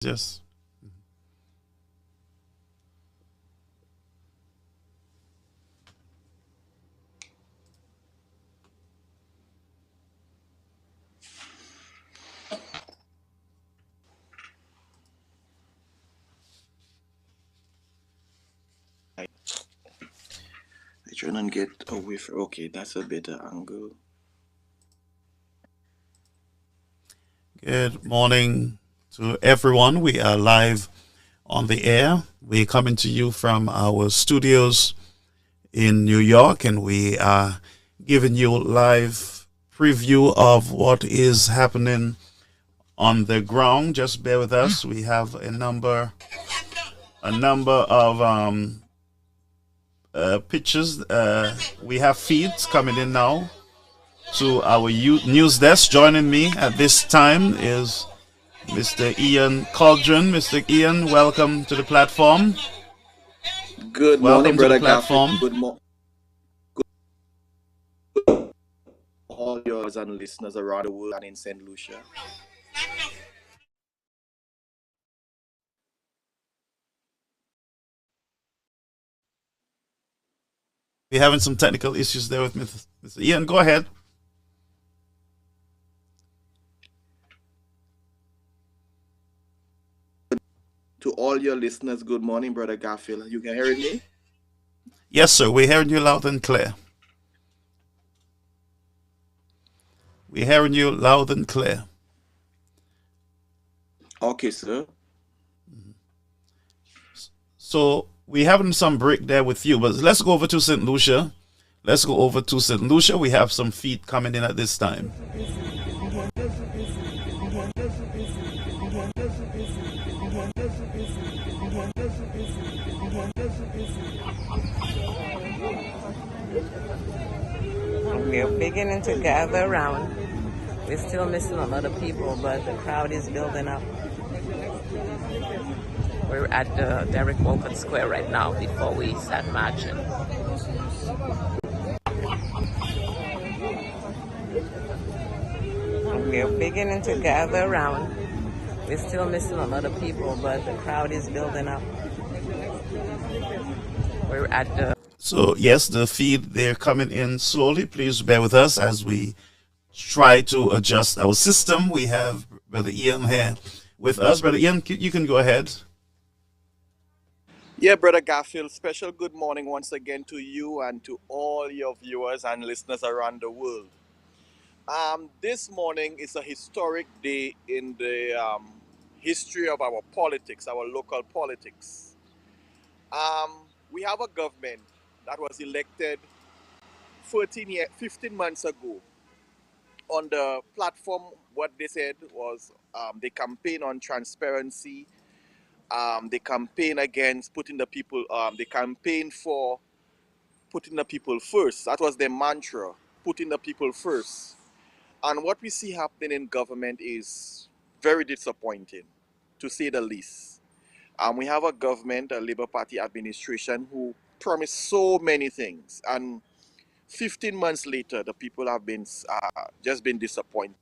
Yes. I try and get away from. Okay, that's a better angle. Good morning to everyone. We are live on the air. We're coming to you from our studios in New York, and we are giving you live preview of what is happening on the ground. Just bear with us. We have a number of pictures. We have feeds coming in now to our news desk. Joining me at this time is Mr. Ian Cauldron. Mr. Ian, welcome to the platform. Good morning, Welcome to the brother Garfield. platform. All yours and listeners around the world and in Saint Lucia. We're having some technical issues there with Mr. Ian. Go ahead. To all your listeners, good morning, brother Garfield. You can hear me? Yes, sir. We're hearing you loud and clear. We're hearing you loud and clear. Okay, sir. So we're having some break there with you, but let's go over to St. Lucia. Let's go over to St. Lucia. We have some feed coming in at this time. We're beginning to gather around. We're still missing a lot of people, but the crowd is building up. We're at the Derek Walcott Square right now before we start marching. We're beginning to gather around. We're still missing a lot of people, but the crowd is building up. We're at the So yes, the feed they're coming in slowly. Please bear with us as we try to adjust our system. We have Brother Ian here with us. Brother Ian, you can go ahead. Yeah, brother Garfield, special good morning once again to you and to all your viewers and listeners around the world. This morning is a historic day in the history of our politics, our local politics. We have a government that was elected 15 months ago. On the platform, what they said was they campaign on transparency. They campaign against putting the people. They campaign for putting the people first. That was their mantra: putting the people first. And what we see happening in government is very disappointing, to say the least. We have a government, a Labour Party administration, who promised so many things, and 15 months later, the people have been just been disappointed.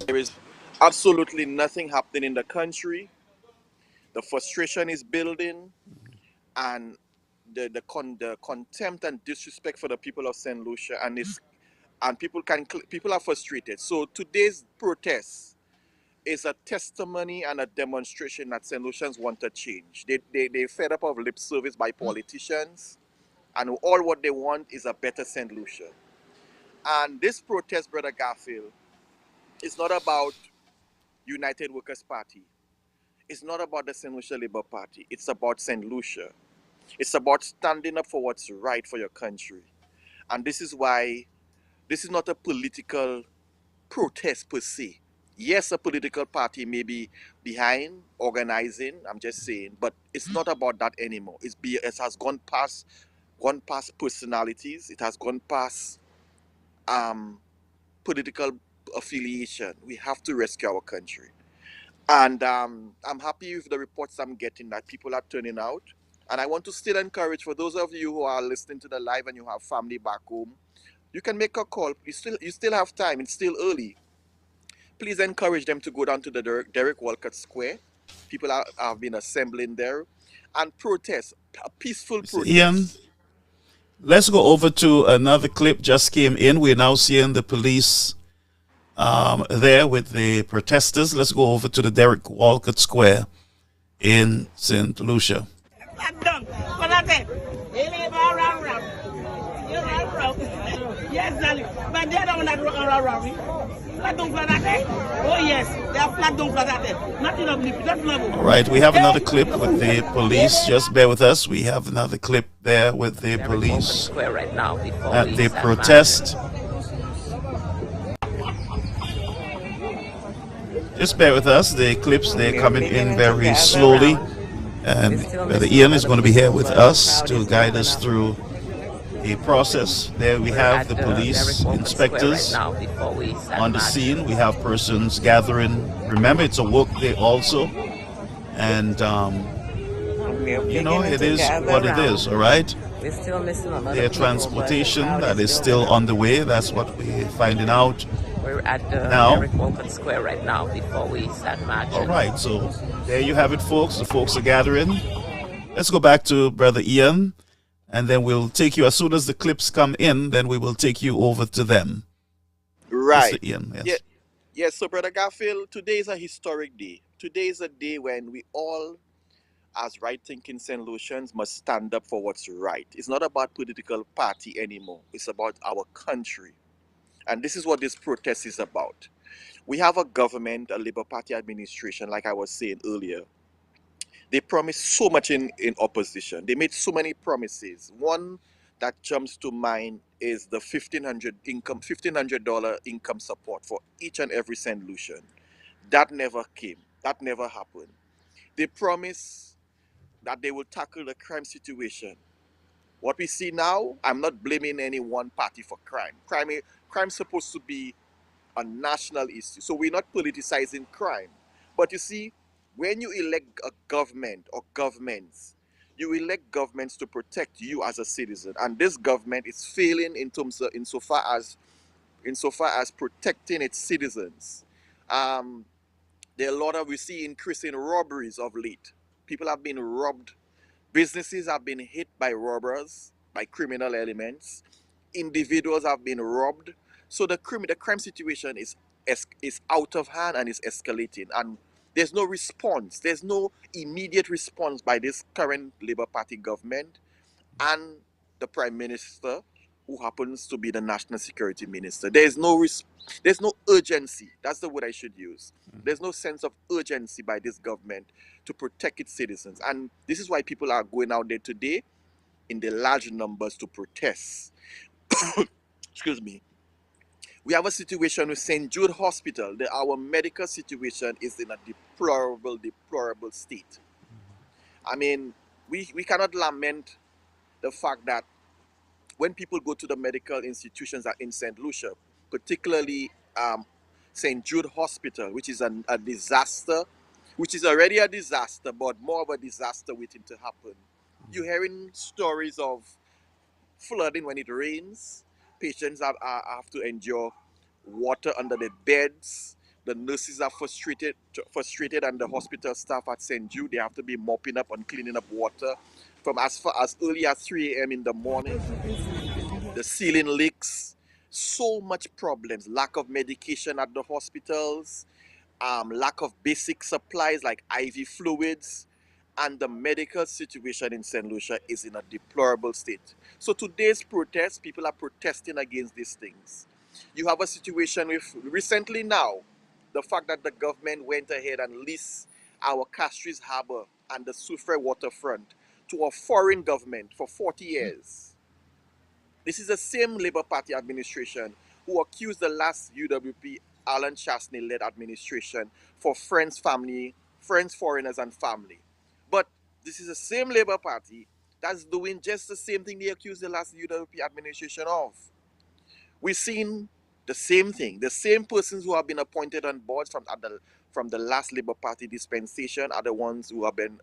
There is absolutely nothing happening in the country. The frustration is building, and the contempt and disrespect for the people of Saint Lucia, and people are frustrated. So today's protest is a testimony and a demonstration that Saint Lucians want to change. They fed up of lip service by politicians, and all what they want is a better Saint Lucia. And this protest, brother Garfield, is not about United Workers Party. It's not about the St. Lucia Labour Party. It's about St. Lucia. It's about standing up for what's right for your country. And this is why this is not a political protest per se. Yes, a political party may be behind organizing, I'm just saying, but it's not about that anymore. It has gone past personalities. It has gone past um, political affiliation. We have to rescue our country. And I'm happy with the reports I'm getting that people are turning out. And I want to still encourage, for those of you who are listening to the live and you have family back home, you can make a call. You still have time. It's still early. Please encourage them to go down to the Derek Walcott Square. People have been assembling there and protest, a peaceful Mr. Ian, protest. let's go over to another clip just came in. We're now seeing the police there with the protesters. Let's go over to the Derek Walcott Square in St. Lucia. Yes, darling. But they don't want to robbery. Flat don't flat that. Oh yes, they are flat don't flat that. Nothing of lip, just level. All right, we have another clip with the police. Just bear with us. We have another clip there with the Derek police Walcott Square right now before at we the start protest. Just bear with us. The clips, they're coming in very slowly. And Brother Ian is going to be here with us to guide us through the process. There we have the police inspectors on the scene. We have persons gathering. Remember, it's a work day also. And, you know, it is what it is, all right? We're still missing a lot Their of people, but the transportation crowd that is still still there. on the way. That's what we're finding out. We're at the Now. Derek Walcott Square right now before we start marching. All right, so there you have it, folks. The folks are gathering. Let's go back to Brother Ian, and then we'll take you, as soon as the clips come in, then we will take you over to them. Right. Mr. Ian, yes. Yeah. Yes, so Brother Garfield, today is a historic day. Today is a day when we all, as right-thinking St. Lucians, must stand up for what's right. It's not about political party anymore. It's about our country. And this is what this protest is about. We have a government, a Labour Party administration, like I was saying earlier. They promised so much in opposition. They made so many promises. One that jumps to mind is the $1,500 income support for each and every St. Lucian. That never came. That never happened. They promised that they will tackle the crime situation. What we see now, I'm not blaming any one party for crime. Crime's supposed to be a national issue. So we're not politicizing crime. But you see, when you elect a government or governments, you elect governments to protect you as a citizen. And this government is failing insofar as protecting its citizens. There are a lot of, we see increasing robberies of late. People have been robbed. Businesses have been hit by robbers, by criminal elements. Individuals have been robbed. So the crime situation is out of hand and is escalating. And there's no response. There's no immediate response by this current Labour Party government and the Prime Minister, who happens to be the National Security Minister. There's no urgency. That's the word I should use. There's no sense of urgency by this government to protect its citizens. And this is why people are going out there today in the large numbers to protest. Excuse me. We have a situation with St. Jude Hospital. Our medical situation is in a deplorable state. I mean, we cannot lament the fact that when people go to the medical institutions in St. Lucia, particularly St. Jude Hospital, which is a disaster, which is already a disaster, but more of a disaster waiting to happen. You're hearing stories of flooding when it rains. Patients have to endure water under their beds. The nurses are frustrated, and the hospital staff at St. Jude, they have to be mopping up and cleaning up water from as far as early as 3 a.m. in the morning. The ceiling leaks, so much problems, lack of medication at the hospitals, lack of basic supplies like IV fluids, and the medical situation in St. Lucia is in a deplorable state. So today's protest, people are protesting against these things. You have a situation with, recently now, the fact that the government went ahead and leased our Castries Harbour and the Soufrière waterfront to a foreign government for 40 years. This is the same Labour Party administration who accused the last UWP Alan Chastanet-led administration for friends, foreigners and family. But this is the same Labour Party that's doing just the same thing they accused the last UWP administration of. We've seen the same thing. The same persons who have been appointed on boards from the last Labour Party dispensation are the ones who have been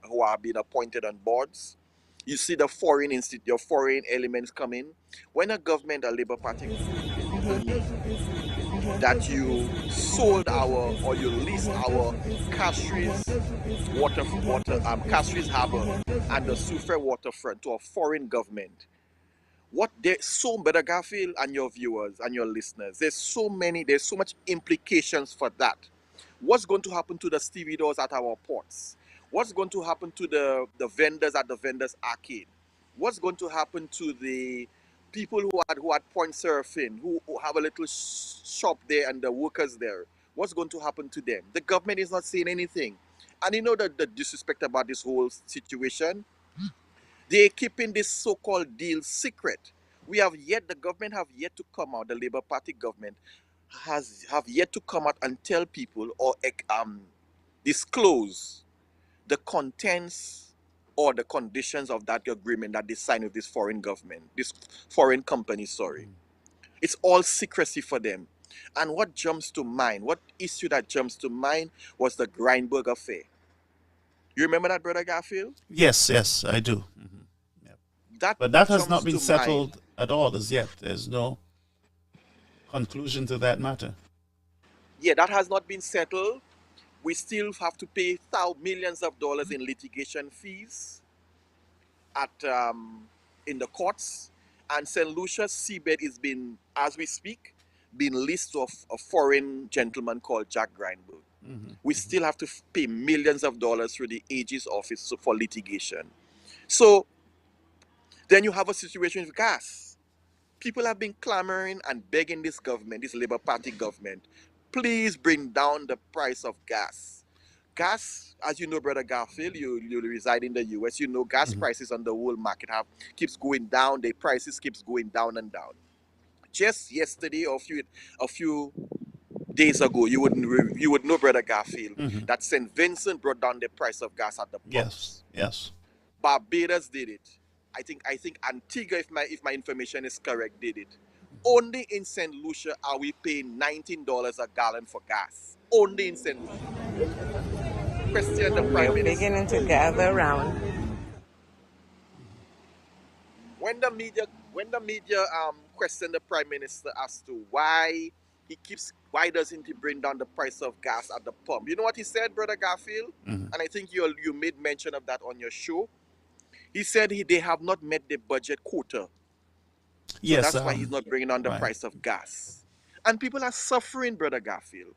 appointed on boards. You see the foreign elements come in. When a government, a Labour Party, that you sold or you leased our Castries Castries Harbour and the Soufrière waterfront to a foreign government. There's so, Brother Garfield and your viewers and your listeners, there's so much implications for that. What's going to happen to the stevedores at our ports? What's going to happen to the vendors at the vendors arcade? What's going to happen to the people who had point surfing, who have a little shop there and the workers there? What's going to happen to them? The government is not saying anything. And you know the disrespect about this whole situation? They're keeping this so-called deal secret. The government have yet to come out, the Labour Party government have yet to come out and tell people or disclose the contents or the conditions of that agreement that they signed with this foreign company. It's all secrecy for them. And what issue that jumps to mind was the Grindberg affair. You remember that, Brother Garfield? Yes, I do. Yep. But that has not been settled at all as yet. There's no conclusion to that matter. Yeah, that has not been settled. We still have to pay millions of dollars in litigation fees in the courts. And St. Lucia's seabed is as we speak, being leased to a foreign gentleman called Jack Grindberg. We still have to pay millions of dollars through the AG's office for litigation. So then you have a situation with gas. People have been clamoring and begging this Labour Party government, please bring down the price of gas. Gas, as you know, Brother Garfield, you reside in the US, you know gas prices on the world market keeps going down, the prices keeps going down and down. Just yesterday or a few days ago, you would know, Brother Garfield, that St. Vincent brought down the price of gas at the pumps. Yes. Barbados did it. I think Antigua, if my information is correct, did it. Only in St. Lucia are we paying $19 a gallon for gas. Only in St. Lucia. Question the Prime Minister. Beginning to gather around. When the media question the Prime Minister as to why doesn't he bring down the price of gas at the pump? You know what he said, Brother Garfield? And I think you made mention of that on your show. He said they have not met the budget quota. So yes, that's why he's not bringing down the price of gas. And people are suffering, Brother Garfield.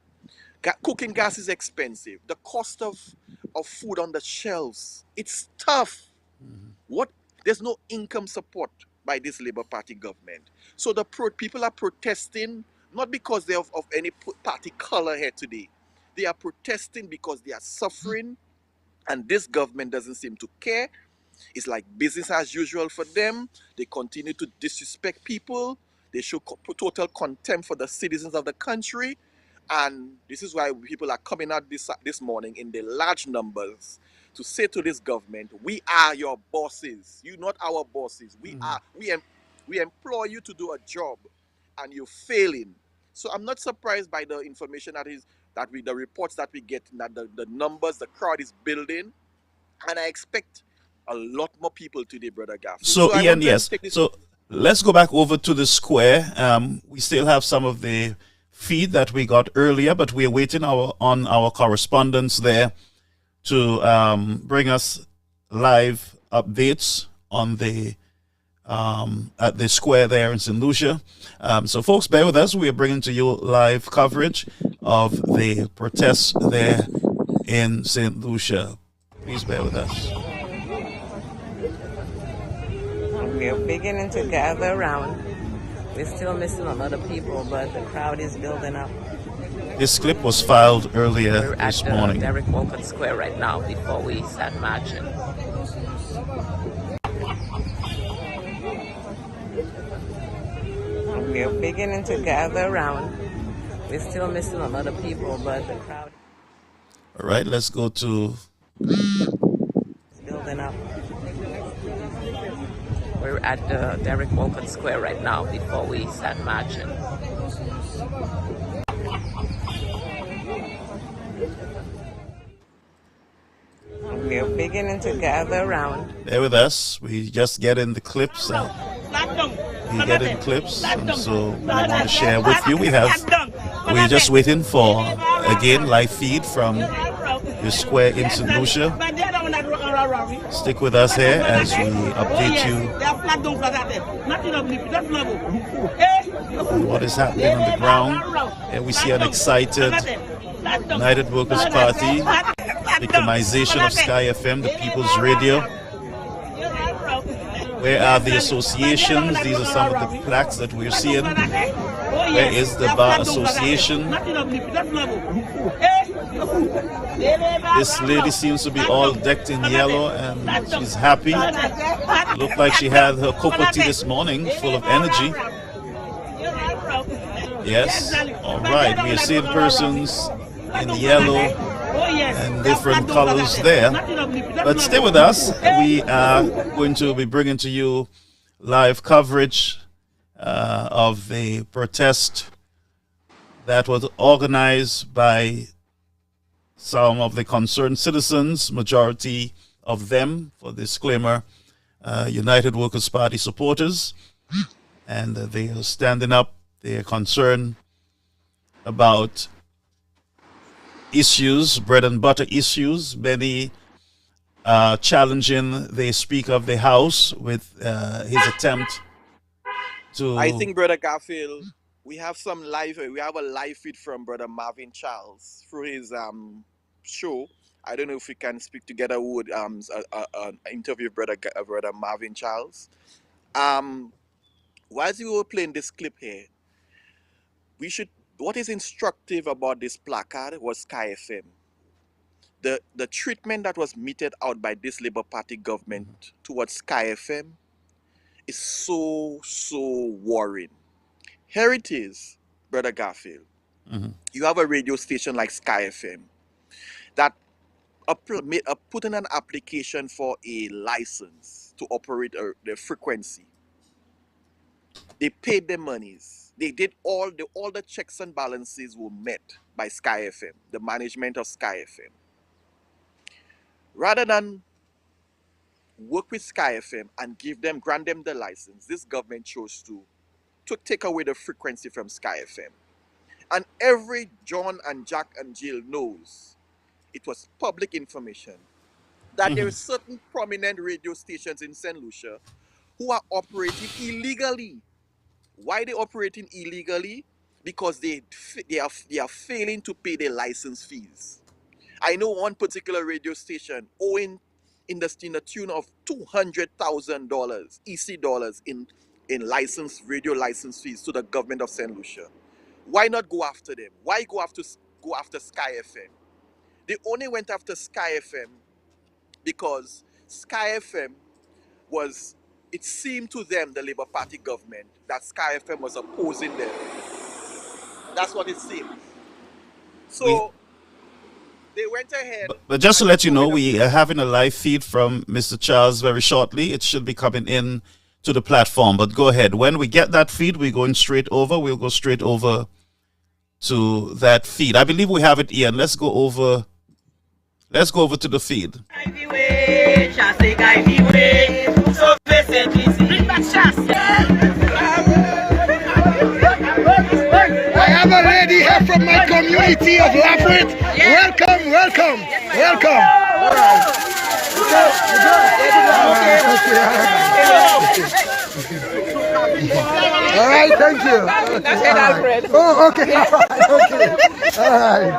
Cooking gas is expensive. The cost of food on the shelves, it's tough. There's no income support by this Labour Party government. So the people are protesting, not because they're of any party color here today. They are protesting because they are suffering, and this government doesn't seem to care. It's like business as usual for them. They continue to disrespect people. They show total contempt for the citizens of the country. And this is why people are coming out this morning in the large numbers to say to this government, we are your bosses. You're not our bosses. We employ you to do a job, and you're failing. So I'm not surprised by the information the reports that we get, that the numbers, the crowd is building. And I expect a lot more people today, Brother Garfield. So Ian, yes. So let's go back over to the square. We still have some of the feed that we got earlier, but we're waiting on our correspondents there to bring us live updates on at the square there in St. Lucia. So folks, bear with us. We are bringing to you live coverage of the protests there in St. Lucia. Please bear with us. We are beginning to gather around. We're still missing a lot of people, but the crowd is building up. This clip was filed earlier this morning. We're at Derek Walcott Square right now before we start marching. We're beginning to gather around. We're still missing a lot of people, but the crowd... All right, let's go to... building up. We're at Derek Walcott Square right now before we start marching. We're beginning to gather around. Bear with us. We just get in the clips. We get in clips, and so we want to share with you. We have we're just waiting for, again, live feed from the square in St. Lucia. Stick with us here as we update you on what is happening on the ground. And we see an excited United Workers' Party, victimization of Sky FM, the People's Radio. Where are the associations? These are some of the plaques that we're seeing. Where is the Bar Association? This lady seems to be all decked in yellow and she's happy. Looked like she had her cocoa tea this morning, full of energy. Yes, all right. We are seeing persons in yellow and different colors there. But stay with us. We are going to be bringing to you live coverage of the protest that was organized by some of the concerned citizens, majority of them, for disclaimer, United Workers' Party supporters. And they are standing up. They are concerned about issues, bread and butter issues, many challenging the Speaker of the House with his attempt to... I think, Brother Garfield, we have a live feed from Brother Marvin Charles through his show. I don't know if we can speak together with an interview with Brother Marvin Charles. Whilst we were playing this clip here, what is instructive about this placard was Sky FM. The treatment that was meted out by this Labour Party government towards Sky FM is so worrying. Here it is, Brother Garfield. You have a radio station like Sky FM that put in an application for a license to operate the frequency. They paid their monies. They did all the checks and balances were met by Sky FM, the management of Sky FM. Rather than work with Sky FM and grant them the license, this government chose to take away the frequency from Sky FM. And every John and Jack and Jill knows, it was public information, that there are certain prominent radio stations in St. Lucia who are operating illegally. Why they operating illegally? Because they are failing to pay their license fees. I know one particular radio station owing in the tune of $200,000 EC dollars in radio license fees to the government of St. Lucia. Why not go after them? Why go after Sky FM? They only went after Sky FM because Sky FM was, it seemed to them, the Labour Party government, that Sky FM was opposing them. That's what it seemed. So they went ahead. But just to let you know, we are having a live feed from Mr. Charles very shortly. It should be coming in to the platform. But go ahead. When we get that feed, we're going straight over. We'll go straight over to that feed. I believe we have it, Ian. Let's go over to the feed. I have a lady here from my community of Lafrit. Welcome. All right, thank you. That's it, Alfred. Oh, okay. All right.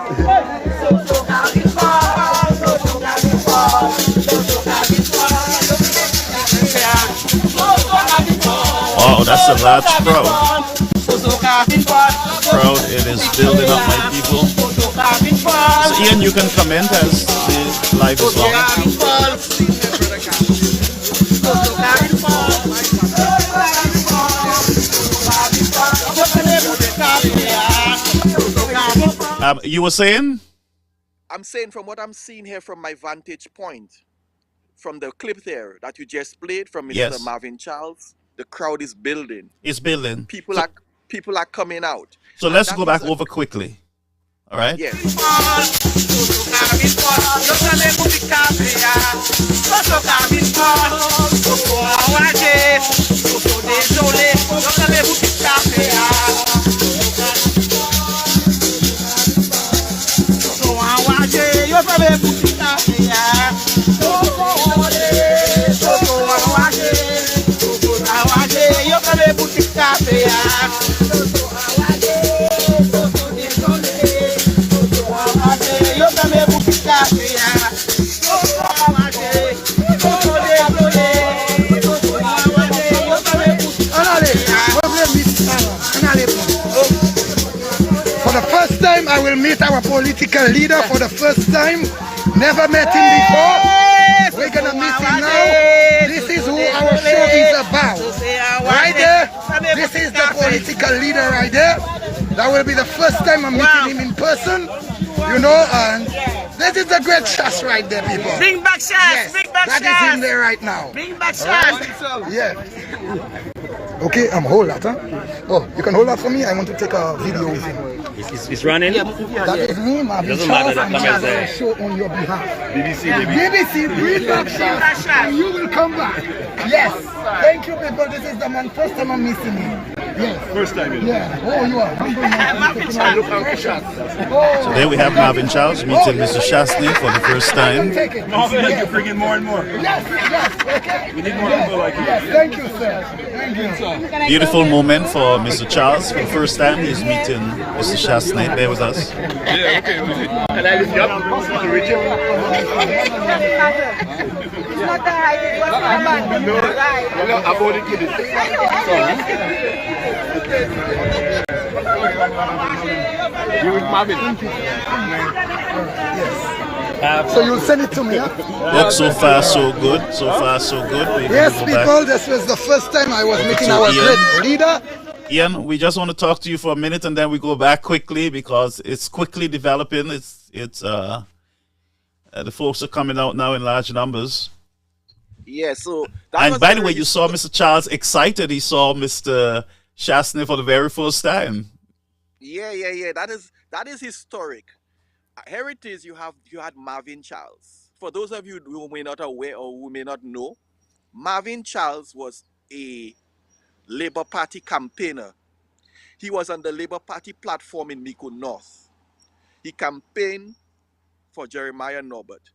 Wow, that's a large crowd. It is building up, my people. So Ian, you can comment as the live is on. You were saying? I'm saying from what I'm seeing here from my vantage point, from the clip there that you just played from Mr. Marvin Charles, the crowd is building. It's building. People are coming out. So let's go back over quickly. All right? Yes. kame butika ya. Toto awade, yo kame butika ya. Toto awade, toto desole, toto awade, yo kame butika ya. Toto awade, toto desole, toto awade, yo kame butika ya. For the first time, I will meet our political leader for the first time. Never met him before. We're gonna meet him now. This is who our show is about. Right there, this is the political leader right there. That will be the first time I'm meeting him in person. You know, and this is the great Shas right there, people. Bring back Shas, Yes, bring back that Shas. is in there right now. Bring back Shas. Yeah. Okay, hold that, huh? Oh, you can hold that for me? I want to take a video with him. It's running? That is me, Marvin Doesn't matter, Charles, the and camera's Charles there. will show on your behalf. BBC, BBC, bring back Shas, and you will come back. Yes. Thank you, people. This is the man. First time I'm meeting him. Yes. First time. Yeah. Oh, you are. So there we have Marvin Charles meeting Mr. Shastney for the first time. Take it. Marvin, you're bringing more and more. Yes, okay. We need more people like you. Yes, thank you, sir. Thank you. Beautiful moment for Mr. Charles. For the first time he's meeting Mr. Shastney. There with us. Yeah, okay. Can I lift you up? To reach you? It's not the height, it's what's the man. Right. About it, kid. You with Marvin? So you'll send it to me, huh? Look, so far so good. So far so good. We're Yes, gonna go back. people, this was the first time I was meeting to our Ian. great leader. Ian, we just want to talk to you for a minute and then we go back quickly because it's quickly developing. The folks are coming out now in large numbers. Yeah, so that And was by the very way, you saw Mr. Charles excited. He saw Mr. Shastney for the very first time. Yeah. That is historic. Heritage, you had Marvin Charles. For those of you who may not aware or who may not know, Marvin Charles was a Labour Party campaigner. He was on the Labour Party platform in Mico North. He campaigned for Jeremiah Norbert.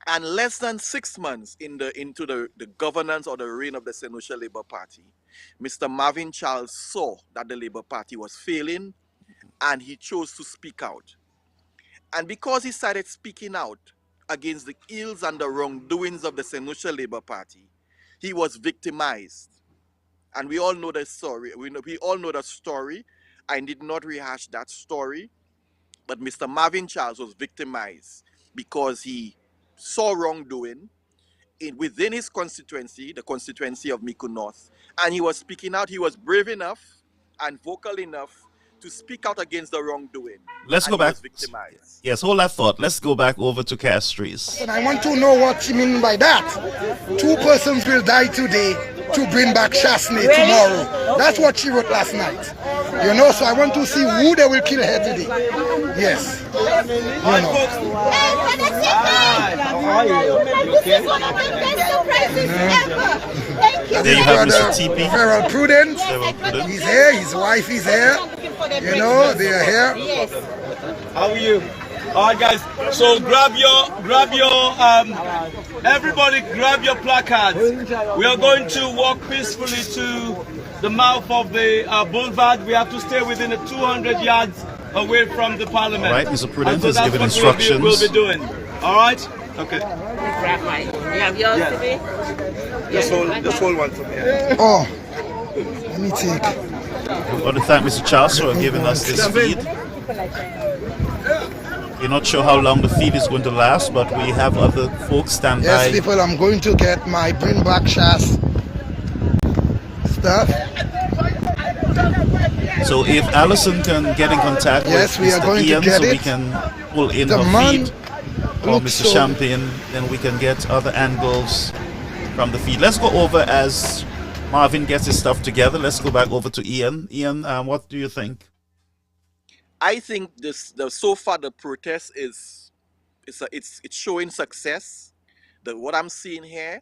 And less than 6 months into the governance or the reign of the St. Lucia Labour Party, Mr. Marvin Charles saw that the Labour Party was failing and he chose to speak out. And because he started speaking out against the ills and the wrongdoings of the St. Lucia Labour Party, he was victimized. And we all know the story. We all know the story. I did not rehash that story. But Mr. Marvin Charles was victimized because he saw wrongdoing within his constituency, the constituency of Mico North. And he was speaking out. He was brave enough and vocal enough to speak out against the wrongdoing. Let's And go he back. was victimized. Yes, hold that thought. Let's go back over to Castries. And I want to know what you mean by that. 2 persons will die today to bring back Shastney tomorrow. That's what she wrote last night. You know, so I want to see who they will kill her today. Yes. You know. This is one of the best surprises ever. Thank you. There you have Brother Mr. TP. Farrell Prudence. Farrell Prudence. He's here, his wife is here. You know, they are here. Yes. How are you? All right, guys. So everybody grab your placards. We are going to walk peacefully to the mouth of the boulevard. We have to stay within 200 yards away from the parliament. All right, Mr. Prudence And so is that's giving what instructions. We'll be doing. All right? Okay. You have yours to be? Just hold one for me. Oh, let me take. We want to thank Mr. Charles for giving us this feed. We're not sure how long the feed is going to last, but we have other folks stand Yes, by. people, I'm going to get my bring back Shas stuff. So if Alison can get in contact Yes, with we are Mr. going to Ian get so we it. can pull in The her man feed, or looks Mr. so- Champagne, then we can get other angles from the feed. Let's go over as Marvin gets his stuff together. Let's go back over to Ian. Ian, what do you think? I think so far the protest it's showing success. What I'm seeing here,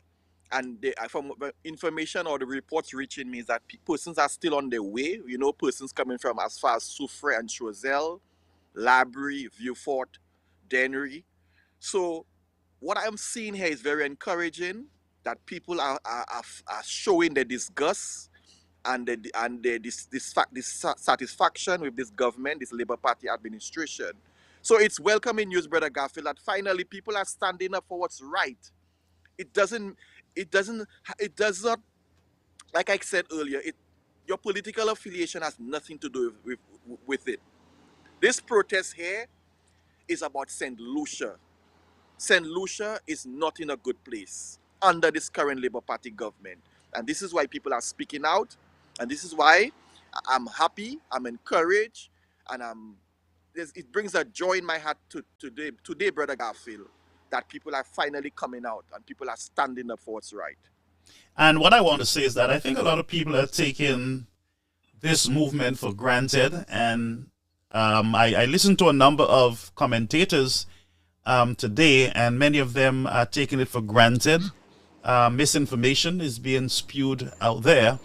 and from the information or the reports reaching me, is that persons are still on their way. You know, persons coming from as far as Soufrière and Choiseul, Labrie, Vieux Fort, Dennery, So what I'm seeing here is very encouraging, that people are showing their disgust and their dissatisfaction with this government, this Labour Party administration. So it's welcoming news, Brother Garfield, that finally people are standing up for what's right. It does not, like I said earlier, your political affiliation has nothing to do with it. This protest here is about St. Lucia. St. Lucia is not in a good place under this current Labour Party government. And this is why people are speaking out. And this is why I'm happy, I'm encouraged, and it brings a joy in my heart today, Brother Garfield, that people are finally coming out and people are standing up for what's right. And what I want to say is that I think a lot of people are taking this movement for granted. And I listened to a number of commentators today, and many of them are taking it for granted. Misinformation is being spewed out there.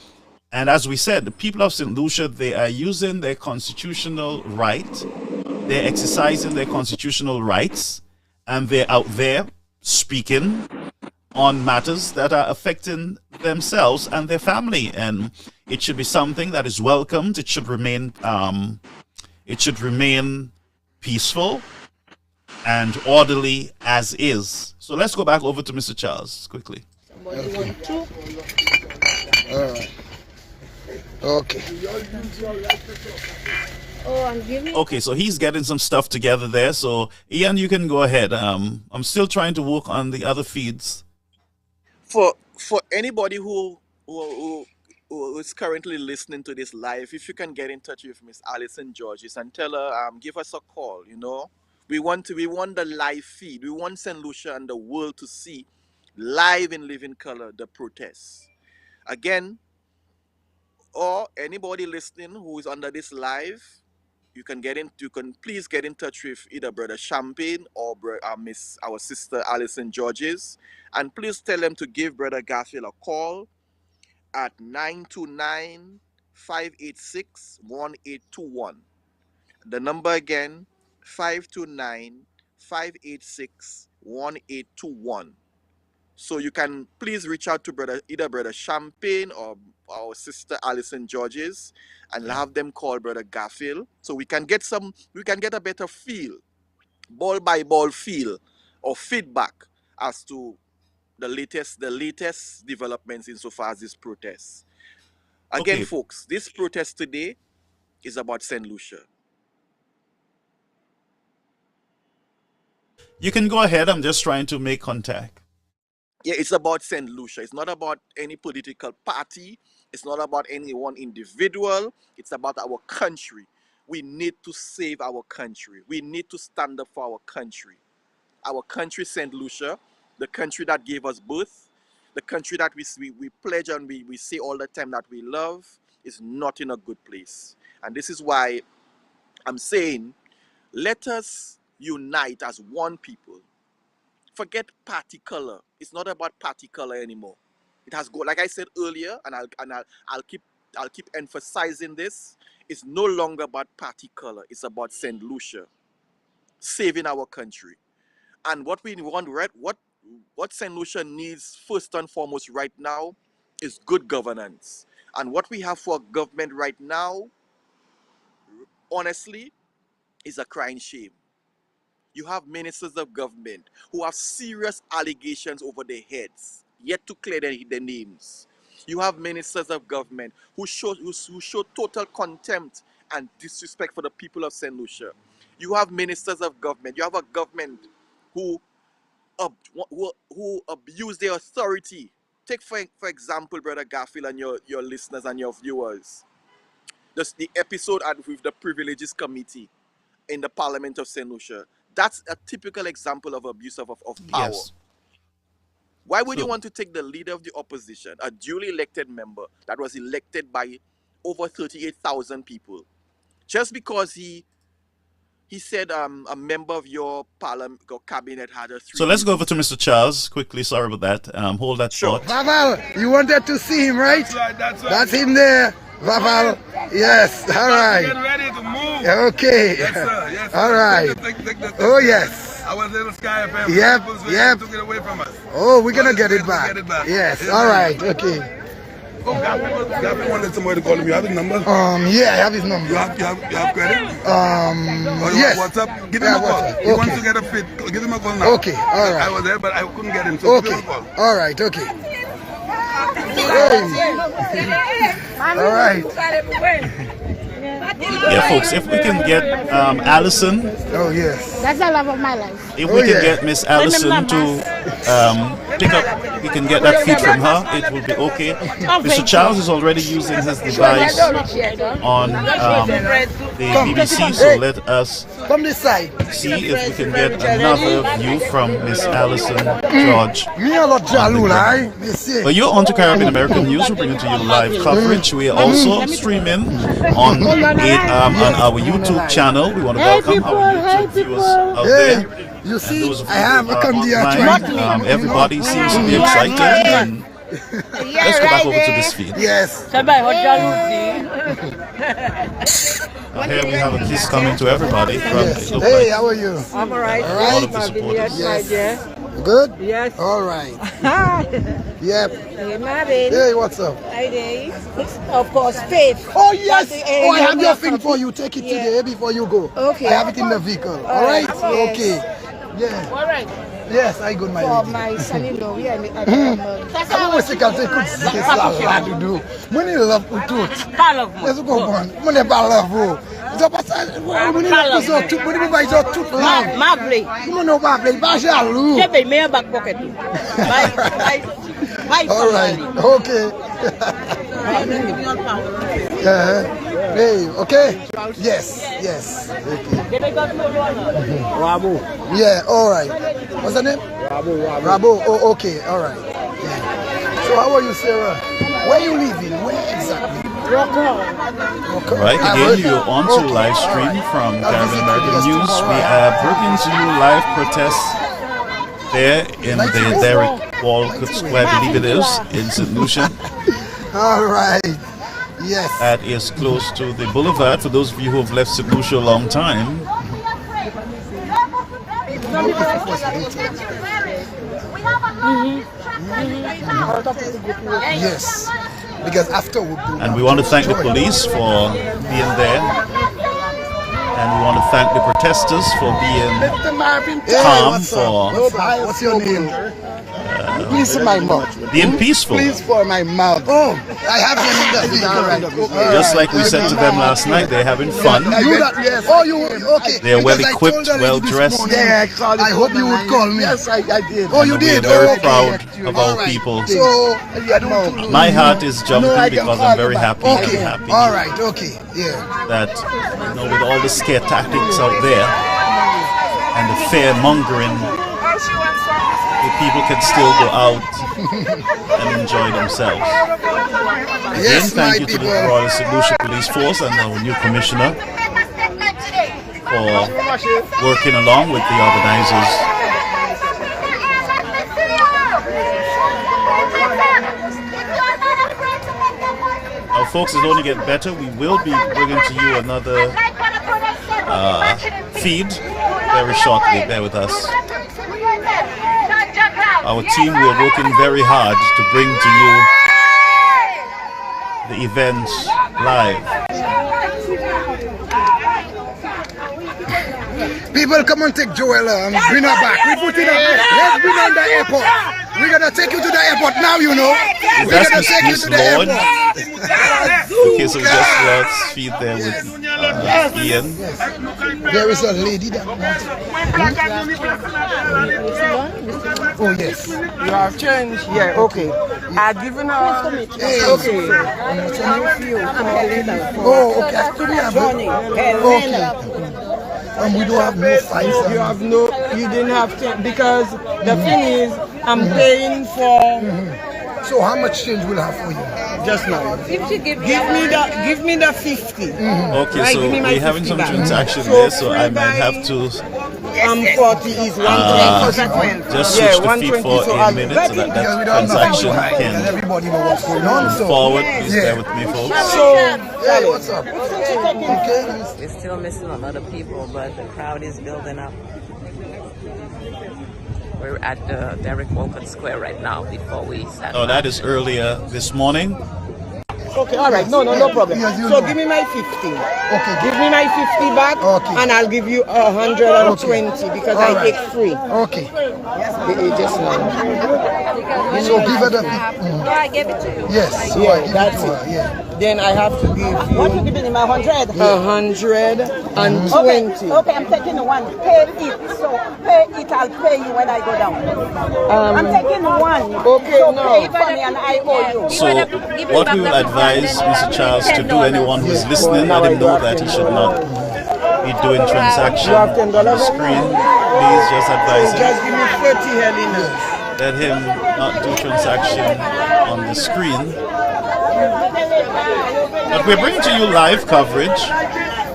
And as we said, the people of St. Lucia, they are using their constitutional right. They're exercising their constitutional rights, and they're out there speaking on matters that are affecting themselves and their family. And it should be something that is welcomed. It should remain peaceful and orderly as is. So let's go back over to Mr. Charles quickly. Somebody want to? All right. Okay. Oh, I'm giving. Okay, so he's getting some stuff together there. So Ian, you can go ahead. I'm still trying to work on the other feeds. For anybody who is currently listening to this live, if you can get in touch with Miss Alison Georges and tell her, give us a call. We want the live feed. We want St. Lucia and the world to see live in living color the protests. Again, or anybody listening who is under this live, you can please get in touch with either Brother Champagne or our sister Alison Georges, and please tell them to give Brother Garfield a call at 929-586-1821. The number again, 529-586-1821. So you can please reach out to either Brother Champagne or our sister Alison Georges, and have them call Brother Garfield, so we can get a better feel, ball by ball feel, or feedback as to the latest developments insofar as this protest. Again, Okay. folks, this protest today is about St. Lucia. You can go ahead. I'm just trying to make contact. Yeah, it's about St. Lucia. It's not about any political party. It's not about any one individual. It's about our country. We need to save our country. We need to stand up for our country. Our country, St. Lucia, the country that gave us birth, the country that we pledge and we say all the time that we love, is not in a good place. And this is why I'm saying, let us unite as one people. Forget party color. It's not about party color anymore. It has like I said earlier, and I'll keep emphasizing this. It's no longer about party color. It's about St. Lucia, saving our country. And what we want, what St. Lucia needs first and foremost right now is good governance. And what we have for government right now, honestly, is a crying shame. You have ministers of government who have serious allegations over their heads, yet to clear their names. You have ministers of government who show total contempt and disrespect for the people of St. Lucia. You have ministers of government. You have a government who abuse their authority. Take for example, Brother Garfield, and your listeners and your viewers, the episode with the Privileges Committee in the Parliament of St. Lucia. That's a typical example of abuse of power. Yes. Why would you want to take the leader of the opposition, a duly elected member that was elected by over 38,000 people, just because he said a member of your parliament or cabinet had a So let's go over to Mr. Charles quickly. Sorry about that. Hold that thought. Vaval, you wanted to see him, right? That's right. That's him there. Vaval. Yes. All right. Get ready to move. Okay. Yes, sir. Yes, sir. All right. Take the- Oh, yes. Our little Sky FM. Yep, yep. Took it away from us. Oh, we're gonna get it back. Get it back. Yes, all right, okay. Oh, Gabriel wanted somebody to call him. You have his number? Yeah, I have his number. You have credit? Yes. What's up? Give him a call. WhatsApp. He wants to get a fit. Give him a call now. Okay, all right. I was there, but I couldn't get him, so give him a call. All right, okay. Hey. All right. Yeah, folks, if we can get Allison, Oh, yes. That's the love of my life. if Oh, we can yeah. get Miss Allison to pick up, we can get that feed from her, it will be okay. Mr. Charles is already using his device on the BBC, so let us From this side. see if we can get another view from Miss Allison George. Me a lot jalula, eh? Me see. Well, you're on to Caribbean American News. We're bringing to you live coverage. We are also streaming on our YouTube channel. We want to welcome our YouTube viewers out Hey, there. you And see, those of I you have who a are Candia online, everybody seems to be excited. And let's go back over to this feed. Yes. Here we have a kiss coming to everybody. From, Yes. it look Hey, like how are you? I'm alright. all of the supporters. Yes. Good? Yes. All right. Yep. Hey, Marvin. Hey, what's up? Hi, Dave. Of course, Faith. Oh, yes. But, Oh, I have your welcome. thing for you. Take it Yeah. today before you go. Okay. I have it in the vehicle. All right? Yes. Okay. Yeah. All right. Yes, I good, my For lady. my son-in-law, we are I'm always say that they could see this lot to do. Money love to do it. Let's go on. Money bad love, bro. So, but money love to do. Money buy to do. Marvin. Money no bad play. Bash you. Give me a back pocket. All right. Okay. Hey, okay? Yes, yes. Okay. Rabu. Yeah, all right. What's the name? Rabo. Oh, okay, all right. Yeah. So how are you, Sarah? Where you living? Where exactly? Right, again, you're on to live stream from Caribbean American News. We are bringing to you live protests there in the Derek Walcott Square, I believe it is, in St. Lucia. All right. Yes. That is close to the boulevard. For those of you who have left St. Lucia a long time, Yes. Because after we do. and we want to thank the police for being there. And we want to thank the protesters for being calm, what's up? for What's your name? Please for my mouth. being peaceful. Please for my mouth. Oh, I have them in the vehicle. All right. Just like we said to them last night, they're having fun. You that, yes. Oh, you okay? They're well Because I equipped, told the well lady this dressed. morning, I hope you would call me. Yes, I did. Oh, you We are did. very Oh, okay. proud of All our right. people. So, My heart is jumping because I'm very happy. Okay. I'm happy All right. Okay. Yeah. that, with all the scare tactics out there and the fear mongering, the people can still go out and enjoy themselves. Again, Yes, thank my you to the people. Royal St. Lucia Police Force and our new commissioner for working along with the organizers. Now, folks, it's only getting better. We will be bringing to you another feed very shortly. Bear with us. Our team, we are working very hard to bring to you the events live. People, come and take Joella and bring her back. We put it up. Let's bring her on the airport. We're gonna take you to the airport now, you know. We're That's gonna take you Miss to the Lord. airport. Okay, so just let's feed there with Ian. There is a lady that. Oh yes. You have changed? Yeah, okay. I've given her. Hey. Okay. Oh, okay. Actually, okay. And we don't have no fines. You have no. You didn't have to because the thing is, I'm paying for. So how much change will I have for you? Just now. Give me the 50. Okay, Right, so give me my we're having 50 some back. transaction So there, so I free might by- have to 40 is 120. just switch the feed for so a I'll- minute so that Because we that don't transaction know and can everybody know what's going on. move So forward. Please bear with me, folks. So, hey, what's up? Okay. We're still missing a lot of people, but the crowd is building up. We're at the Derek Walcott Square right now before we start. Oh, that is earlier this morning. Okay, all right. No problem. Yes, you So know. give me my 50. Okay. Give me my 50 back, Okay. and I'll give you 120 because All I right. take free. Okay. Just now. So give her the. No, I gave it to you. Yes. So Yeah, I give that's to her, it. Yeah. Then I have to give you. What you giving him? 100? 120. Okay, I'm taking the one. Pay it. So pay it. I'll pay you when I go down. I'm taking one. Okay, so no. pay it for me and I owe you. So what we will advise Mr. Charles to do, anyone who is listening, let him know that he should not be doing transaction You have on $10 the screen. Please just advise him. Just give me 30 Helenas. Let him not do transaction on the screen. But we're bringing to you live coverage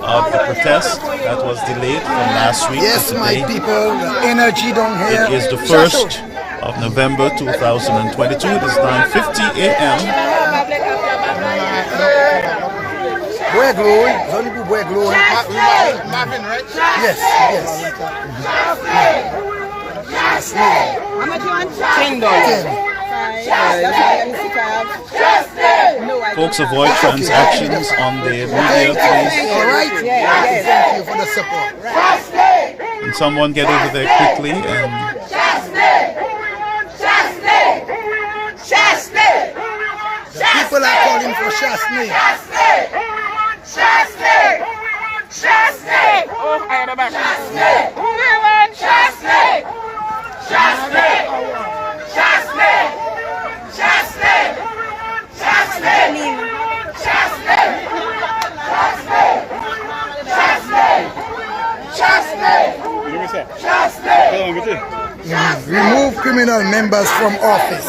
of the protest that was delayed from last week Yes, to my today. people. The energy down here. It is the 1st of November 2022. It is 9:50 a.m. Boy glory. It's only good boy glory. Marvin, right? Yes. How much you want? $10. No, I Folks, avoid transactions on the media, please. All right. Thank you for the support. Can someone get over there quickly and People are calling for Shasney. Remove criminal members from office.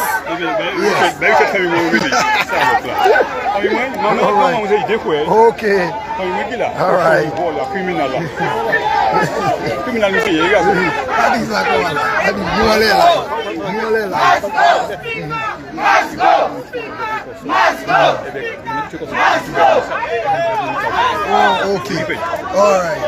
Okay. All right. Oh, okay. All right.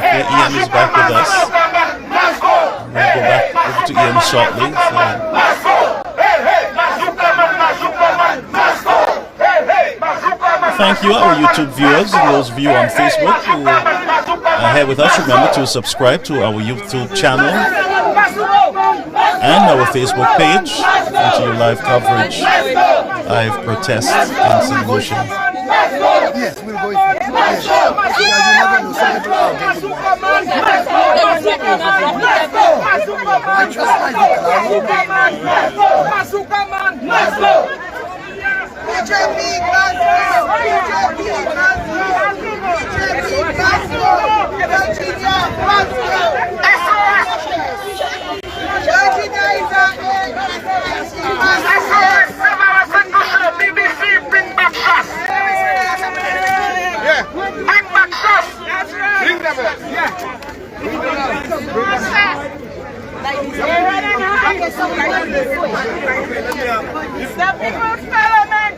Okay, Ian is back with us. We'll go back over to Ian shortly. Thank you, our YouTube viewers and those of you on Facebook who are here with us. Remember to subscribe to our YouTube channel and our Facebook page to your live coverage, live protests in St. Lucia. Yes, we'll go. Yes. You never know. Some people are getting I trust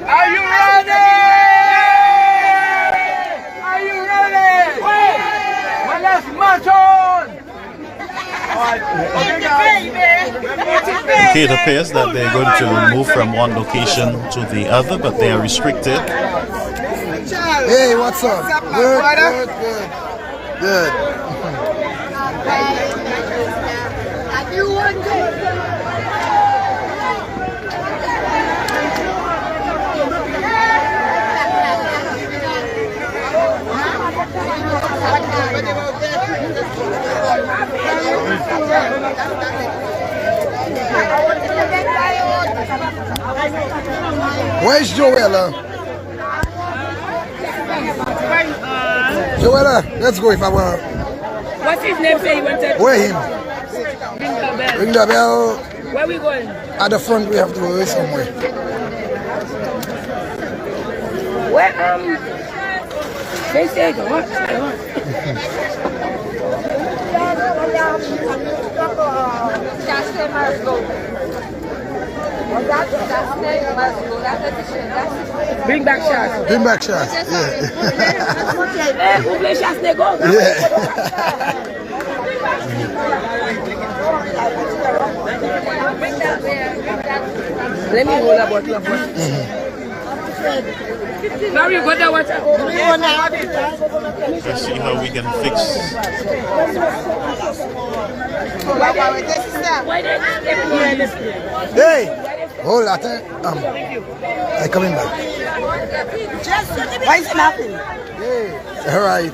Are you ready? Are you ready? Well, let's march on. Okay, it appears that they're going to move from one location to the other, but they are restricted. Hey, what's up? Good. Good. Where's Joella? Joella, let's go if I were. What's his name? Say he went to Where him? ring the bell. Ring the bell. Where we going? At the front, we have to go somewhere. Where they say go what? Bring back shots. Bring back shots. Yeah. Who play shots they go? Let me hold a bottle of water. Now you got the water. Let's see how we can fix. Hey, hold that. I coming back. Why is it nothing? Hey, all right.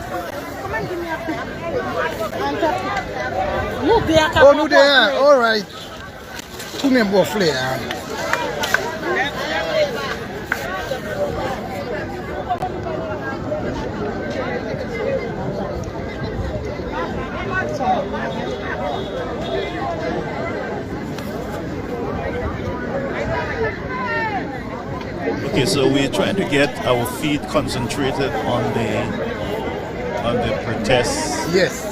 Oh, no, there. All right. Two members flare. Okay, so we're trying to get our feet concentrated on the protests. Yes.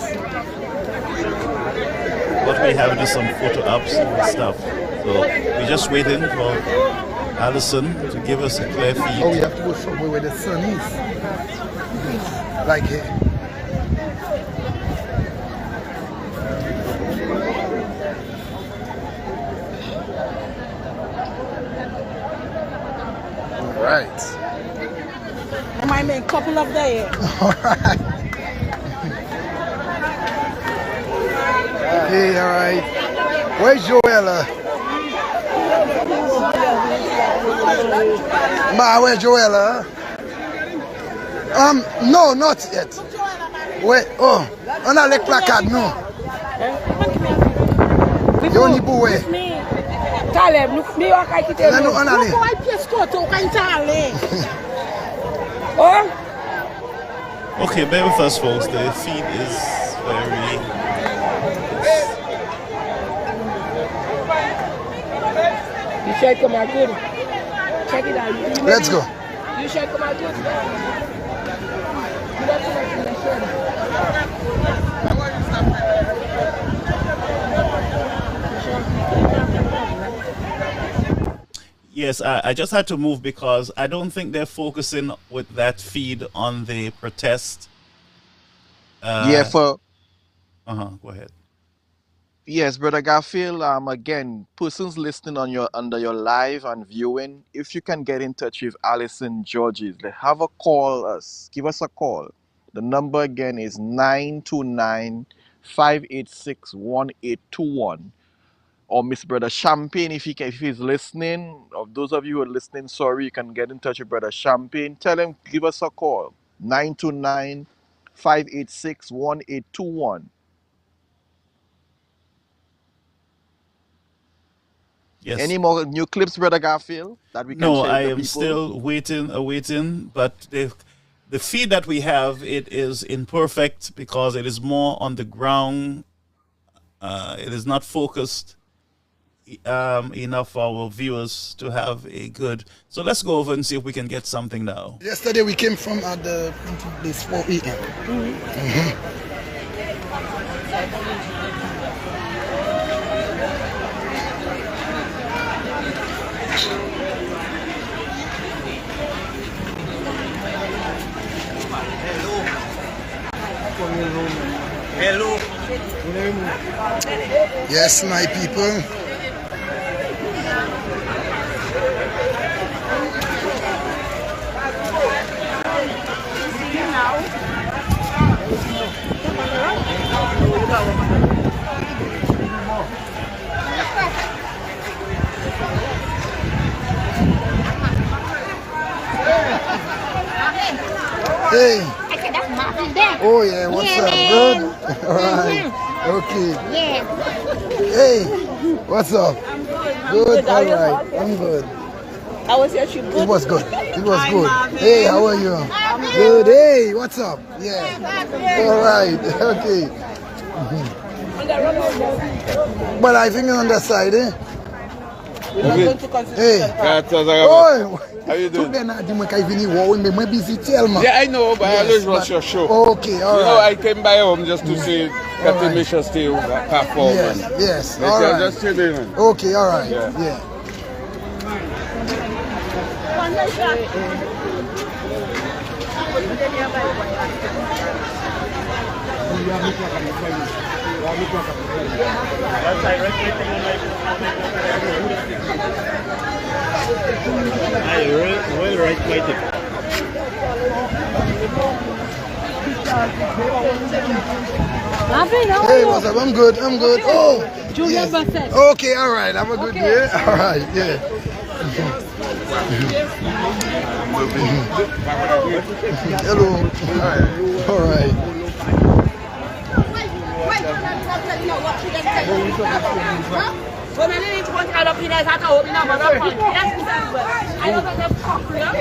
What we have is some photo ops and stuff. So we're just waiting for Alison to give us a clear feed. Oh, we have to go somewhere where the sun is. Like here. Right. I might make a couple of days. All right. Okay, all right. Where's Joella? Ma, where's Joella? No, not yet. Wait, oh, on a leg placard, no. You only go away. Caleb, look me walk I kite. No, on a leg. Oh? Okay, bear with us, folks. The feed is very. You should come out good. Check it out. Let's go. You should come out good. Yes, I just had to move because I don't think they're focusing with that feed on the protest. Go ahead. Yes, Brother Garfield. Again, persons listening on under your live and viewing, if you can get in touch with Alison Georges, have a call us. Give us a call. The number again is 929-586-1821. Or Miss Brother Champagne, if he's listening. Of those of you who are listening, sorry, you can get in touch with Brother Champagne. Tell him, give us a call. 929-586-1821. Yes. Any more new clips, Brother Garfield, that we can No, share I with am the people? still awaiting, but the feed that we have, it is imperfect because it is more on the ground. It is not focused enough for our viewers to have a good. So let's go over and see if we can get something now. Yesterday we came from at this 4 a.m. Hello. Yes, my people. Hey. Oh yeah, what's up? Good? Alright. Okay. Yeah. Hey, what's up? Good, alright. I'm good. How was your trip? It was good. It was good. Hey, how are you? Good. Hey, what's up? Yeah. Alright, okay. But I think on the side, eh? Hey. Oh, how you doing? Yeah, I know, but I always watch your show. Okay, all right. You know, I came by home just to see Captain Mission still perform. Yes, All all right. right. Just chilling. Okay, all right. Yeah. Hey, what's up? I'm good. I'm good. Oh, Julia yes. Bassett. Okay, all right. Have a good day. All right, yeah. Hello. All right. So many people want to add up in as I hope in our other point. Yes, I don't know the popular.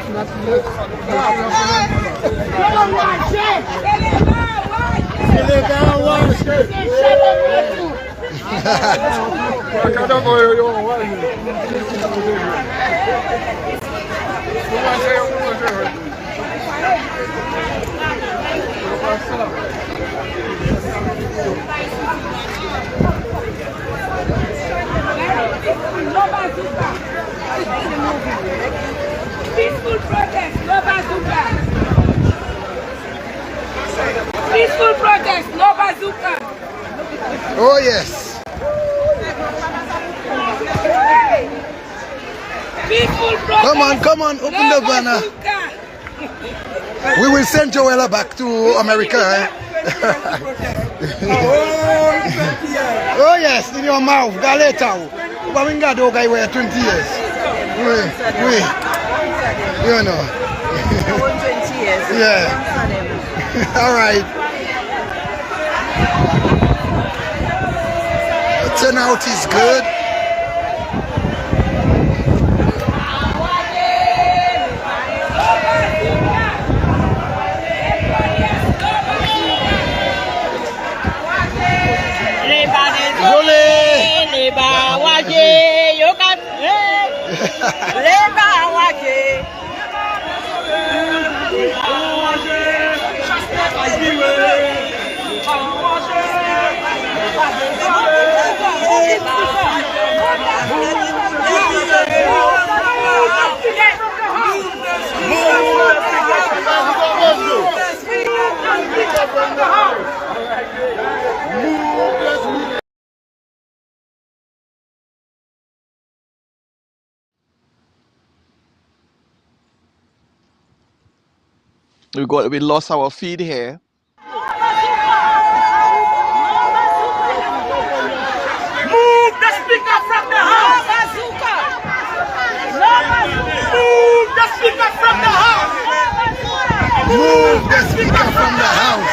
Peaceful protest, no bazooka. Peaceful protest, no bazooka. Oh, yes. Peaceful protest. Come on, open the banner. We will send Joella back to America. Oh, yes, in your mouth. Galeta. Baminga guy were 20 years. We. You know. 20 years. Yeah. All right. The turnout is good. We lost our feed here. Move the speaker from the house. Move the speaker from the house. Move the speaker from the house.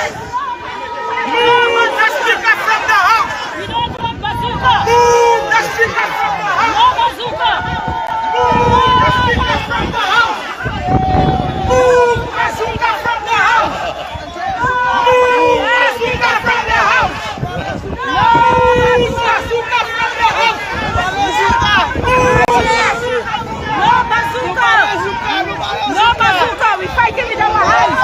Move the speaker from the house. We don't want bazooka. Move the speaker from the house. No bazooka. Move the speaker from the house. Move bazooka from the house. Move bazooka from the house. Move bazooka from the house. No bazooka. No bazooka. We fighting with our hands.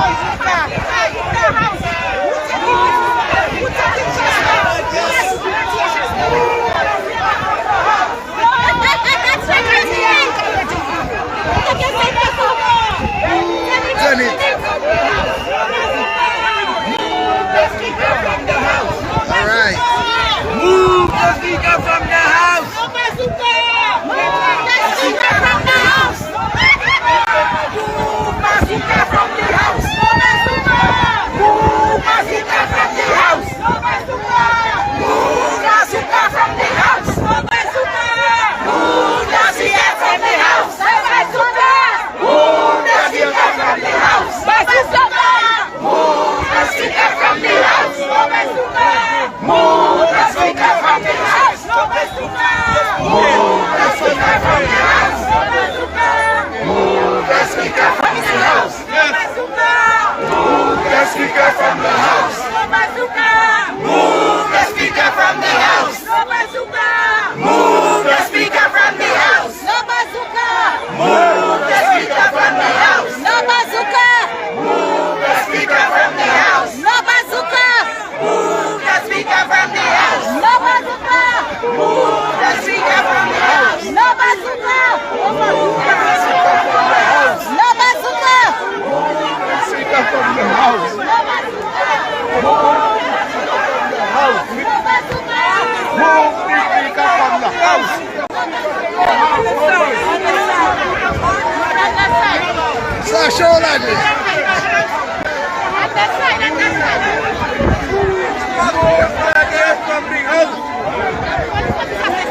All right. Move the speaker from the house. No bazooka. Move the speaker from the house. Move bazooka from the house. No bazooka. Move bazooka from the house. No bazooka. Move bazooka from the house. No bazooka. Move the speaker from the house. No bazooka. Move the speaker from the house. Bazooka. Move the speaker from the house. No bazooka. Move the speaker from the house. No bazooka. Move the speaker from the house. No bazooka. Move the speaker from the house. No bazooka. Move the speaker from the house. No bazooka. Move the speaker from the house. No bazooka. Move the speaker from the house. No bazooka. Move the speaker from the house. No bazooka. Move the speaker from the house. No bazooka. Move the speaker from the house. No bazooka. Move the speaker from the house. No bazooka. Move the speaker from the house. show lady.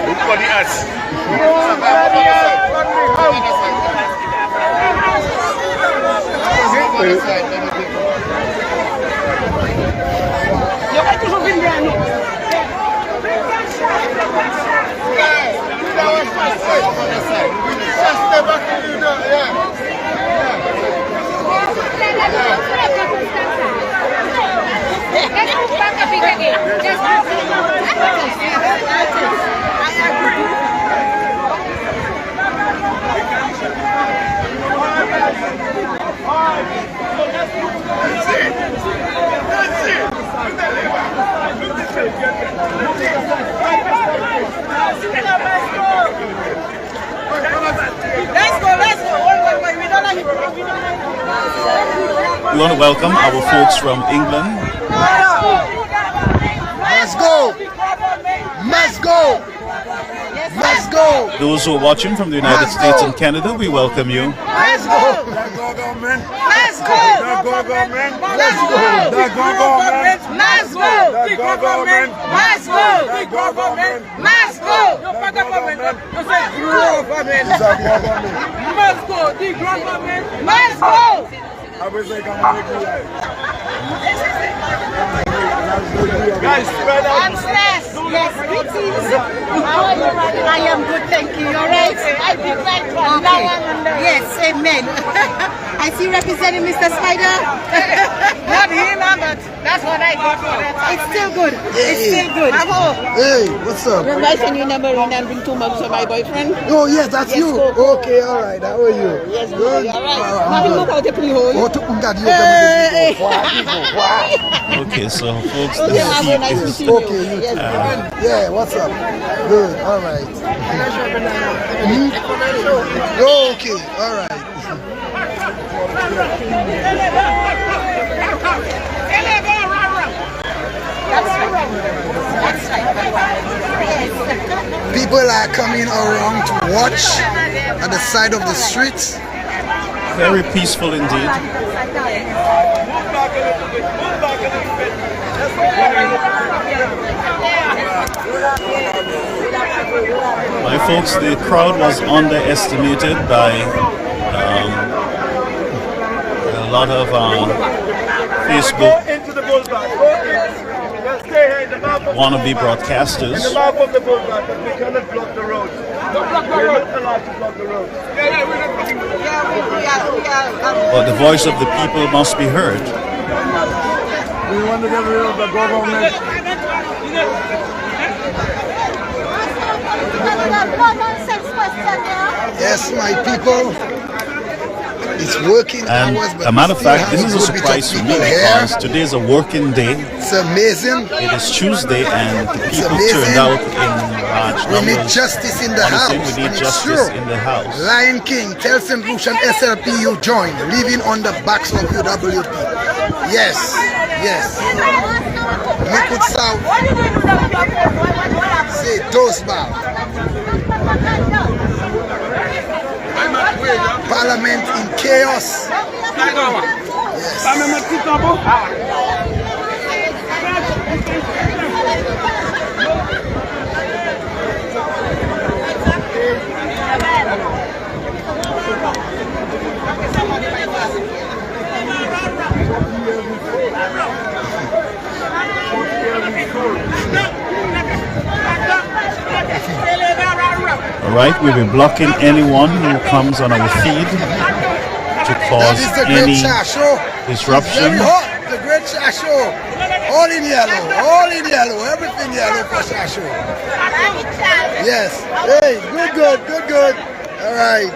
Look for the ass. We want to welcome our folks from England. Let's go. Let's go. Let's go. Those who are watching from the United States and Canada, we welcome you. Let's go. Let's go. Let's go. Let's go, government. Let's go. Let's go, government. Let's go. Let's go, government. Let's go. Let's go, government. Let's go. Let's go, government. You say government. Let's go, government. Let's go. The government. Let's go. I will say, come on, guys, spread out. Yes, greetings. How are you, madam? I am good, thank you. All right? I be back from now on. Yes, amen. I see you representing Mr. Spider. Not him, but that's what I got for that. It's still good. It's still good. Hey, what's up? Remember I sent you number in and bring 2 months for my boyfriend? Oh, yes, that's you. Okay, all right. How are you? Yes, good. All right. Nothing more about the pre-hole. Oh, to that you Okay, so folks, Okay, this have a nice is meeting you. Okay, you Yes, yeah, what's up? Good, all right. Oh, okay, all right. People are coming around to watch at the side of the streets. very peaceful indeed. My folks, the crowd was underestimated by a lot of Facebook wannabe broadcasters. In the mouth of the boulevard, but we cannot block the road. Don't block the road. We're not allowed to block the road. But the voice of the people must be heard. We want to get rid of the government. Yes, my people. It's working And hours, but a matter of we still fact, this have is a good bit of surprise for me people because here. today is a working day. It's amazing. It is Tuesday and the It's people amazing. turned out in large We need numbers. justice in the Honestly, house. we need and it's justice true. in the house. Lion King, tell St. Lucian SLPU join, living on the backs of UWP. Yes, yes. Liquid South. Say Tosba. Parliament in chaos. Yes. All right, we'll be blocking anyone who comes on our feed to That cause is the Great any Shah Show. disruption. It's very hot. The Great Shah Show. All in yellow, everything yellow for Shah Show. Yes. Hey, good. All right.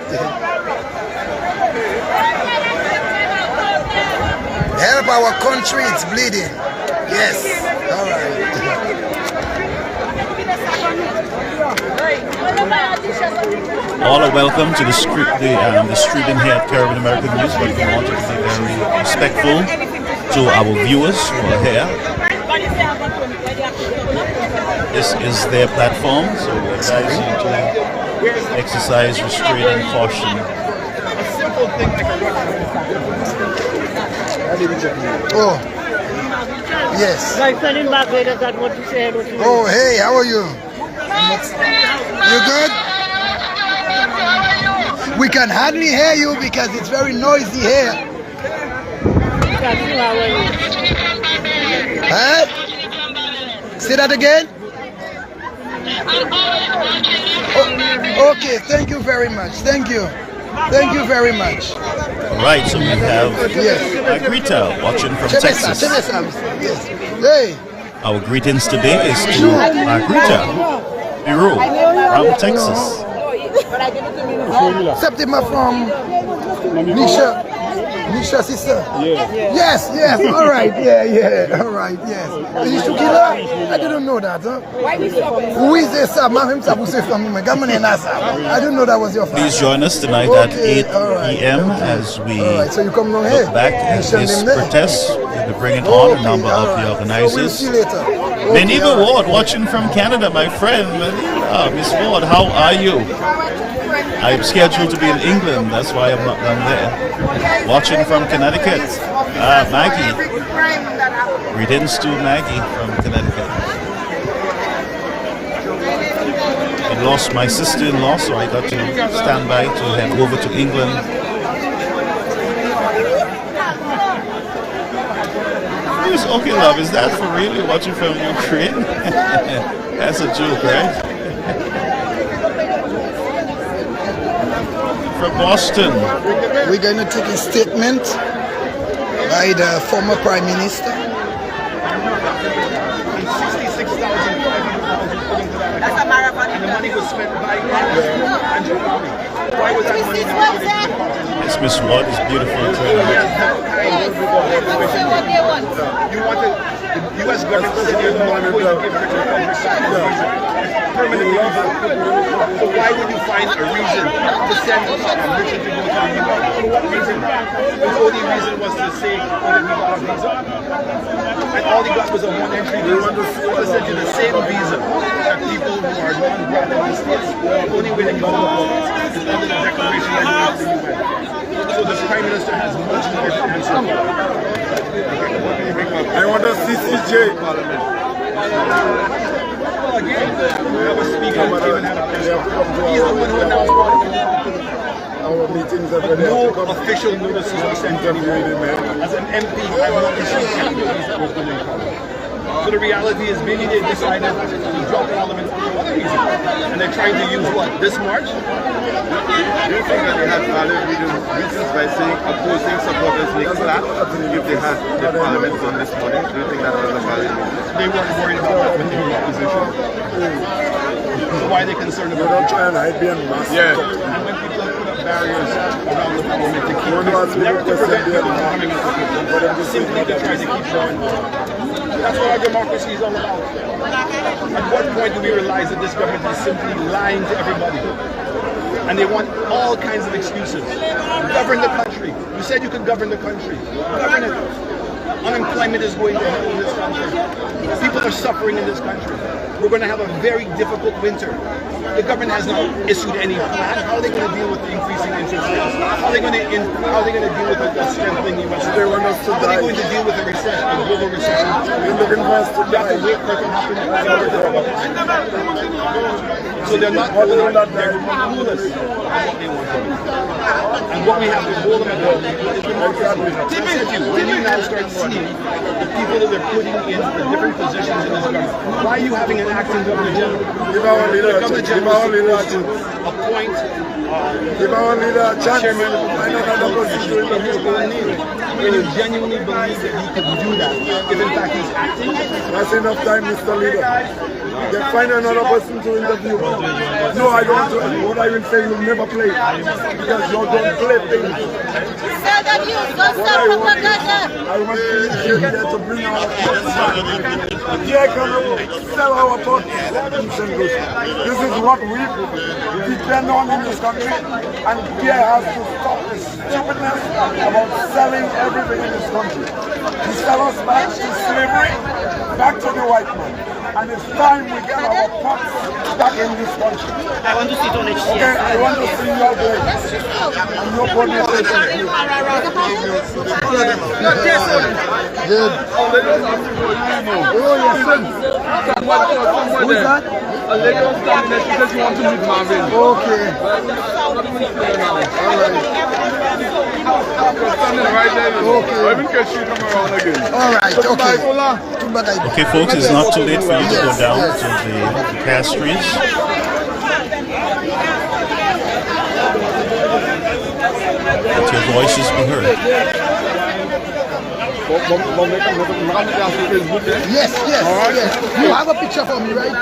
Help our country, it's bleeding. Yes. All right. All are welcome to the street in here at Caribbean American News, but we wanted to be very respectful to our viewers who are here. This is their platform, so we advise you to exercise restraint and caution. beautiful thing like a Oh, yes. My friend in Barbados got what to say. Oh, hey, how are you? You good? We can hardly hear you because it's very noisy here. Huh? Say that again? Oh, okay, thank you very much. Thank you. Thank you very much. All right, so we have Margarita watching from Texas. Yes. Hey. Our greetings today is to Margarita Biro from Texas. Septima from Nisha sister. Yes. All right. Yeah. All right. Yes. Is it Shukila? I didn't know that. Huh? Who is this? I didn't know that was your father. Please join us tonight at 8 p.m. as we so you come down look here. back at this protest. We're bringing on a number of the organizers. See you later. Meniva Ward watching from Canada, my friend. Miss Ward, how are you? I'm scheduled to be in England, that's why I'm not down there. Watching from Connecticut, Maggie. Greetings to Maggie from Connecticut. I lost my sister-in-law, so I got to stand by to head over to England. Okay, love, is that for real? You're watching from Ukraine? That's a joke, right? From Boston. We're going to take a statement by the former Prime Minister. 66,500 that's a marathon. And the money was spent by Angela. Why was that money not put into the party? Yes, Miss Ward is beautiful. You wanted the U.S. government to say they're not going to give permanent visa. So why would you find a reason to send Richard to go to the U.S.? For what reason? The only reason was to say whether he got a visa. And all he got was a one-entry visa. So essentially the same visa that people who are non-grad in the States, the only way they can go is under the declaration that you went to the UN. So the Prime Minister has much more to answer. I want a CCJ. Well, again, we have a speaker who even had a press conference. He's the one who announced our meetings are but no official notices were sent to anyone. As an MP, I have not received any notice that was going to come. So the reality is maybe they decided to drop Parliament for other reasons. And they're trying to use what? This March? Do you think that they had valid reasons by saying opposing supporters make flat if they had the Parliament on this morning? Do you think that was a valid reason? They weren't worried about that when they were in opposition. So why are they concerned about that? They don't try and hide behind masks. Yeah. And when people have put up barriers around the Parliament to keep never to prevent people from coming into people, simply to try to keep going. That's what our democracy is all about. At what point do we realize that this government is simply lying to everybody? And they want all kinds of excuses. Govern the country. You said you could govern the country. Govern it. Unemployment is going to hell in this country. People are suffering in this country. We're going to have a very difficult winter. The government has not issued any plan. How are they going to deal with the increasing interest rates? How are they going to deal with the strengthening U.S. They want us to How are they going to deal with the recession, the global recession? They're looking for us to You have to wait for it to happen in order to come up. So they're not clueless on what they want to do. And what we have to hold them about is democracy. When you now start seeing the people that they're putting in the different positions in this government, why are you having an acting governor general? The governor general is supposed to appoint chairman of the his own name. When you genuinely believe that he could do that, if in fact he's acting, that's enough time, Mr. Leader. Then find another person to interview. No, I don't. What I will say, you'll never play because you don't play things. I want to here to bring our Pierre can sell our thoughts. This is what we depend on in this country, and Pierre has to stop this stupidness about selling everything in this country. He sell us back to slavery, back to the white man. And it's time we get our pots back in this country. I want to sit on it. Okay, I want to see your day. And your conversation. Good. Oh, yes, son. Who's that? A lady was standing there, she said she wants to meet Marvin. Okay. Standing right there. Okay. I even catch you come around again. Alright, okay. Okay, folks, it's not too late for you to go down to the pastries. Let your voices be heard. Yes, yes, yes. You have a picture for me, right?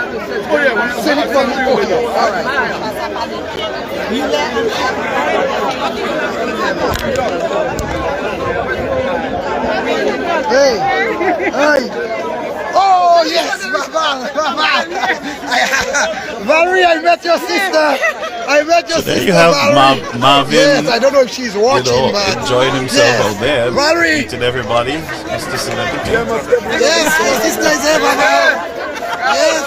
Oh yeah, send it for me. Okay, all right. Hey, hey. Oh yes, Valerie, I met your sister. I met your So there sister. you have Valerie. Marvin. Yes, I don't know if she's watching, but enjoying himself out there. Valerie. Meeting everybody. Mr. Celebrity. Yes, your sister is here, Mama. Yes.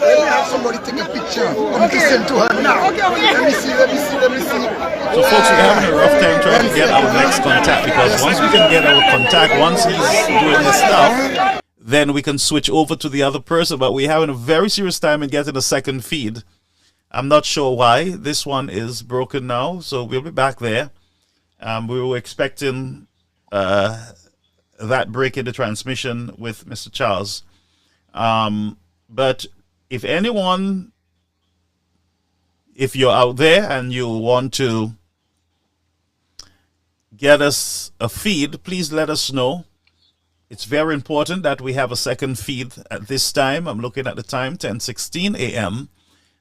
Let me have somebody take a picture. I'm to send to her now. Let me see. So folks, we're having a rough time trying to get our next contact, because once we can get our contact, once he's doing his stuff, then we can switch over to the other person. But we're having a very serious time in getting a second feed. I'm not sure why. This one is broken now, so we'll be back there. We were expecting that break in the transmission with Mr. Charles. But if anyone, if you're out there and you want to get us a feed, please let us know. It's very important that we have a second feed at this time. I'm looking at the time, 10:16 a.m.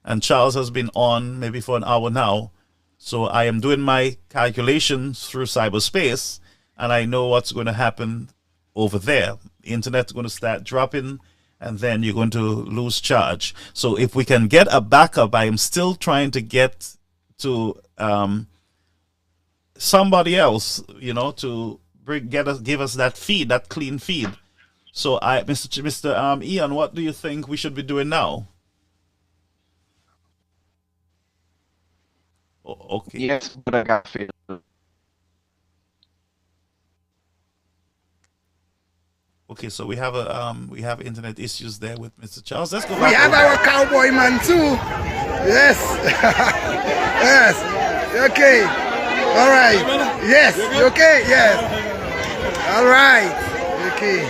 And Charles has been on maybe for an hour now. So I am doing my calculations through cyberspace, and I know what's going to happen over there. The internet's going to start dropping, and then you're going to lose charge. So if we can get a backup, I am still trying to get to somebody else, you know, to give us that feed, that clean feed. So Mr. Ian, what do you think we should be doing now? Oh, okay. Yes, but I got feed. Okay, so we have internet issues there with Mr. Charles. Let's go back. We have our cowboy man too. Yes. Yes. Okay. All right. Yes. Okay. Yes. All right. Okay.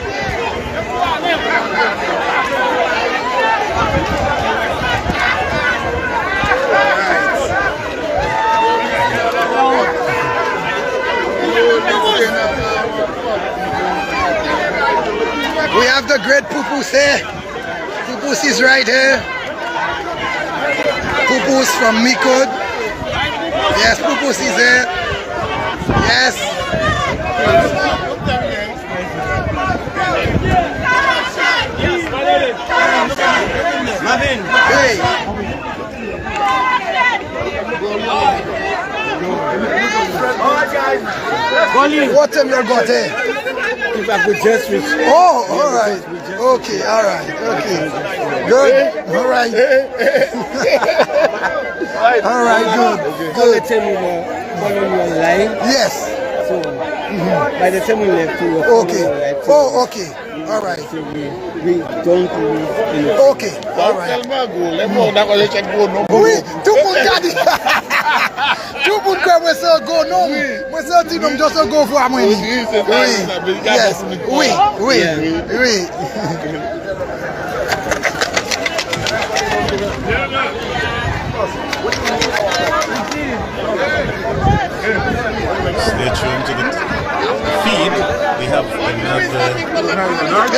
We have the great Pupus here. Pupus is right here. Pupus from Mikod. Yes, Pupus is here. Yes. Hey. What time you got here? If I could just reach. Oh, all right. Okay, all right. Okay. Good. All right. All right, good. Good. Tell me following you online. Yes. So by the time we left, we were okay. Oh, okay. All right. So we don't lose anything. Okay. All right. Oui, tout le monde a dit. Tout le monde comme ça go non. Moi ça dit non juste go voir moi. Oui. Yes. Oui. Oui. Oui. Stay tuned to the feed. We have another.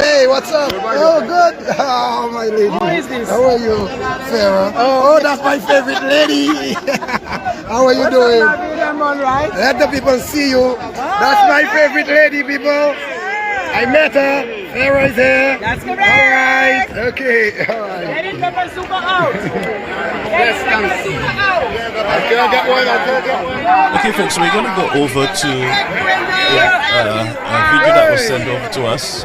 Hey, what's up? Oh, good. Oh, my lady. Who is this? How are you, Sarah? Oh, that's my favorite lady. How are you doing? I'm all right. Let the people see you. That's my favorite lady, people. I met her. Sarah is here. That's correct. All right. Okay. All right. Get it, Pepper Super out. Get it, Pepper Super out. Okay, folks, we're going to go over to a video that was sent over to us.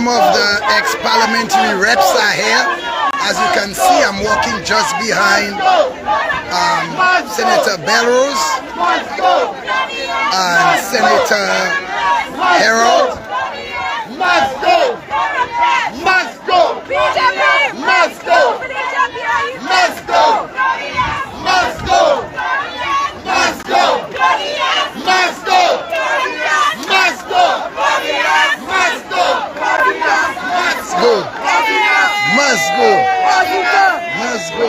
some of the ex-parliamentary reps are here. As you can see, I'm walking just behind Senator Belrose and Senator Harold. Must go! Must go! Must go! Must go! Must go! Must go! Must go! Must go! Must go! Must go! Must go! Must go! Must go! Must go!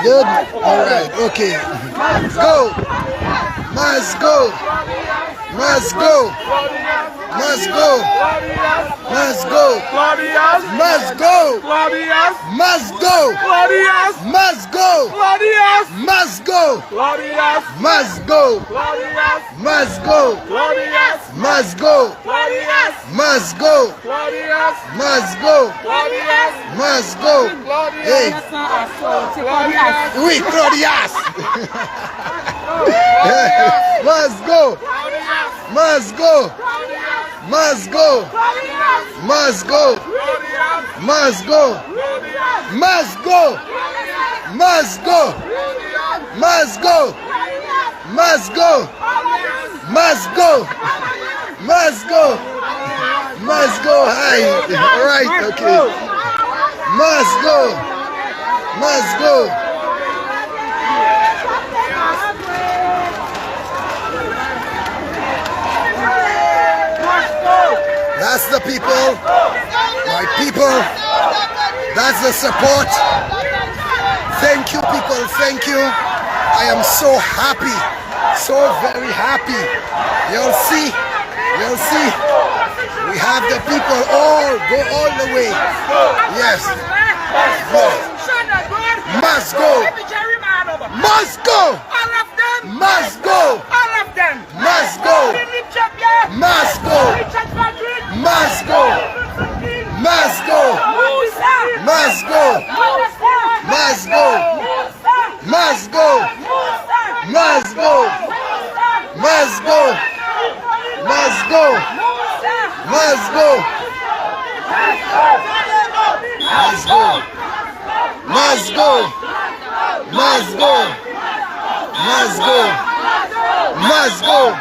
Good. All right. Okay. Go. Must go. Must go. Must go. Must go. Must go. Must go. Must go. Must go. Must go. Must go. Must go. Must go. Must go. Must go. Hey. Oui, Claudias. Must go. Must go. Must go. Must go. Must go. Must go. Must go. Must go. Must go. Must go. Must go. Must go. Hi. All right. Okay. Must go. Must go. That's the people, my people, that's the support. Thank you, people, thank you. I am so happy, so very happy. You'll see, we have the people go all the way. Yes, must go, must go, must go, must go, must go. Must go! Must go! Must go! Must go! Must go! Must go! Must go! Must go! Must go! Must go! Must go! Must go! Must go! Must go!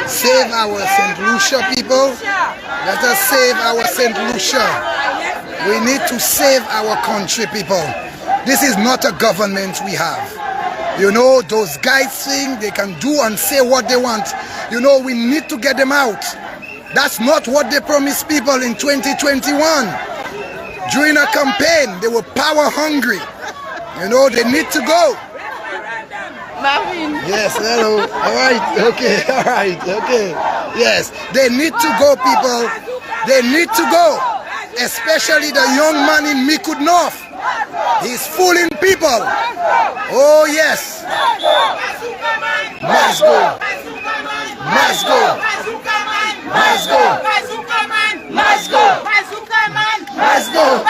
Save our St. Lucia, people. Let us save our St. Lucia. We need to save our country, people. This is not a government we have. You know, those guys think they can do and say what they want. You know, we need to get them out. That's not what they promised people in 2021. During a campaign, they were power hungry. You know, they need to go. Yes, hello. All right, okay, all right, okay. Yes, they need to go, people. They need to go. Especially the young man in Mikud North. He's fooling people. Oh, yes. Must go. Must go. Must go. Must go. Must go. Must go.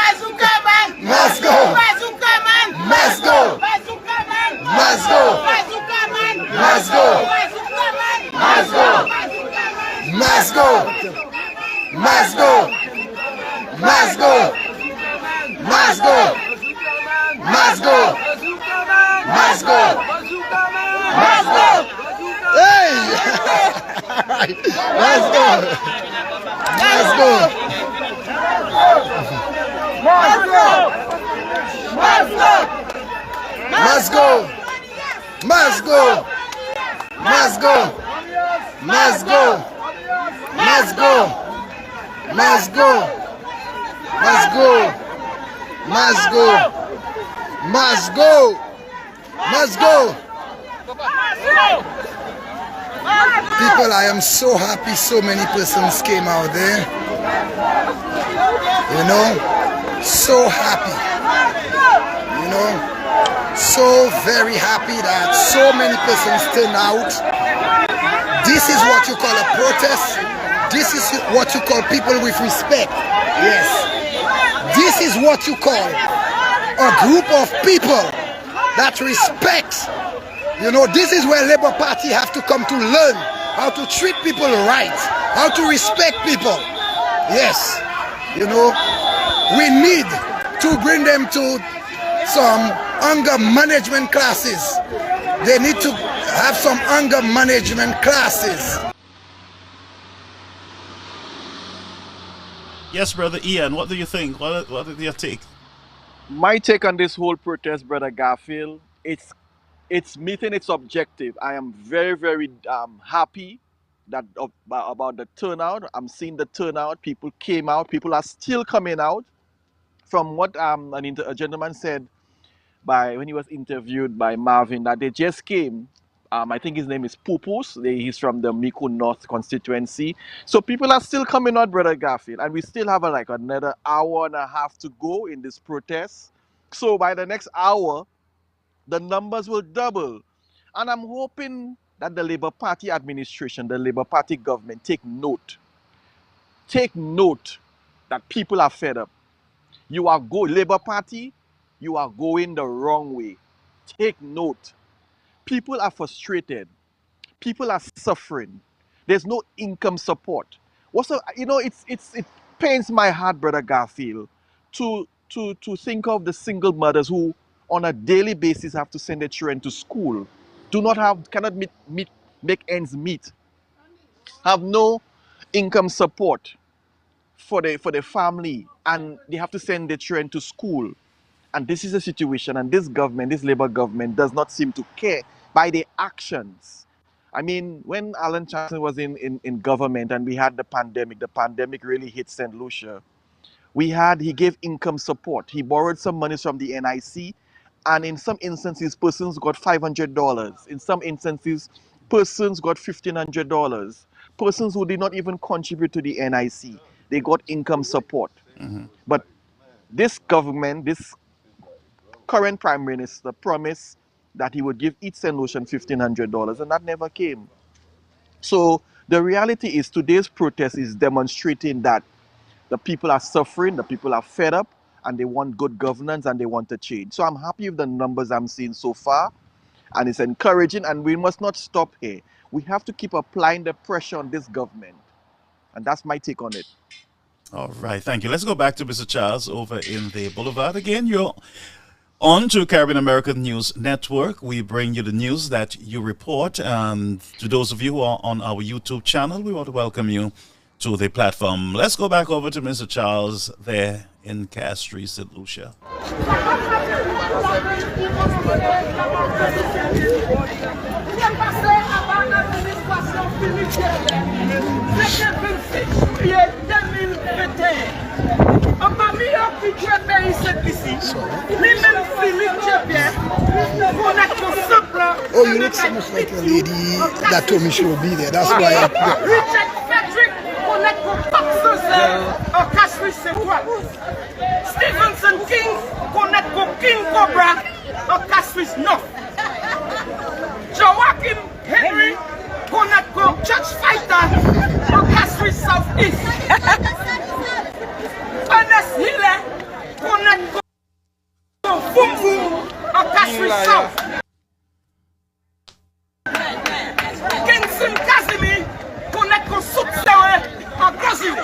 Must go. Must go. Must go. Must go. Must go. Must go. Must go. Must go. Must go. Must go. Must go. Hey! All right. Let's go. Let's go. Must go. Must go. Must go. Must go. Must go. Must go. Must go. Must go. Must go. Must go. Must go. Must go. People, I am so happy so many persons came out there. You know, so happy. You know, so very happy that so many persons turned out. This is what you call a protest. This is what you call people with respect. Yes. This is what you call a group of people that respects. You know, this is where Labour Party have to come to learn how to treat people right, how to respect people. Yes, you know, we need to bring them to some anger management classes. They need to have some anger management classes. Yes, Brother Ian, what do you think? What is your take? My take on this whole protest, Brother Garfield, it's meeting its objective. I am very, very happy that about the turnout. I'm seeing the turnout. People came out. People are still coming out. From what a gentleman said when he was interviewed by Marvin, that they just came. I think his name is Pupus. He's from the Mikud North constituency. So people are still coming out, Brother Garfield, and we still have like another hour and a half to go in this protest. So by the next hour, the numbers will double. And I'm hoping that the Labour Party administration, the Labour Party government, take note. Take note that people are fed up. Labour Party, you are going the wrong way. Take note. People are frustrated. People are suffering. There's no income support. It pains my heart, Brother Garfield, to think of the single mothers who on a daily basis have to send their children to school, cannot make ends meet, have no income support for their family, and they have to send their children to school. And this is a situation, and this government, this Labour government, does not seem to care by their actions. I mean, when Alan Johnson was in government and we had the pandemic really hit St. Lucia. He gave income support. He borrowed some money from the NIC, and in some instances, persons got $500. In some instances, persons got $1,500. Persons who did not even contribute to the NIC, they got income support. Mm-hmm. But this government, this current Prime Minister, promised that he would give each St. Lucian $1,500, and that never came. So the reality is today's protest is demonstrating that the people are suffering, the people are fed up, and they want good governance and they want a change. So I'm happy with the numbers I'm seeing so far, and it's encouraging, and we must not stop here. We have to keep applying the pressure on this government, and that's my take on it. All right, thank you. Let's go back to Mr. Charles over in the Boulevard again. You're on to Caribbean American News Network. We bring you the news that you report, and to those of you who are on our YouTube channel, we want to welcome you to the platform. Let's go back over to Mr. Charles there in Castries, St. Lucia. Oh, you look so much like a lady that told me she will be there. That's why I Richard Frederick, connect with Boxers, Stevenson King, connect with King Cobra, or Castries North. Joachim Henry, connect with Church Fighter, or Castries Southeast. Ernest Hiller, connect with Fumfu, or Castries South. Kingston Casimir, connect with Sutsewe, or Brazil.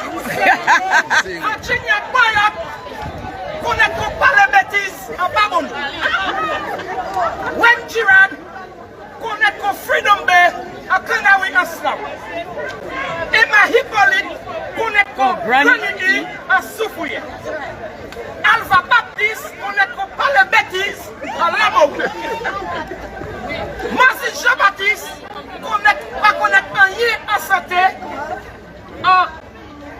Virginia Bayat, connect with Palabetis, or Babon. Wen Girard, connect with Freedom Bay, or Kanawi Aslam. Emma Hippolyte, connect with Granity, or Sufuye. Alpha Baptist, connect with Palabetis, or Lamo. Marcy Jean-Baptiste, connect Anye Asate, or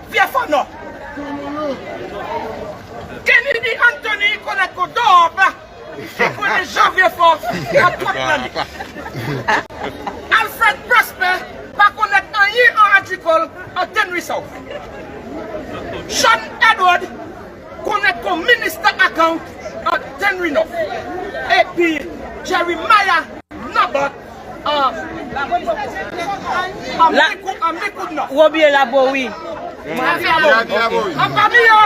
Viefano. Kennedy Anthony, connect with Dorba, connect Jean Viefort, or Tottenham. Alfred Prosper, connect Anye Agricole, or Tenry South. Sean Edward, connect with Minister Account, or Tenry North. AP Jeremiah Nabat, Wobie la bowi. Apamio,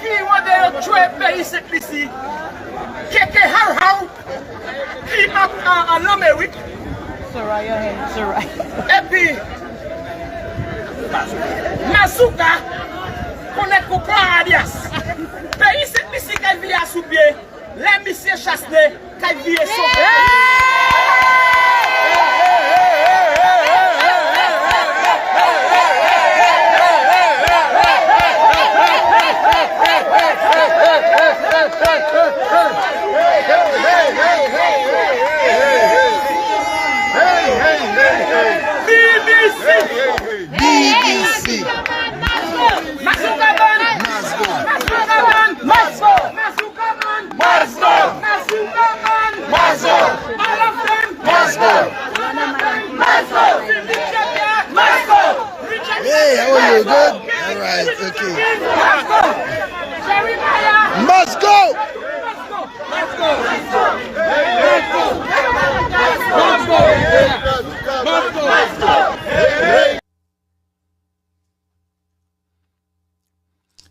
qui va de tuer pays cette ici. Keke Harhau, qui a un homme oui. Soraya. Et puis, Masuka, connaît Coco Adias. Pays cette ici qui vit à sous-pied. Les messieurs Chassenet qui vit à sauver. BBC. Hey, how are you? Good? All right, okay. Must go!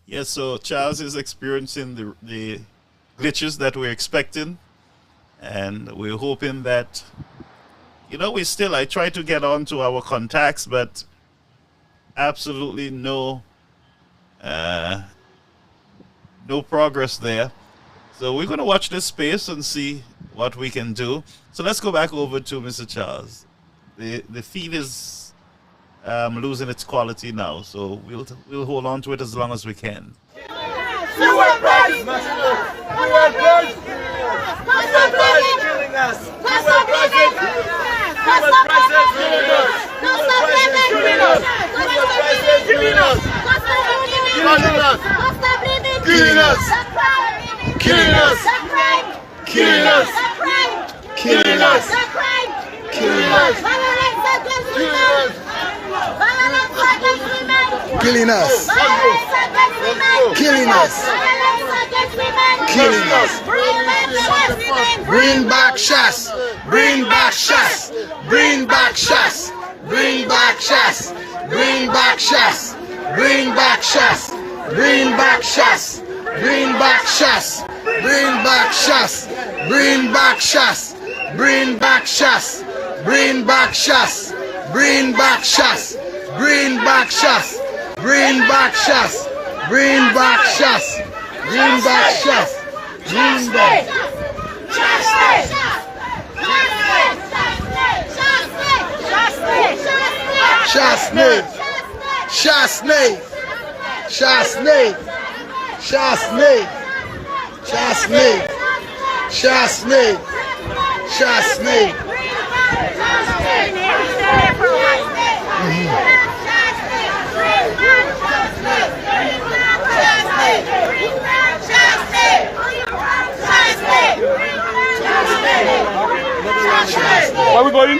Yes, so Charles is experiencing the glitches that we're expecting, and we're hoping that, I try to get on to our contacts, but absolutely no progress there. So we're going to watch this space and see what we can do. So let's go back over to Mr. Charles. The feed is losing its quality now, so we'll hold on to it as long as we can. Killing us. Killing us. Killing us. Bring back Shas. Bring back Shas. Bring back Shas. Bring back Shas. Bring back Shas. Bring back Shas. Bring back Shas. Bring back Shas. Bring back Shas. Bring back Shas. Bring back Shas. Bring back Shas. Bring back Shas. Bring back Shas. Bring back Shas. Bring back Shas. Bring back Shas. Bring back. Shasney. Shasney. Shasney. Shasney. Shasney. Chasney. Chasney. Where are we going?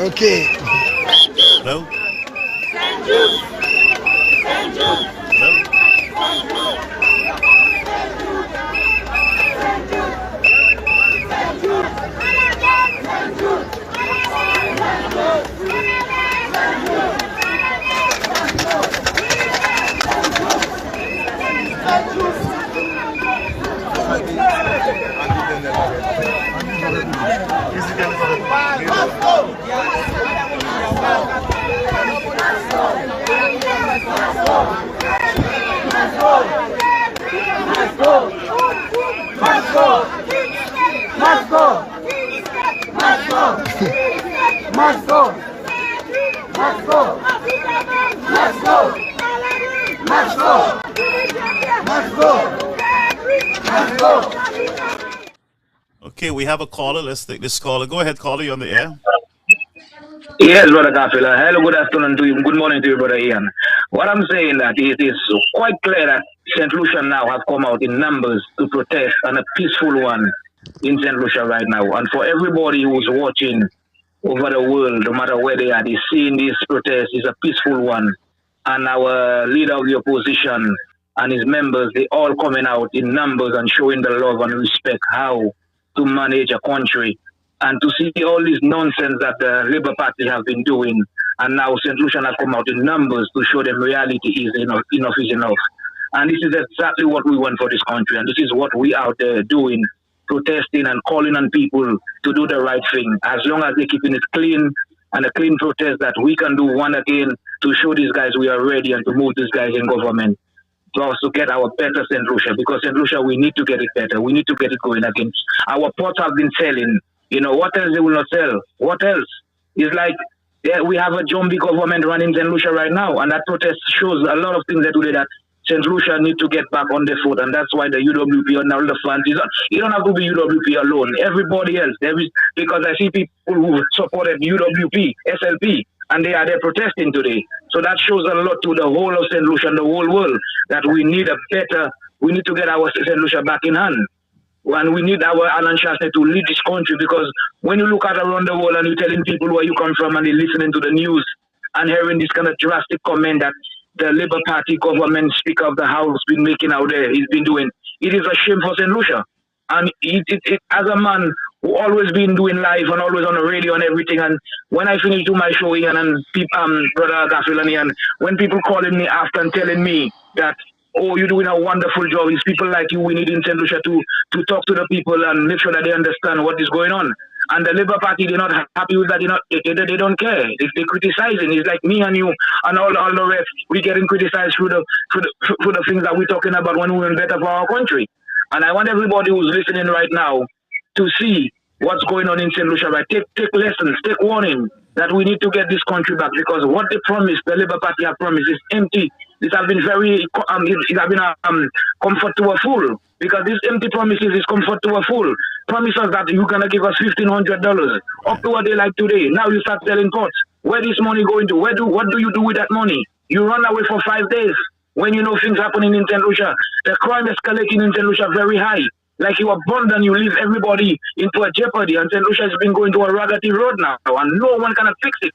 Okay. Hello? Okay, we have a caller. Let's take this caller. Go ahead, caller. You're on the air. Yes, Brother Kafila. Hello, good afternoon to you. Good morning to you, Brother Ian. What I'm saying that it is quite clear that St. Lucia now have come out in numbers to protest, and a peaceful one in St. Lucia right now. And for everybody who's watching over the world, no matter where they are, they seeing this protest is a peaceful one. And our leader of the opposition and his members, they all coming out in numbers and showing the love and respect how to manage a country. And to see all this nonsense that the Labour Party have been doing, and now St. Lucian have come out in numbers to show them reality is enough is enough. And this is exactly what we want for this country. And this is what we out there doing, protesting and calling on people to do the right thing. As long as they're keeping it clean and a clean protest that we can do one again to show these guys we are ready and to move these guys in government. To also get our better St. Lucia, because St. Lucia, we need to get it better. We need to get it going again. Our ports have been selling. You know, what else they will not sell? What else? It's like we have a zombie government running St. Lucia right now, and that protest shows a lot of things that today that St. Lucia need to get back on the foot, and that's why the UWP and all the fans, you don't have to be UWP alone. Everybody else, because I see people who supported UWP, SLP, and they are there protesting today. So that shows a lot to the whole of St. Lucia and the whole world that we need we need to get our St. Lucia back in hand. And we need our Alan Chasney to lead this country, because when you look at around the world and you're telling people where you come from and they're listening to the news and hearing this kind of drastic comment that the Labour Party government Speaker of the House been making out there, he's been doing, it is a shame for St. Lucia. And as a man who always been doing live and always on the radio and everything, and when I finish doing my show here and Brother Gaffilani, and when people calling me after and telling me that, oh, you're doing a wonderful job, it's people like you we need in St. Lucia to talk to the people and make sure that they understand what is going on. And the Labour Party, they're not happy with that. They don't care. If they're criticizing, it's like me and you and all the rest. We're getting criticized through the things that we're talking about when we're better for our country. And I want everybody who's listening right now to see what's going on in St. Lucia. Right? Take lessons, take warning that we need to get this country back, because what they promised, the Labour Party have promised, is empty. It has been comfort to a fool, because these empty promises is comfort to a fool. Promise us that you're going to give us $1,500 up to a day like today. Now you start selling pots. Where this money going to? What do you do with that money? You run away for 5 days when you know things happening in St. Lucia. The crime escalating in St. Lucia very high. Like you abandon, you leave everybody into a jeopardy. And St. Lucia has been going to a raggedy road now, and no one can fix it.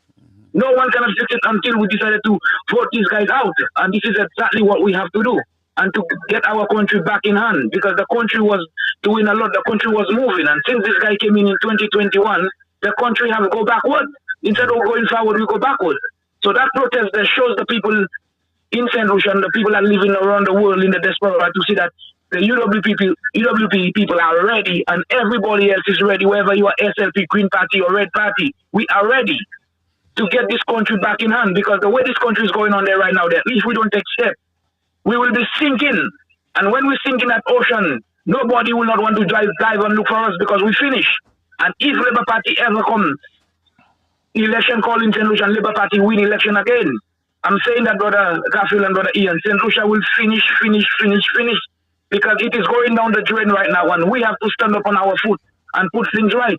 No one can object it until we decided to vote these guys out. And this is exactly what we have to do. And to get our country back in hand, because the country was doing a lot, the country was moving. And since this guy came in 2021, the country has go backward. Instead of going forward, we go backward. So that protest that shows the people in St. Lucia and the people that are living around the world in the diaspora to see that the UWP people are ready and everybody else is ready, whether you are SLP, Green Party or Red Party, we are ready to get this country back in hand, because the way this country is going on there right now, that if we don't take steps, we will be sinking. And when we sink in that ocean, nobody will not want to dive and look for us because we finish. And if Labour Party ever comes, election call in St. Lucia and Labour Party win election again, I'm saying that, Brother Garfield and Brother Ian, St. Lucia will finish, because it is going down the drain right now, and we have to stand up on our foot and put things right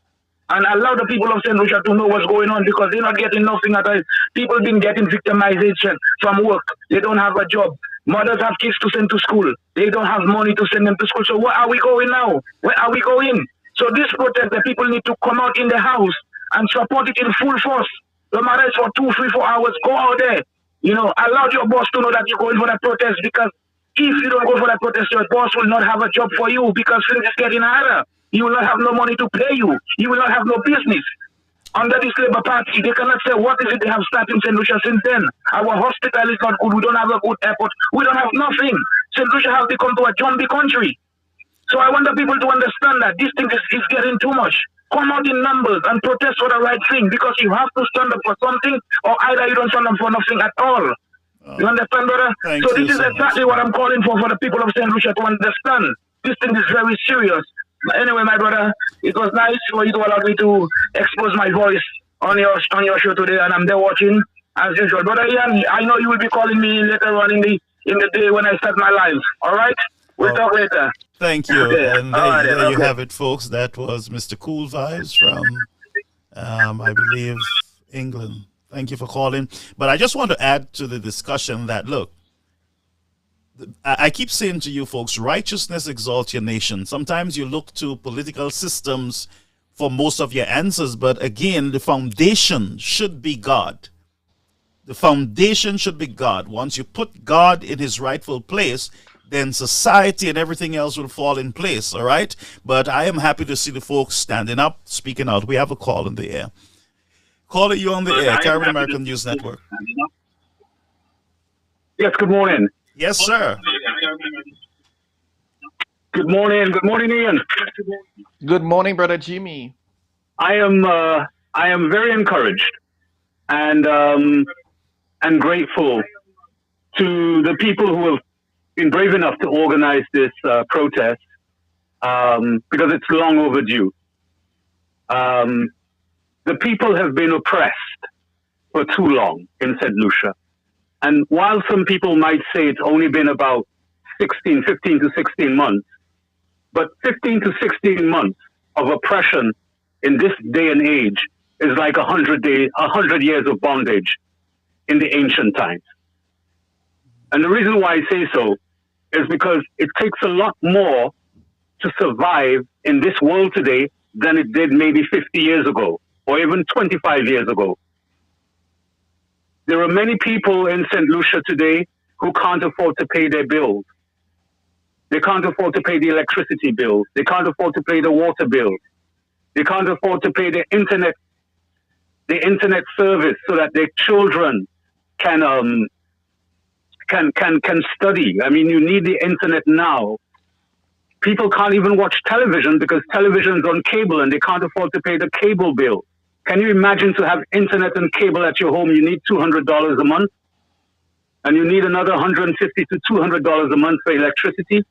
and allow the people of St. Lucia to know what's going on, because they're not getting nothing at all. People been getting victimization from work. They don't have a job. Mothers have kids to send to school. They don't have money to send them to school. So where are we going now? Where are we going? So this protest, the people need to come out in the house and support it in full force. No matter it's for 2, 3, 4 hours, go out there. You know, allow your boss to know that you're going for that protest, because if you don't go for that protest, your boss will not have a job for you, because things is getting harder. You will not have no money to pay you. You will not have no business. Under this Labour Party, they cannot say what is it they have started in St. Lucia since then. Our hospital is not good. We don't have a good airport. We don't have nothing. St. Lucia has become to a zombie country. So I want the people to understand that this thing is getting too much. Come out in numbers and protest for the right thing, because you have to stand up for something, or either you don't stand up for nothing at all. You understand, brother? So this is exactly what I'm calling for the people of St. Lucia to understand. This thing is very serious. Anyway, my brother, it was nice for you to allow me to expose my voice on your show today, and I'm there watching as usual. Brother Ian, I know you will be calling me later on in the day when I start my live. All right? We'll talk later. Thank you. Okay. And there you have it, folks. That was Mr. Cool Vibes from, I believe, England. Thank you for calling. But I just want to add to the discussion that, look, I keep saying to you folks, righteousness exalts your nation. Sometimes you look to political systems for most of your answers, but again, the foundation should be God. The foundation should be God. Once you put God in his rightful place, then society and everything else will fall in place, all right? But I am happy to see the folks standing up, speaking out. We have a call in the air. Caller, you on the air, Caribbean American News Network. Yes, good morning. Yes, sir. Good morning. Good morning, Ian. Good morning, Brother Jimmy. I am very encouraged and grateful to the people who have been brave enough to organize this protest, because it's long overdue. The people have been oppressed for too long in St. Lucia. And while some people might say it's only been about 15 to 16 months, but 15 to 16 months of oppression in this day and age is like 100 years of bondage in the ancient times. And the reason why I say so is because it takes a lot more to survive in this world today than it did maybe 50 years ago or even 25 years ago. There are many people in St. Lucia today who can't afford to pay their bills. They can't afford to pay the electricity bills. They can't afford to pay the water bills. They can't afford to pay the internet service so that their children can study. I mean, you need the internet now. People can't even watch television because television's on cable and they can't afford to pay the cable bill. Can you imagine to have internet and cable at your home? You need $200 a month, and you need another $150 to $200 a month for electricity,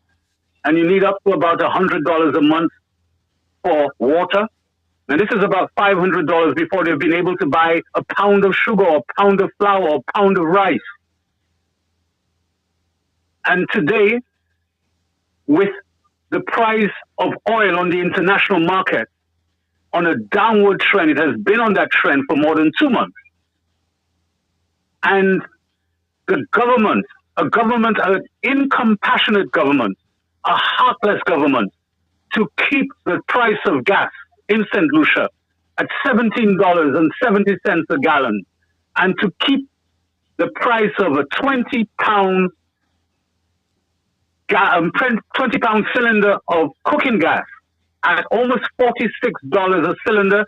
and you need up to about $100 a month for water. And this is about $500 before they've been able to buy a pound of sugar or a pound of flour or a pound of rice. And today, with the price of oil on the international market on a downward trend, it has been on that trend for more than 2 months. And the government, an incompassionate government, a heartless government, to keep the price of gas in St. Lucia at $17.70 a gallon and to keep the price of a 20-pound 20-pound cylinder of cooking gas at almost $46 a cylinder,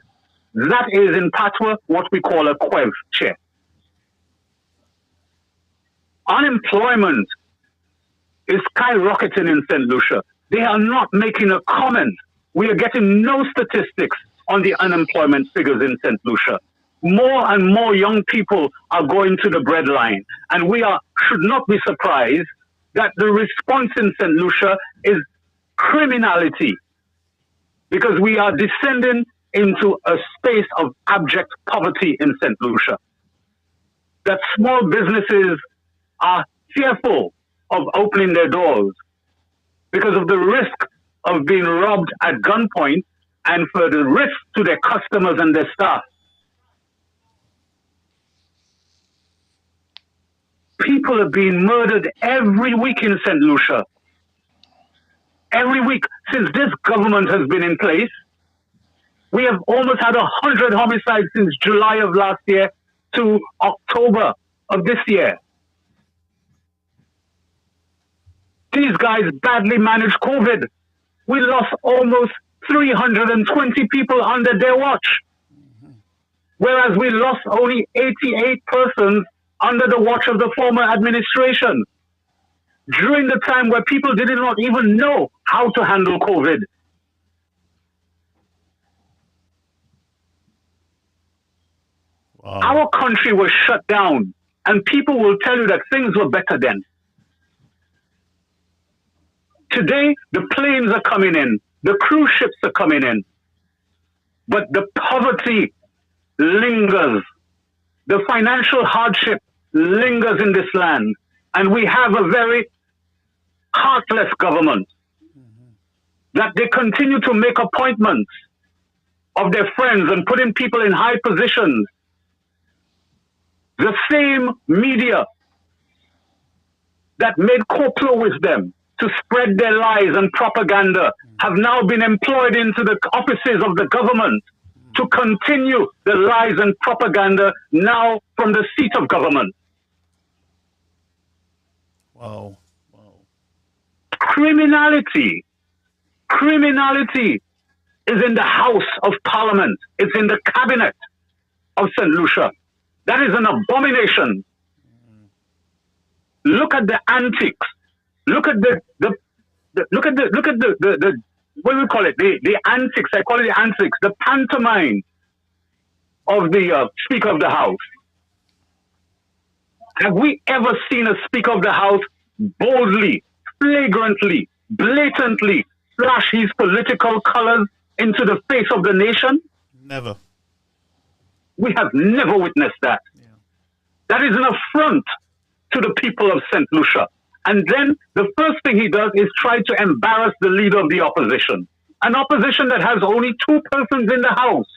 that is in Patois what we call a kwev che. Unemployment is skyrocketing in St. Lucia. They are not making a comment. We are getting no statistics on the unemployment figures in St. Lucia. More and more young people are going to the breadline, and we should not be surprised that the response in St. Lucia is criminality, because we are descending into a space of abject poverty in St. Lucia. That small businesses are fearful of opening their doors because of the risk of being robbed at gunpoint and for the risk to their customers and their staff. People are being murdered every week in St. Lucia. Every week since this government has been in place. We have almost had 100 homicides since July of last year to October of this year. These guys badly managed COVID. We lost almost 320 people under their watch, whereas we lost only 88 persons under the watch of the former administration, during the time where people did not even know how to handle COVID. Wow. Our country was shut down, and people will tell you that things were better then. Today, the planes are coming in, the cruise ships are coming in, but the poverty lingers. The financial hardship lingers in this land, and we have a very heartless government that they continue to make appointments of their friends and putting people in high positions. The same media that made Koplo with them to spread their lies and propaganda have now been employed into the offices of the government to continue the lies and propaganda now from the seat of government. Wow. Criminality is in the House of Parliament. It's in the cabinet of St. Lucia. That is an abomination. Look at the antics. Look at the what do we call it? The antics. I call it the antics. The pantomime of the Speaker of the House. Have we ever seen a Speaker of the House boldly, flagrantly, blatantly flash his political colors into the face of the nation? Never. We have never witnessed that. Yeah. That is an affront to the people of St. Lucia. And then the first thing he does is try to embarrass the leader of the opposition. An opposition that has only 2 persons in the House.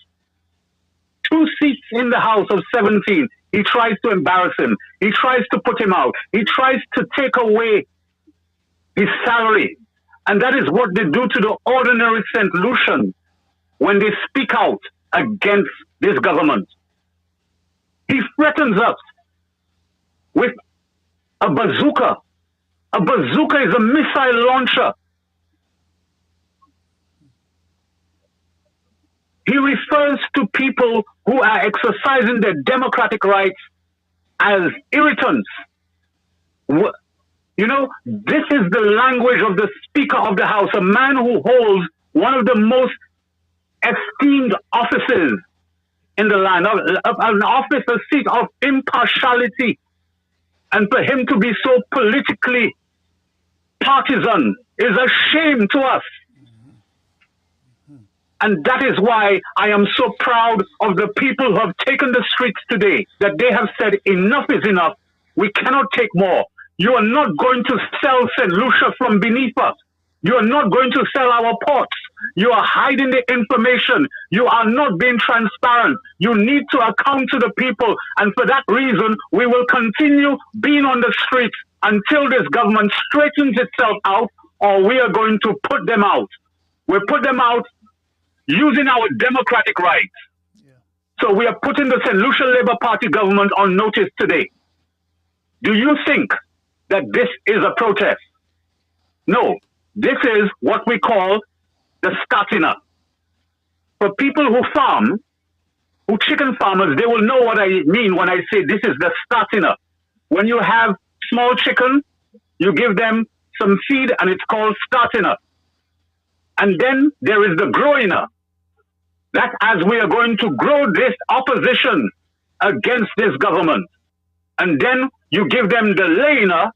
2 seats in the House of 17. He tries to embarrass him. He tries to put him out. He tries to take away his salary. And that is what they do to the ordinary St. Lucian when they speak out against this government. He threatens us with a bazooka. A bazooka is a missile launcher. He refers to people who are exercising their democratic rights as irritants. You know, this is the language of the Speaker of the House, a man who holds one of the most esteemed offices in the land, an office, a seat of impartiality. And for him to be so politically partisan is a shame to us. And that is why I am so proud of the people who have taken the streets today, that they have said enough is enough. We cannot take more. You are not going to sell St. Lucia from beneath us. You are not going to sell our ports. You are hiding the information. You are not being transparent. You need to account to the people. And for that reason, we will continue being on the streets until this government straightens itself out, or we are going to put them out. We'll put them out using our democratic rights So we are putting the St. Lucia Labour Party government on notice today. Do you think that this is a protest? No, this is what we call the starting up. For people who farm, who chicken farmers, they will know what I mean when I say this is the starting up. When you have small chicken, you give them some feed and it's called starting up. And then there is the growing up. That as we are going to grow this opposition against this government. And then you give them the laying up,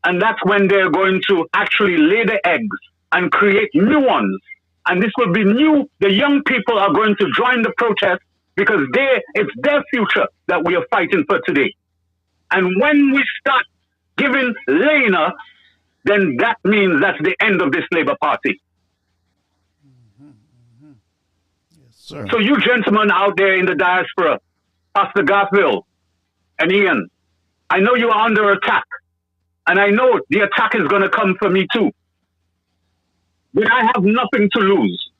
and that's when they're going to actually lay the eggs and create new ones. And this will be new. The young people are going to join the protest because it's their future that we are fighting for today. And when we start giving laying up, then that means that's the end of this Labour Party. Sir. So you gentlemen out there in the diaspora, Pastor Garfield and Ian, I know you are under attack. And I know the attack is going to come for me too. But I have nothing to lose.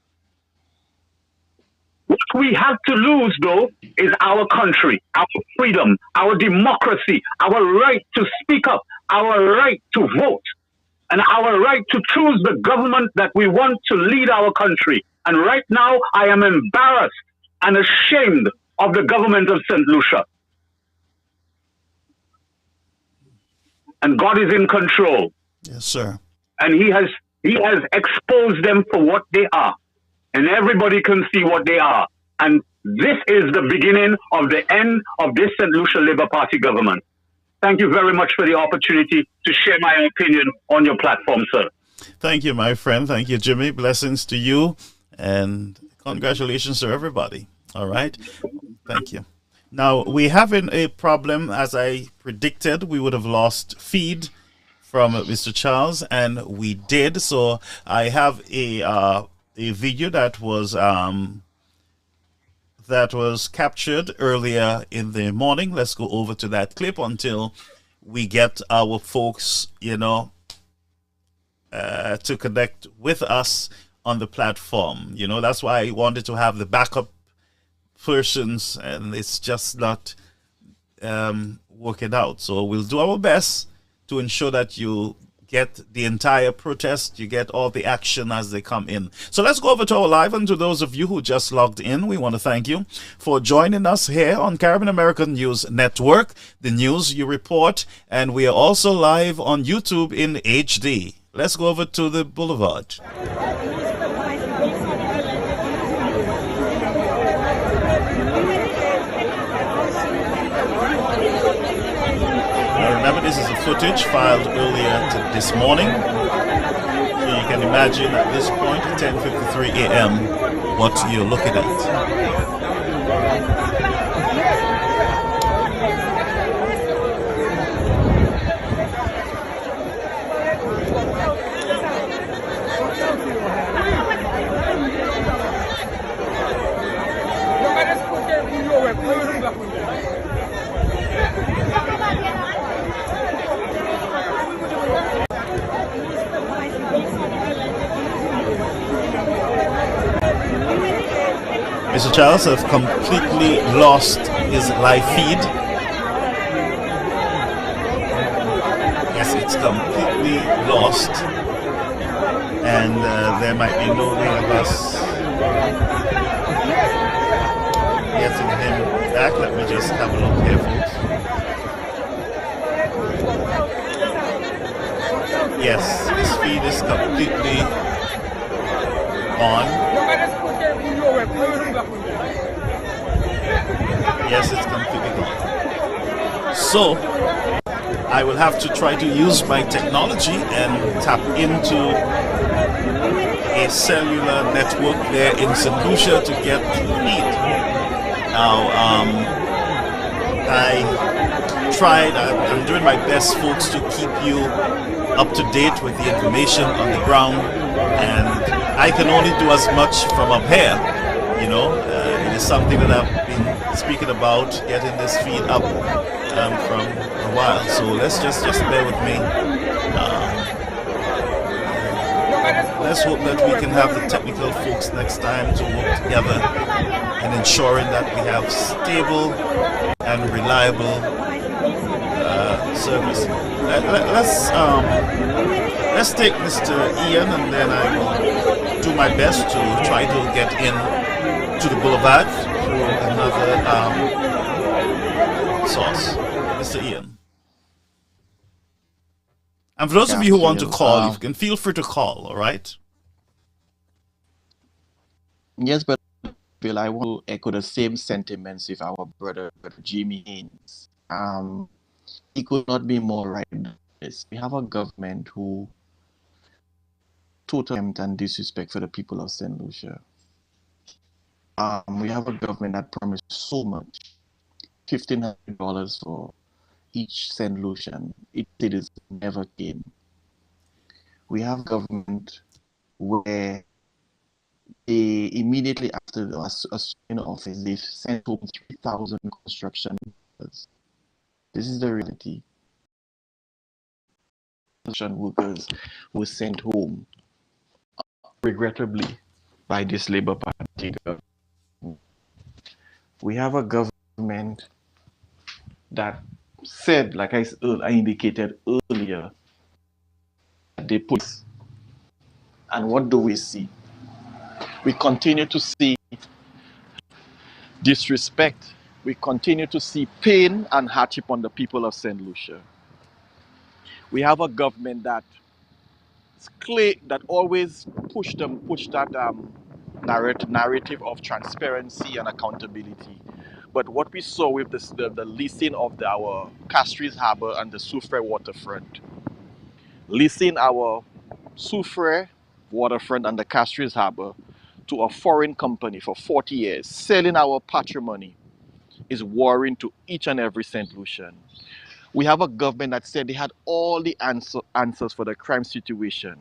What we have to lose, though, is our country, our freedom, our democracy, our right to speak up, our right to vote, and our right to choose the government that we want to lead our country. And right now, I am embarrassed and ashamed of the government of St. Lucia. And God is in control. Yes, sir. And He has exposed them for what they are. And everybody can see what they are. And this is the beginning of the end of this St. Lucia Labour Party government. Thank you very much for the opportunity to share my opinion on your platform, sir. Thank you, my friend. Thank you, Jimmy. Blessings to you. And congratulations to everybody. All right. Thank you. Now, we're having a problem. As I predicted, we would have lost feed from Mr. Charles, and we did. So I have a video that was captured earlier in the morning. Let's go over to that clip until we get our folks, to connect with us on the platform. That's why I wanted to have the backup persons, and it's just not working out. So we'll do our best to ensure that you get the entire protest, you get all the action as they come in. So let's go over to our live, and to those of you who just logged in, we want to thank you for joining us here on Caribbean American News Network, the news you report, and we are also live on YouTube in HD. Let's go over to the Boulevard. Remember, this is a footage filed earlier this morning. So you can imagine at this point, 10:53 a.m., what you're looking at. Mr. Charles has completely lost his live feed. Yes, it's completely lost. And there might be no way of us getting him back. Let me just have a look here, folks. Yes, his feed is completely on. Yes, it's completely gone. So I will have to try to use my technology and tap into a cellular network there in St. Lucia to get feed. Now, I'm doing my best, folks, to keep you up to date with the information on the ground, and I can only do as much from up here. It is something that I've been speaking about, getting this feed up from a while. So let's just bear with me. Let's hope that we can have the technical folks next time to work together and ensuring that we have stable and reliable service. Let's take Mr. Ian, and then I will do my best to try to get in to the boulevard through another source. Mr. Ian. And for those of you who want to call, you can feel free to call, all right? Yes, but Bill, I want to echo the same sentiments with our brother Jimmy Haynes. He could not be more right than this. We have a government who total contempt and disrespect for the people of St. Lucia. We have a government that promised so much, $1,500 for each St. Lucian. It is never came. We have government where they immediately after assuming office, they sent home 3,000 construction workers. This is the reality. Construction workers were sent home, regrettably, by this Labour Party government. We have a government that said, like I indicated earlier, they put, and what do we see? We continue to see disrespect. We continue to see pain and hardship on the people of St. Lucia. We have a government that always push that narrative of transparency and accountability. But what we saw with the leasing of our Castries Harbour and the Soufrière waterfront, leasing our Soufrière waterfront and the Castries Harbour to a foreign company for 40 years, selling our patrimony, is worrying to each and every St. Lucian. We have a government that said they had all the answers for the crime situation.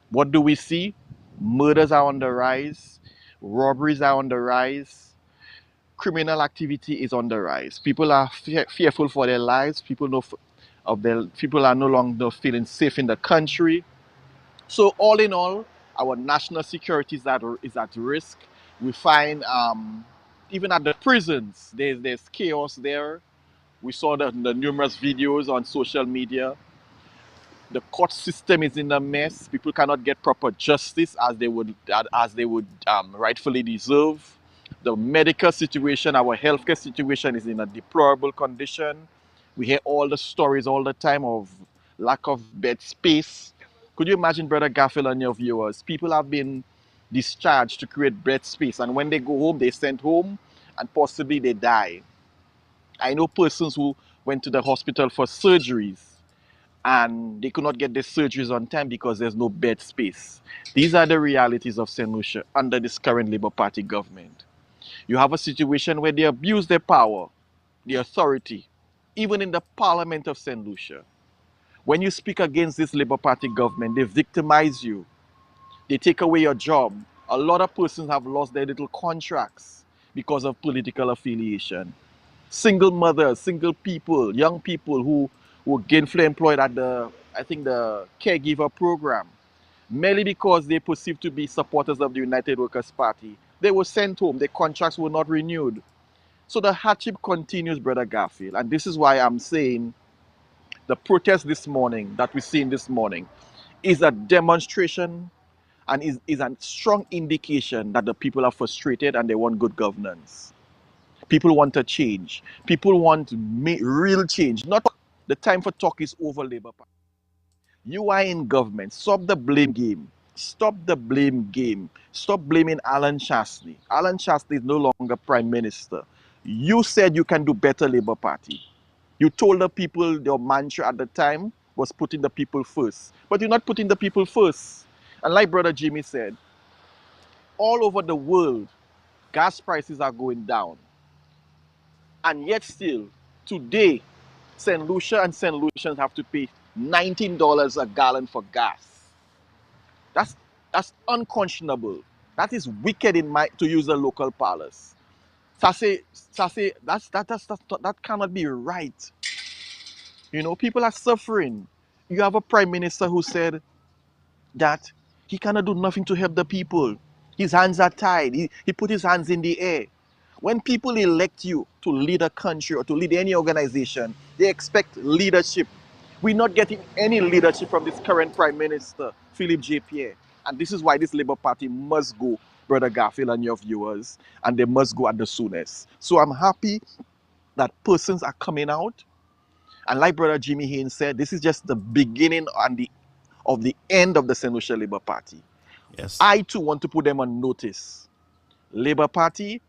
What do we see? Murders are on the rise, robberies are on the rise, criminal activity is on the rise. People are fearful for their lives. People are no longer feeling safe in the country. So all in all, our national security is at risk. We find even at the prisons, there's chaos there. We saw the numerous videos on social media. The court system is in a mess. People cannot get proper justice as they would rightfully deserve. The medical situation, our healthcare situation is in a deplorable condition. We hear all the stories all the time of lack of bed space. Could you imagine, Brother Garfield and your viewers? People have been discharged to create bed space, and when they go home, they're sent home, and possibly they die. I know persons who went to the hospital for surgeries, and they could not get their surgeries on time because there's no bed space. These are the realities of St. Lucia under this current Labour Party government. You have a situation where they abuse their power, the authority, even in the Parliament of St. Lucia. When you speak against this Labour Party government, they victimize you. They take away your job. A lot of persons have lost their little contracts because of political affiliation. Single mothers, single people, young people who were gainfully employed at the caregiver program, merely because they perceived to be supporters of the United Workers' Party. They were sent home. Their contracts were not renewed. So the hardship continues, Brother Garfield. And this is why I'm saying the protest this morning, that we're seeing this morning, is a demonstration and is a strong indication that the people are frustrated and they want good governance. People want a change. People want real change. Not the time for talk is over, Labour Party. You are in government. Stop the blame game. Stop the blame game. Stop blaming Alan Chastanet. Alan Chastanet is no longer Prime Minister. You said you can do better, Labour Party. You told the people your mantra at the time was putting the people first. But you're not putting the people first. And like Brother Jimmy said, all over the world, gas prices are going down. And yet still, today, St. Lucia and St. Lucians have to pay $19 a gallon for gas. That's unconscionable. That is wicked to use the local parlors. Sase, that cannot be right. You know, people are suffering. You have a prime minister who said that he cannot do nothing to help the people. His hands are tied. He put his hands in the air. When people elect you to lead a country or to lead any organization, they expect leadership. We're not getting any leadership from this current Prime Minister, Philip J. Pierre. And this is why this Labour Party must go, Brother Garfield and your viewers, and they must go at the soonest. So I'm happy that persons are coming out. And like Brother Jimmy Haynes said, this is just the beginning and of the end of the St. Lucia Labour Party. Yes. I too want to put them on notice. Labour Party,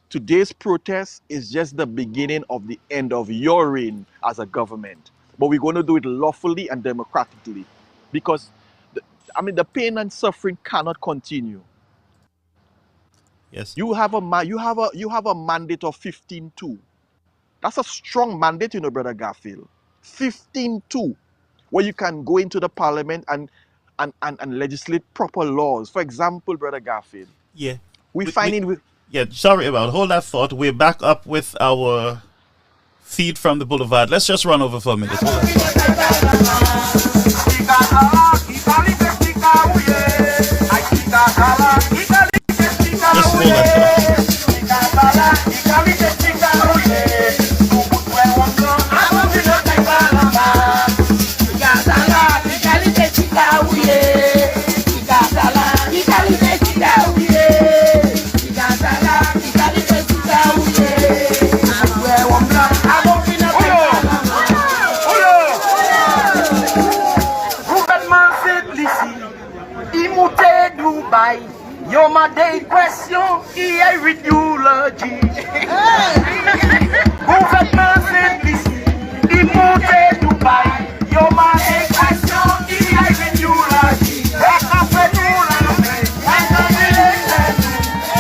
today's protest is just the beginning of the end of your reign as a government. But we're going to do it lawfully and democratically, because the pain and suffering cannot continue. Yes. You have a mandate of 15-2. That's a strong mandate, Brother Garfield. 15-2, where you can go into the parliament and legislate proper laws. For example, Brother Garfield. Yeah. Sorry about hold that thought. We're back up with our feed from the boulevard. Let's just run over for a minute. Yo ma des questions, il y a idéologie. Gouvernement simplicie, il monte Dubaï. Yo ma des questions, il y a idéologie. Après nous la paix,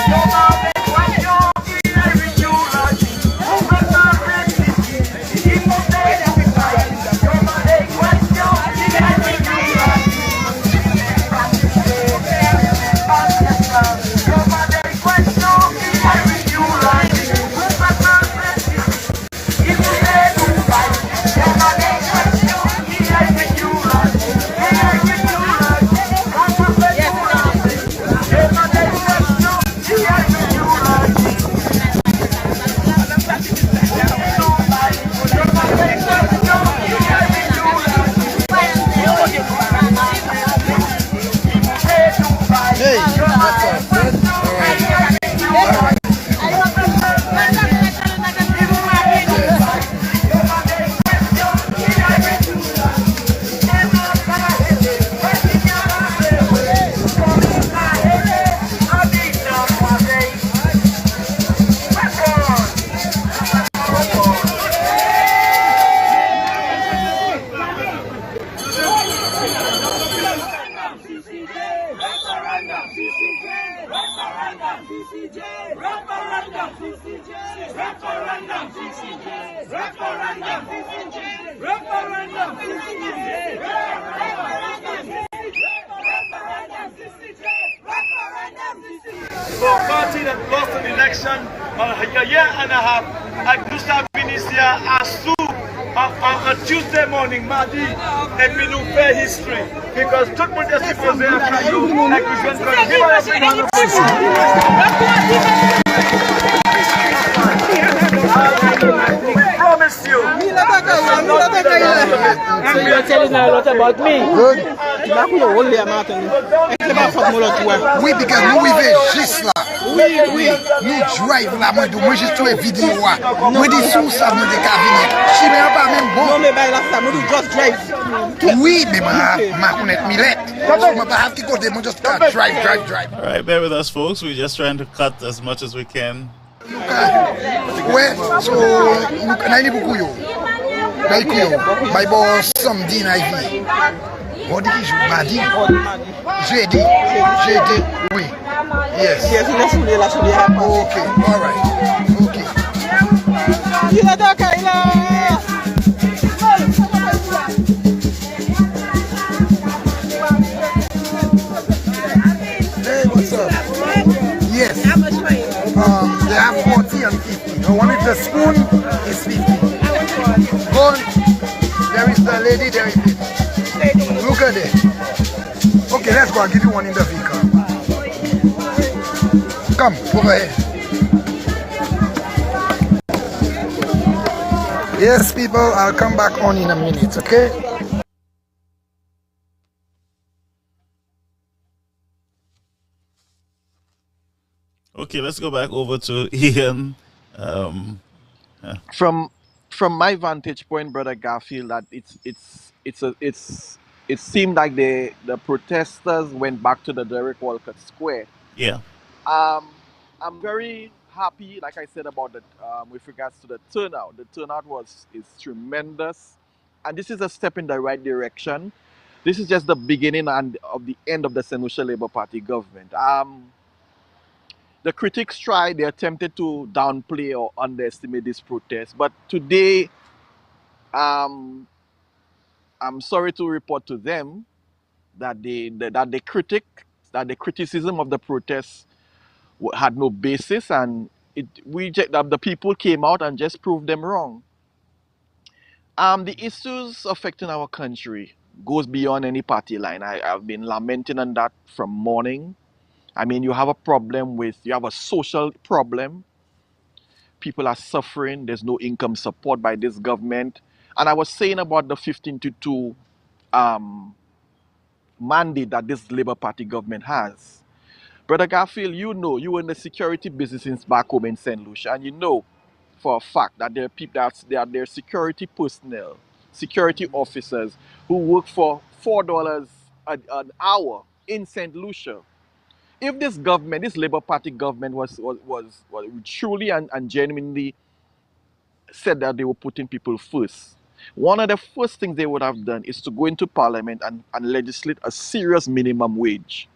yo ma des questions, il y a idéologie. Gouvernement simplicie, il monte Dubaï. Yo ma des questions, il y a idéologie. For a party that lost an election a year and a half at Gustave Benicia Asu on Tuesday morning, mardi, et puis nous fait history. Because tout le monde est supposé à Caillou et que je viens de promise you. So you're telling a lot about me? Good. Oui, because nous vivons juste là. Oui. Nous drive là, moi juste une vidéo. Moi dis sous ça, nous décaviner. Je ne pas même bon. Non, mais là, ça, moi just drive. Oui, mais ma connaître Millet. So I have to go there, moi just can't drive. All right, bear with us, folks. We're just trying to cut as much as we can. Ouais, so nani beaucoup yo. Like yo, my boss samedi na vie. What did you mardi? Jeudi, oui. Yes. Okay, all right. Okay. Hey, what's up? Yes. How much money? They have 40 and 50. The one with the spoon is 50. Go on. There is the lady, there is it. Look at it. Okay, let's go. I'll give you one in the vehicle. Come, over here. Yes, people, I'll come back on in a minute, okay? Okay, let's go back over to Ian. From my vantage point, Brother Garfield, that it seemed like the protesters went back to the Derek Walcott Square. Yeah. I'm very happy, like I said, about the with regards to the turnout. The turnout is tremendous, and this is a step in the right direction. This is just the beginning and of the end of the St. Lucia Labour Party government. The critics they attempted to downplay or underestimate this protest, but today, I'm sorry to report to them that the criticism of the protest had no basis, and the people came out and just proved them wrong. The issues affecting our country goes beyond any party line. I've been lamenting on that from morning. I mean, you have a social problem. People are suffering. There's no income support by this government. And I was saying about the 15-2 mandate that this Labour Party government has. Brother Garfield, you were in the security business since back home in St. Lucia, and you know for a fact that there are people there are security personnel, security officers who work for $4 an hour in St. Lucia. If this government, this Labour Party government was truly and genuinely said that they were putting people first, one of the first things they would have done is to go into Parliament and legislate a serious minimum wage.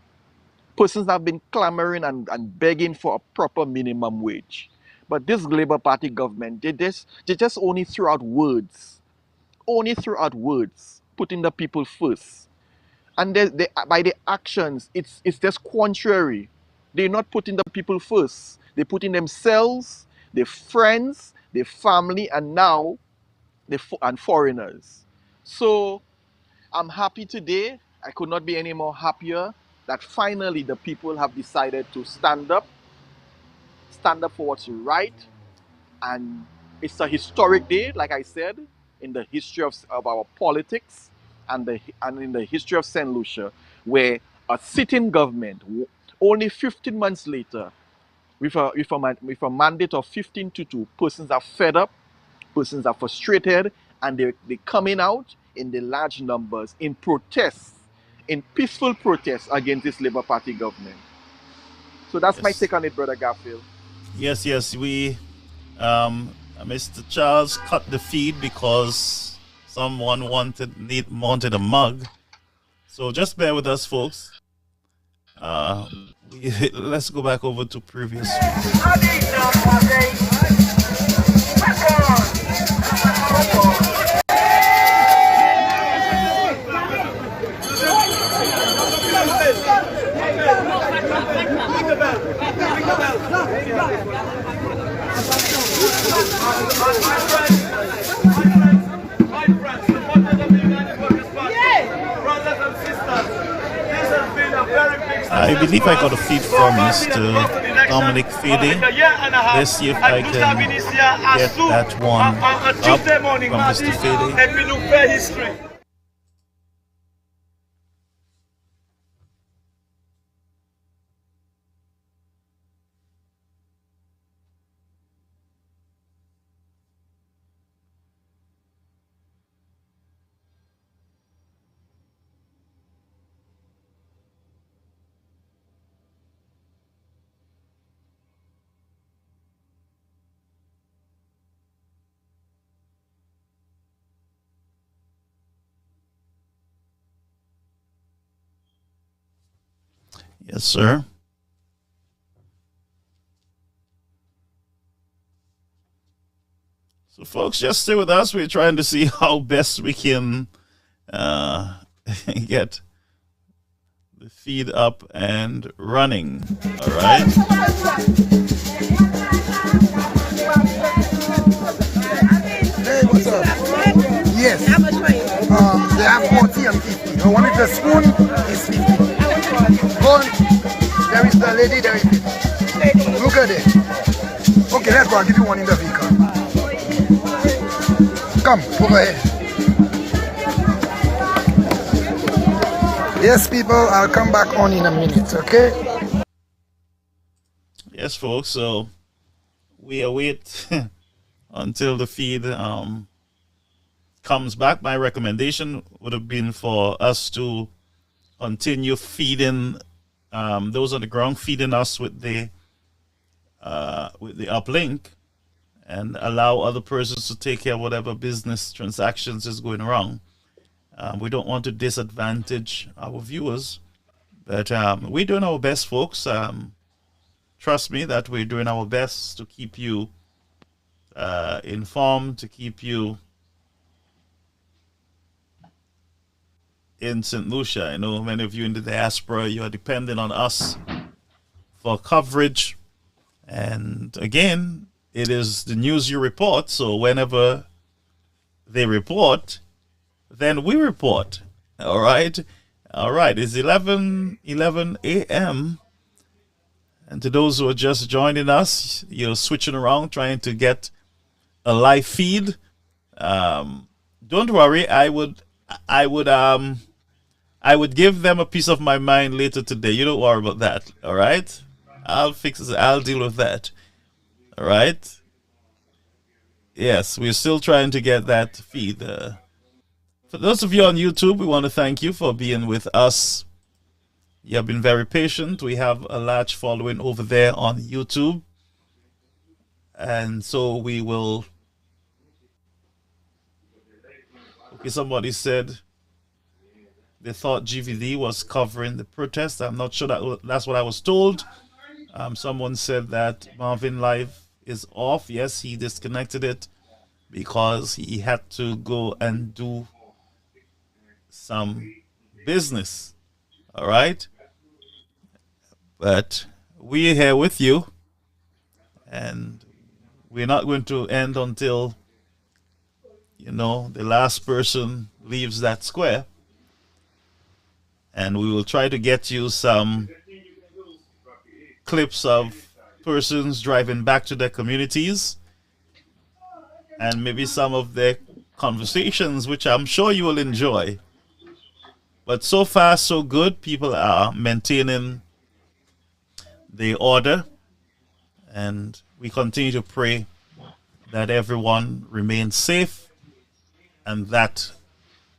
Persons have been clamoring and begging for a proper minimum wage. But this Labour Party government, they just only threw out words, putting the people first. And by their actions, it's just contrary. They're not putting the people first. They're putting themselves, their friends, their family, and now and foreigners. So I'm happy today. I could not be any more happier that finally the people have decided to stand up for what's right. And it's a historic day, like I said, in the history of our politics and in the history of St. Lucia, where a sitting government, only 15 months later, with a mandate of 15-2, persons are fed up, persons are frustrated, and they're coming out in the large numbers in protests, in peaceful protests against this Labour Party government. So that's my take on it, Brother Garfield. Yes, we, Mr. Charles cut the feed because someone wanted a mug. So just bear with us, folks. Let's go back over to previous. I believe I got a feed from Mr. Dominic Fede. Let's see if I can get that one up from Mr. Fede. Yes, sir. So, folks, just stay with us. We're trying to see how best we can get the feed up and running. All right. Hey, what's up? Yes. How much money? They have 40 and 50. The one with the spoon is 50. Go on. There is the lady, there is it. Look at it. Okay, let's go. I'll give you one in the vehicle. Come, over here. Yes, people, I'll come back on in a minute, okay? Yes, folks, so we await until the feed comes back. My recommendation would have been for us to continue feeding those on the ground, feeding us with the uplink, and allow other persons to take care of whatever business transactions is going wrong. We don't want to disadvantage our viewers, but we're doing our best, folks. Trust me that we're doing our best to keep you informed, to keep you in St. Lucia. I know many of you in the diaspora, you are dependent on us for coverage. And again, it is the news you report. So whenever they report, then we report. All right. All right. It's 11 a.m. And to those who are just joining us, you're switching around, trying to get a live feed. Don't worry. I would give them a piece of my mind later today. You don't worry about that. All right. I'll fix it. I'll deal with that. All right. Yes, we're still trying to get that feed. For those of you on YouTube, we want to thank you for being with us. You have been very patient. We have a large following over there on YouTube. And so we will... Okay, somebody said they thought GVD was covering the protest. I'm not sure that's what I was told. Someone said that Marvin Live is off. Yes, he disconnected it because he had to go and do some business. All right? But we're here with you, and we're not going to end until, you know, the last person leaves that square. And we will try to get you some clips of persons driving back to their communities and maybe some of their conversations, which I'm sure you will enjoy. But so far, so good. People are maintaining the order, and we continue to pray that everyone remains safe, and that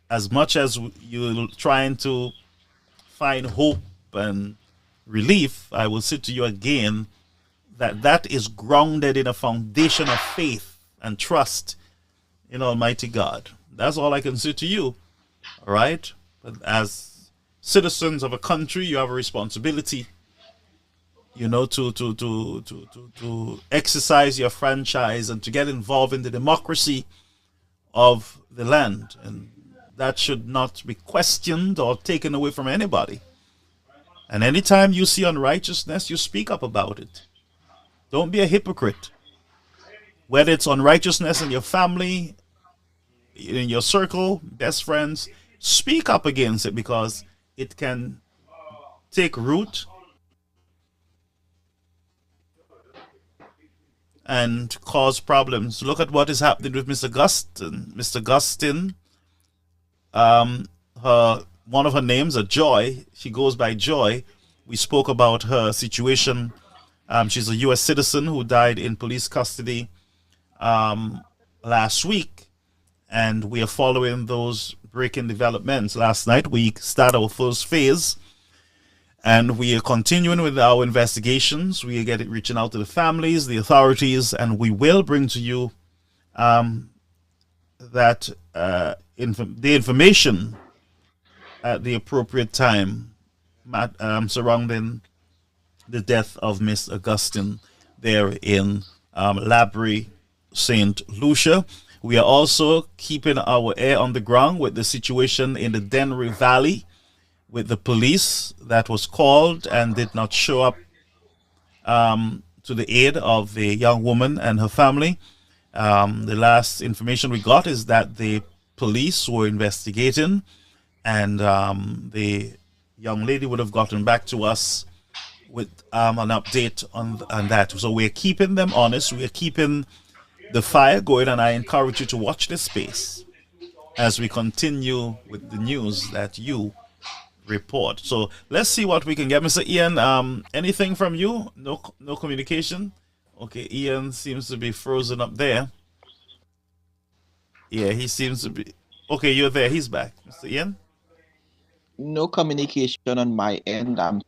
as much as you're trying to find hope and relief, I will say to you again that that is grounded in a foundation of faith and trust in Almighty God. That's all I can say to you. All right? But as citizens of a country, you have a responsibility, you know, to exercise your franchise and to get involved in the democracy of the land. And that should not be questioned or taken away from anybody. And anytime you see unrighteousness, you speak up about it. Don't be a hypocrite. Whether it's unrighteousness in your family, in your circle, best friends, speak up against it, because it can take root and cause problems. Look at what is happening with Mr. Gustin. Mr. Gustin, one of her names, Joy. She goes by Joy. We spoke about her situation. She's a U.S. citizen who died in police custody last week, and we are following those breaking developments. Last night we started our first phase, and we are continuing with our investigations. We are reaching out to the families, the authorities, and we will bring to you the information at the appropriate time surrounding the death of Miss Augustine there in Labrie, St. Lucia. We are also keeping our ear on the ground with the situation in the Dennery Valley with the police that was called and did not show up to the aid of the young woman and her family. The last information we got is that the police were investigating, and the young lady would have gotten back to us with an update on that. So we're keeping them honest. We're keeping the fire going, and I encourage you to watch this space as we continue with the news that you report. So let's see what we can get. Mr. Ian, anything from you? No communication? Okay, Ian seems to be frozen up there. Yeah, he seems to be... Okay, you're there. He's back. Mr. Ian? No communication on my end. I'm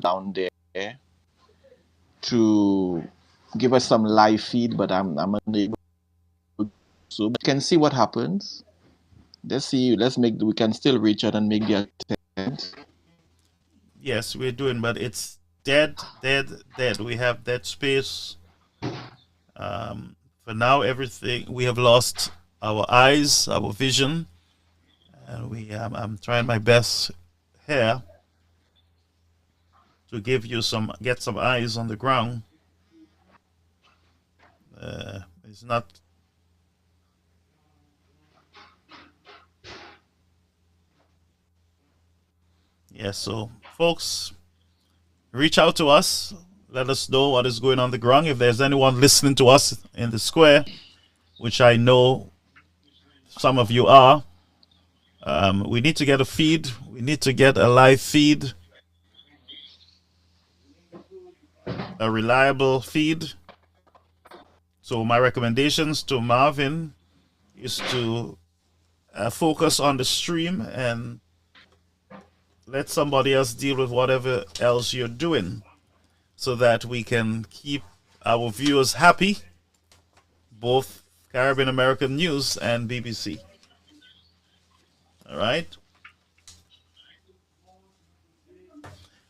down there to give us some live feed, but I'm unable to. So we can see what happens. Let's see. We can still reach out and make the attempt. Yes, we're doing, but it's dead. We have dead space. For now, everything, we have lost our eyes, our vision, and I'm trying my best here to give you get some eyes on the ground. It's not. Yeah, so folks, reach out to us. Let us know what is going on the ground. If there's anyone listening to us in the square, which I know some of you are, we need to get a feed. We need to get a live feed, a reliable feed. So my recommendations to Marvin is to focus on the stream and let somebody else deal with whatever else you're doing, so that we can keep our viewers happy, both Caribbean American News and BBC. All right.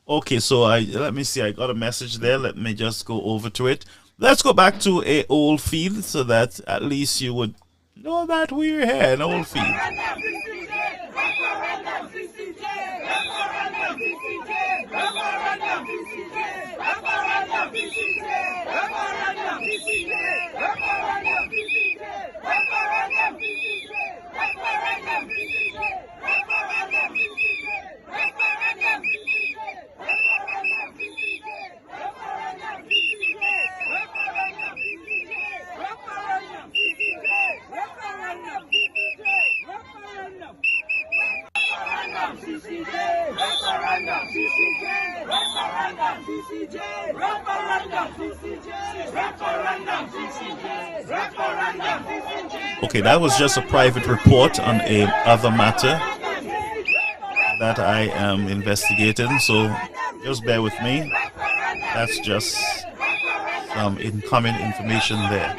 Okay, so let me see. I got a message there. Let me just go over to it. Let's go back to a old feed so that at least you would know that we're here, an old feed. Okay, that was just a private report on a other matter that I am investigating, so just bear with me. That's just some incoming information there.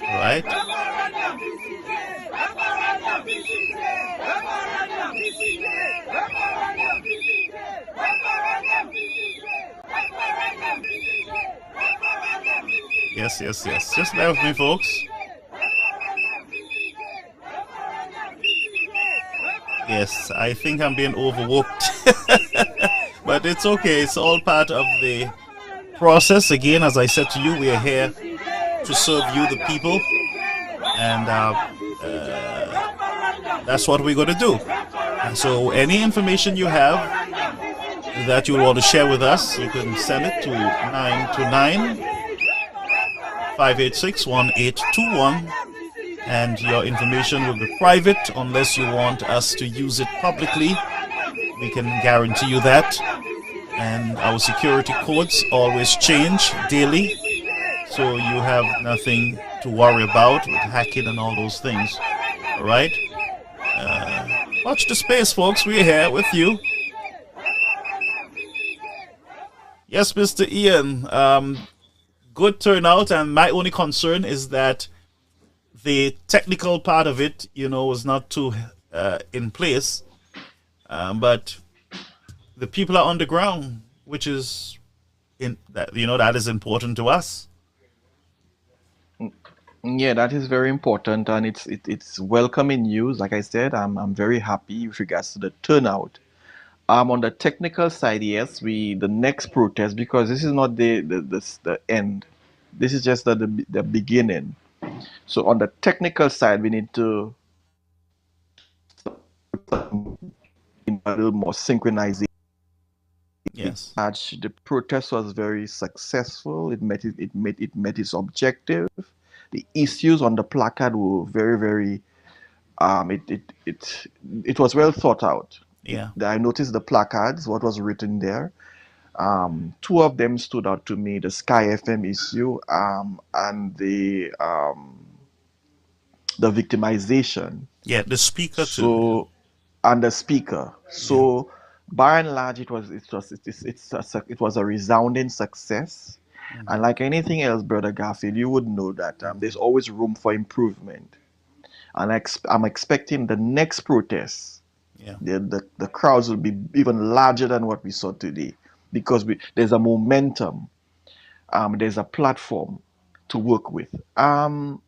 All right? Yes. Just bear with me, folks. Yes, I think I'm being overworked. But it's okay. It's all part of the process. Again, as I said to you, we are here to serve you, the people. And that's what we're going to do. And so any information you have that you want to share with us, you can send it to 929-586-1821. And your information will be private unless you want us to use it publicly. We can guarantee you that. And our security codes always change daily, so you have nothing to worry about with hacking and all those things. All right? Watch the space, folks. We're here with you. Yes, Mr. Ian. Good turnout, and my only concern is that the technical part of it, was not too in place. But the people are on the ground, which is, that is important to us. Yeah, that is very important, and it's welcoming news. Like I said, I'm very happy with regards to the turnout. On the technical side, yes, the next protest, because this is not the end. This is just the beginning. So on the technical side, we need to a little more synchronization. Yes. The protest was very successful. It met its objective. The issues on the placard were very, very it was well thought out. Yeah. I noticed the placards, what was written there. Two of them stood out to me: the Sky FM issue and the victimization. Yeah, the speaker too. So, and the speaker. So, by and large, it was a resounding success. And like anything else, Brother Garfield, you would know that there's always room for improvement. And I'm expecting the next protest, the crowds will be even larger than what we saw today, because there's a momentum, there's a platform to work with. I'm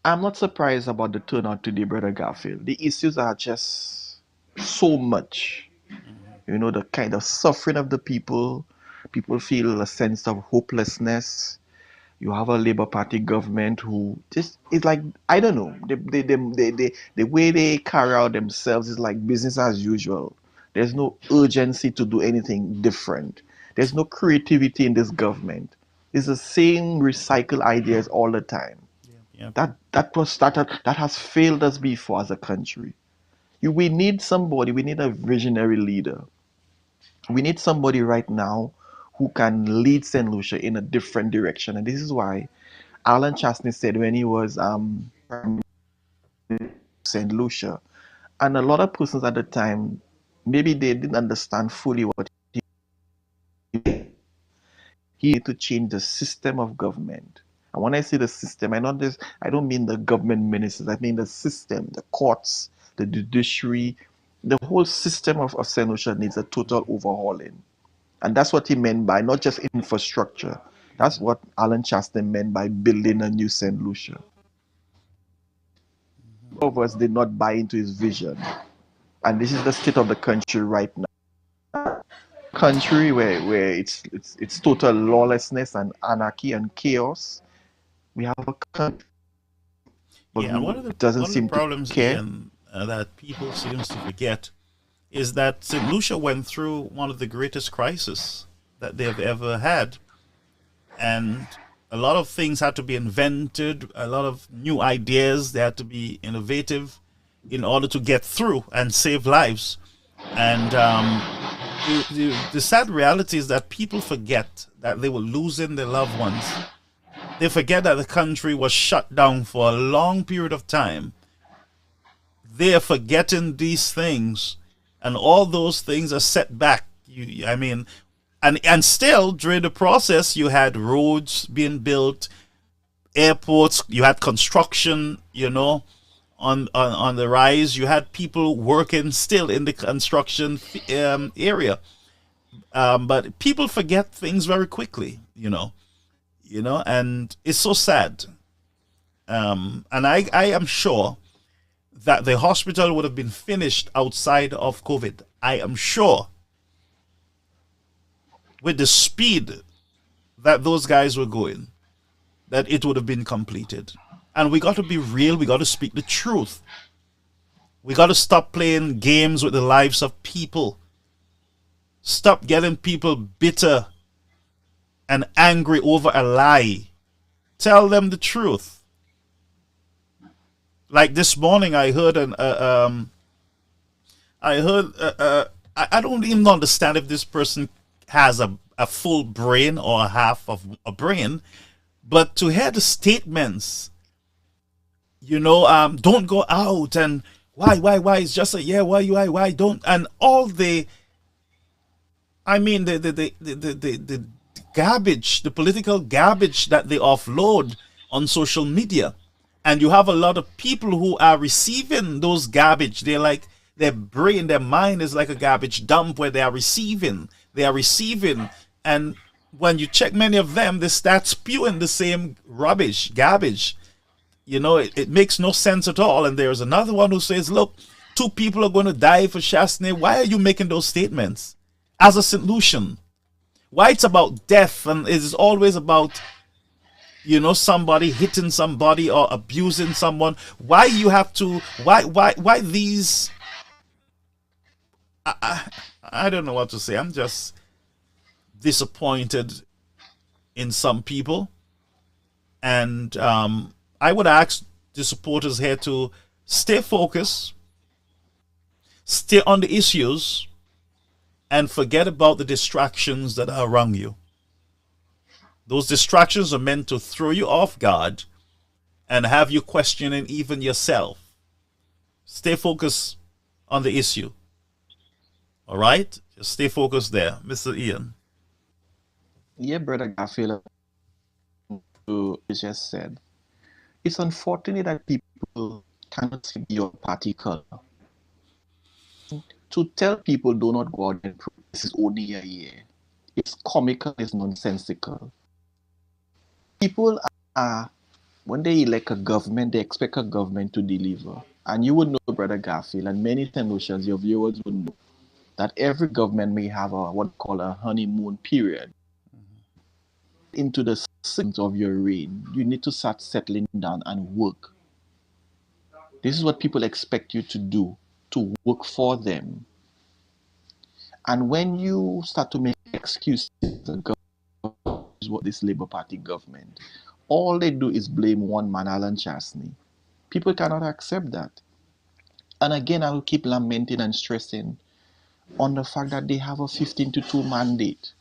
not surprised about the turnout today, Brother Garfield. The issues are just so much. You know, the kind of suffering of the people. People feel a sense of hopelessness. You have a Labour Party government who just is like, I don't know, the way they carry out themselves is like business as usual. There's no urgency to do anything different. There's no creativity in this government. It's the same recycled ideas all the time. That has failed us before as a country. We need somebody, we need a visionary leader. We need somebody right now who can lead St. Lucia in a different direction. And this is why Alan Chastney said when he was St. Lucia, and a lot of persons at the time, maybe they didn't understand fully what he had to change the system of government. And when I say the system, I don't mean the government ministers, I mean the system, the courts, the judiciary, the whole system of St. Lucia needs a total overhauling. And that's what he meant by not just infrastructure. That's what Alan Chastney meant by building a new St. Lucia. Most of us did not buy into his vision. And this is the state of the country right now. Country where it's total lawlessness and anarchy and chaos. We have a country one of the problems that people seem to forget is that St. Lucia went through one of the greatest crises that they've ever had. And a lot of things had to be invented, a lot of new ideas, they had to be innovative in order to get through and save lives. And the sad reality is that people forget that they were losing their loved ones. They forget that the country was shut down for a long period of time. They are forgetting these things. And all those things are set back. And still during the process, you had roads being built, airports, you had construction, on the rise. You had people working still in the construction area. But people forget things very quickly, and it's so sad. And I am sure that the hospital would have been finished outside of COVID. I am sure. With the speed that those guys were going, that it would have been completed. And we got to be real. We got to speak the truth. We got to stop playing games with the lives of people. Stop getting people bitter and angry over a lie. Tell them the truth. Like this morning, I heard I don't even understand if this person has a full brain or a half of a brain, but to hear the statements, don't go out and why, it's just a yeah, why don't, and all the garbage, the political garbage that they offload on social media. And you have a lot of people who are receiving those garbage. They're like, their brain, their mind is like a garbage dump where they are receiving. And when you check many of them, they start spewing the same rubbish, garbage. It makes no sense at all. And there's another one who says, look, 2 people are going to die for Chastney. Why are you making those statements as a St. Lucian? Why it's about death and it is always about somebody hitting somebody or abusing someone? Why you have to? Why these? I don't know what to say. I'm just disappointed in some people. And I would ask the supporters here to stay focused, stay on the issues, and forget about the distractions that are around you. Those distractions are meant to throw you off guard and have you questioning even yourself. Stay focused on the issue. All right? Just stay focused there. Mr. Ian. Yeah, Brother Garfield, you just said, it's unfortunate that people cannot see your party color. To tell people do not go out and protest is only a year. It's comical, it's nonsensical. People are, when they elect a government, they expect a government to deliver. And you would know, Brother Garfield, and many St. your viewers would know, that every government may have a what we call a honeymoon period. Into the sense of your reign, you need to start settling down and work. This is what people expect you to do, to work for them. And when you start to make excuses, what this Labour Party government, all they do is blame one man, Alan Chastney. People cannot accept that. And again, I will keep lamenting and stressing on the fact that they have a 15-2 mandate.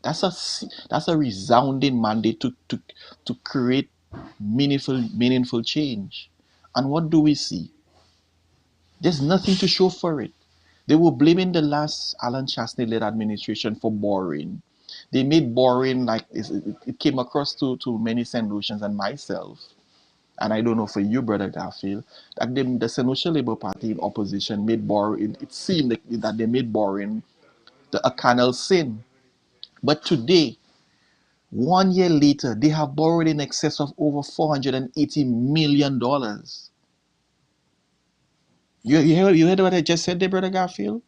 That's a resounding mandate to create meaningful change. And what do we see? There's nothing to show for it. They were blaming the last Alan Chastney-led administration for borrowing. They made borrowing like it came across to many St. Lucians and myself. And I don't know for you, Brother Garfield, that the St. Lucia Labour Party in opposition made borrowing. It seemed that they made borrowing a carnal sin. But today, 1 year later, they have borrowed in excess of over $480 million. You heard what I just said there, Brother Garfield?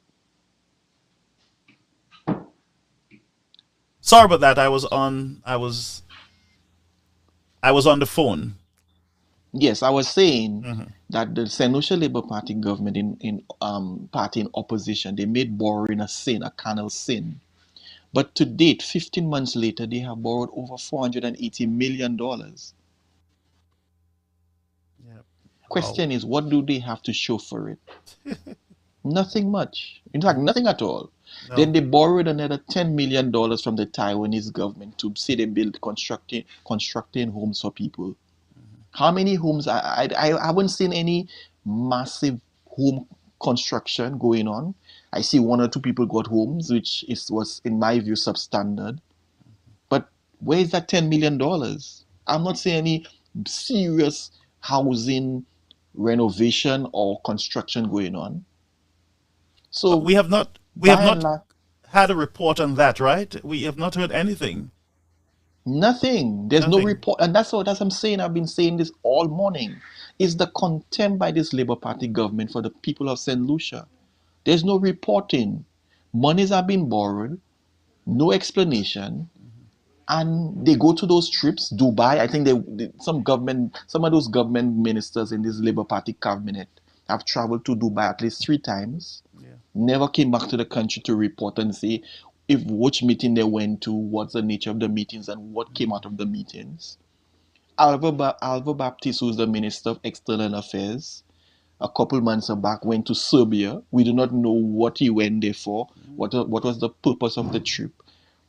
Sorry about that. I was on the phone. Yes, I was saying that the St. Lucia Labour Party government party in opposition, they made borrowing a sin, a carnal sin. But to date, 15 months later, they have borrowed over $480 million. Question is, what do they have to show for it? Nothing much. In fact, nothing at all. No. Then they borrowed another $10 million from the Taiwanese government to say they build constructing homes for people. How many homes? I haven't seen any massive home construction going on. I see 1 or 2 people got homes, which was, in my view, substandard. But where is that $10 million? I'm not seeing any serious housing renovation or construction going on. So but we have not had a report on that, right? We have not heard anything. Nothing. There's no report, and that's what I'm saying. I've been saying this all morning. Is the contempt by this Labour Party government for the people of St. Lucia. There's no reporting. Monies are being borrowed, no explanation, and they go to those trips. Dubai, I think some of those government ministers in this Labour Party cabinet have traveled to Dubai at least 3 times. Yeah. Never came back to the country to report and say which meeting they went to, what's the nature of the meetings, and what came out of the meetings. Alva Baptiste, who's the Minister of External Affairs, a couple months back went to Serbia. We do not know what he went there for, what was the purpose of the trip,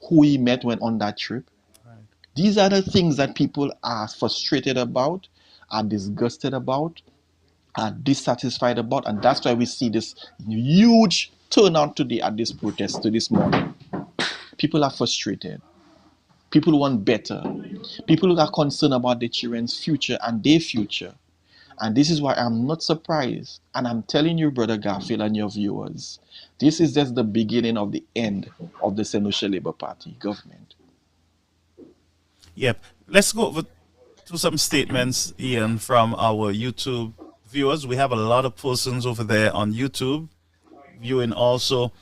who he met when on that trip. Right. These are the things that people are frustrated about, are disgusted about, are dissatisfied about, and that's why we see this huge turnout today at this protest this morning. People are frustrated. People want better. People are concerned about their children's future and their future. And this is why I'm not surprised. And I'm telling you, Brother Garfield and your viewers, this is just the beginning of the end of the St. Lucia Labour Party government. Yep. Let's go over to some statements, Ian, from our YouTube viewers. We have a lot of persons over there on YouTube viewing also.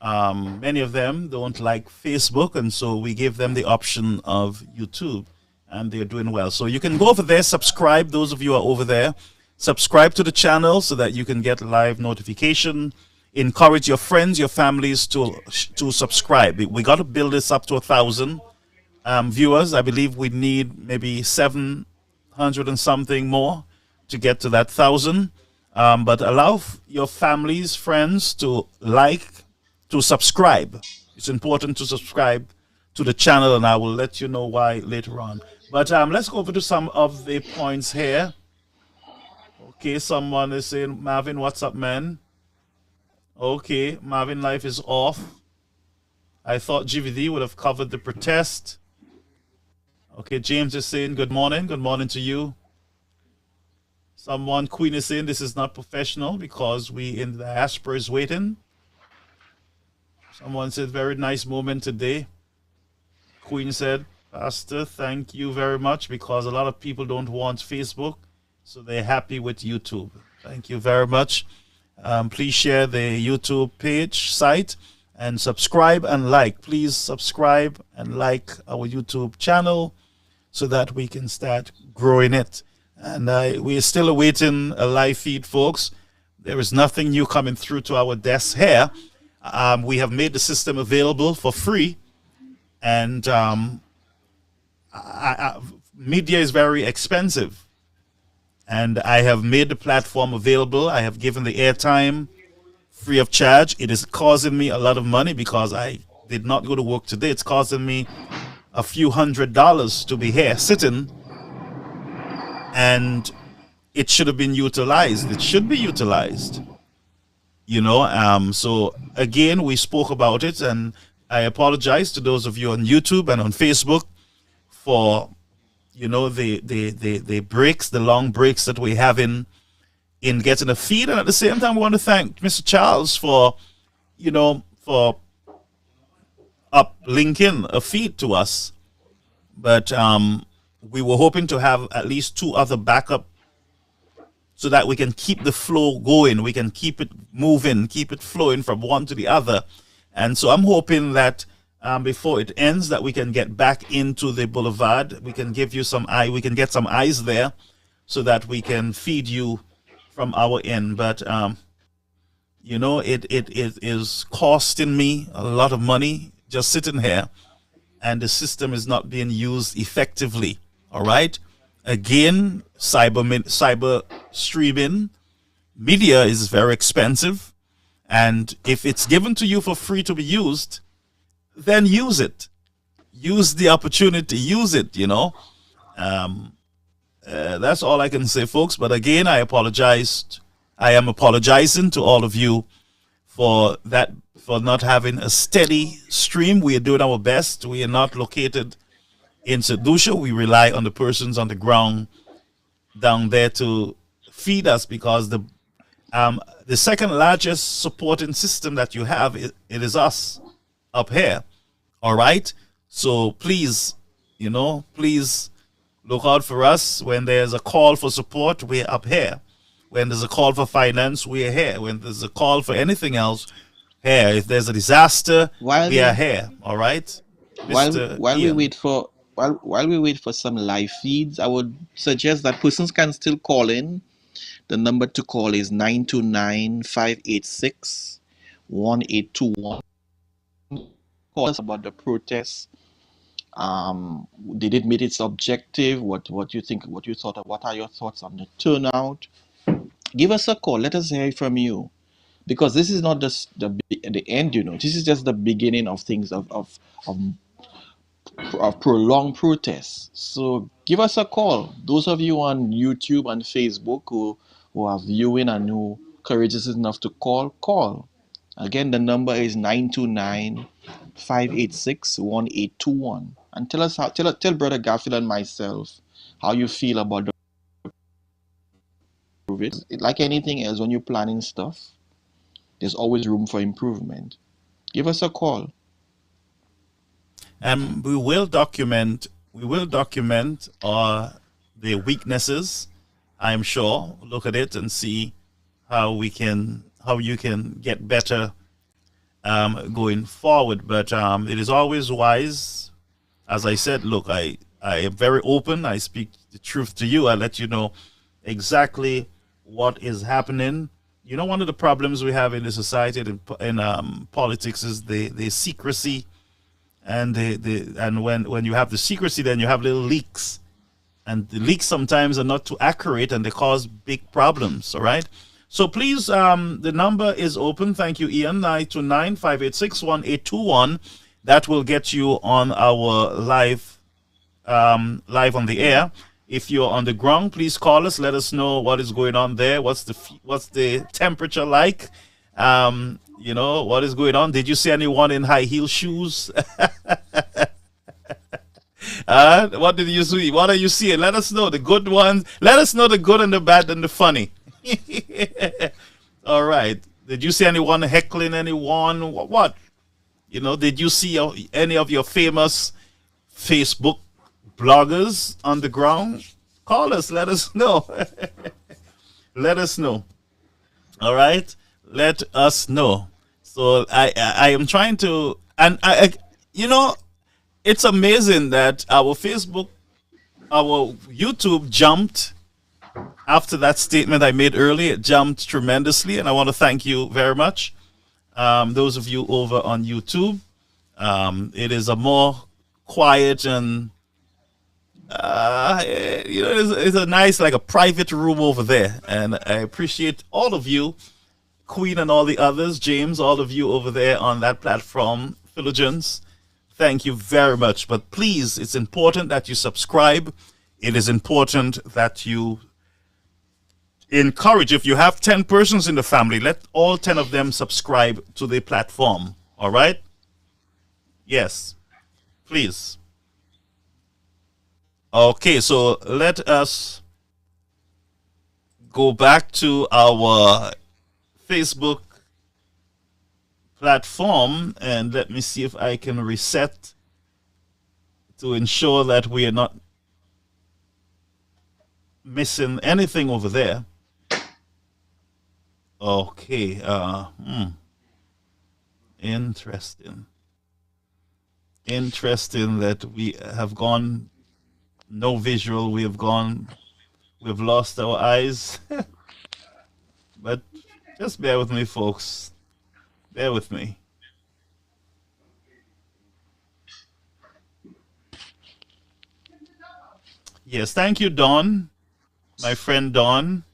Many of them don't like Facebook, and so we give them the option of YouTube, and they're doing well. So you can go over there, subscribe. Those of you who are over there, subscribe to the channel so that you can get live notification. encourage your friends, your families to subscribe. We got to build this up to 1,000 viewers. I believe we need maybe 700 and something more to get to that 1,000. But allow your families, friends to subscribe. It's important to subscribe to the channel, and I will let you know why later on. But let's go over to some of the points here. Okay, someone is saying, Marvin, what's up, man? Okay, Marvin, life is off. I thought GVD would have covered the protest. Okay, James is saying, good morning. Good morning to you. Someone, Queen is saying, this is not professional because we in the diaspora is waiting. Someone said, very nice moment today. Queen said, Pastor, thank you very much, because a lot of people don't want Facebook, so they're happy with YouTube. Thank you very much. Please share the YouTube page, site, and subscribe and like. Please subscribe and like our YouTube channel so that we can start growing it. And we are still awaiting a live feed, folks. There is nothing new coming through to our desk here. We have made the system available for free, and media is very expensive. And I have made the platform available. I have given the airtime free of charge. It is causing me a lot of money because I did not go to work today. It's causing me a few $100s to be here sitting, and it should have been utilized. It should be utilized. You know, so again, we spoke about it, and I apologize to those of you on YouTube and on Facebook for, you know, the breaks, the long breaks that we have in getting a feed. And at the same time, we want to thank Mr. Charles for, you know, for uplinking a feed to us. But we were hoping to have at least 2 other backup so that we can keep the flow going. We can keep it moving, keep it flowing from one to the other. And so I'm hoping that before it ends, that we can get back into the boulevard. We can give you we can get some eyes there so that we can feed you from our end. But, you know, it is costing me a lot of money just sitting here, and the system is not being used effectively. All right. Again, cyber streaming media is very expensive, and if it's given to you for free to be used, then use it. Use the opportunity. Use it. You know, that's all I can say, folks. But again, I apologized. I am apologizing to all of you for that, for not having a steady stream. We are doing our best. We are not located in St. Lucia. We rely on the persons on the ground down there to feed us, because the second largest supporting system that you have, it is us up here. All right. So please, you know, please look out for us. When there's a call for support, we're up here. When there's a call for finance, we're here. When there's a call for anything else, here. If there's a disaster, we are here. All right. While we wait for some live feeds, I would suggest that persons can still call in. The number to call is 929-586-1821. Call us about the protests. Did it meet its objective? What you think? What you thought of? What are your thoughts on the turnout? Give us a call. Let us hear from you, because this is not just the end. You know, this is just the beginning of things of prolonged protests. So give us a call. Those of you on YouTube and Facebook who are viewing and who courageous enough to call. Again, the number is 929-586-1821. And tell us tell Brother Garfield and myself how you feel about the it. Like anything else, when you're planning stuff, there's always room for improvement. Give us a call. And we will document the weaknesses. I'm sure. Look at it and see how you can get better going forward. But it is always wise. As I said, look, I am very open. I speak the truth to you. I let you know exactly what is happening. You know, one of the problems we have in the society and in politics is the secrecy, and and when you have the secrecy, then you have little leaks, and the leaks sometimes are not too accurate, and they cause big problems. All right. So please, the number is open. Thank you, Ian. 929-586-1821. That will get you on our live on the air. If you're on the ground, please call us. Let us know what is going on there. What's the temperature like? You know, what is going on? Did you see anyone in high heel shoes? What did you see? What are you seeing? Let us know the good ones. Let us know the good and the bad and the funny. All right. Did you see anyone heckling anyone? What? You know, did you see any of your famous Facebook bloggers on the ground? Call us. Let us know. Let us know. All right. Let us know. So I am trying to, and you know, it's amazing that our YouTube jumped after that statement I made earlier. It jumped tremendously, and I want to thank you very much. Those of you over on YouTube, it is a more quiet and you know, it's a nice, like a private room over there, and I appreciate all of you, Queen and all the others, James, all of you over there on that platform, Philogens. Thank you very much. But please, it's important that you subscribe. It is important that you encourage. If you have 10 persons in the family, let all 10 of them subscribe to the platform. All right? Yes. Please. Okay, so let us go back to our Facebook platform, and let me see if I can reset to ensure that we are not missing anything over there. Okay, interesting that we have gone no visual. We've lost our eyes. But just bear with me, folks. Bear with me. Yes, thank you, Don, my friend Don.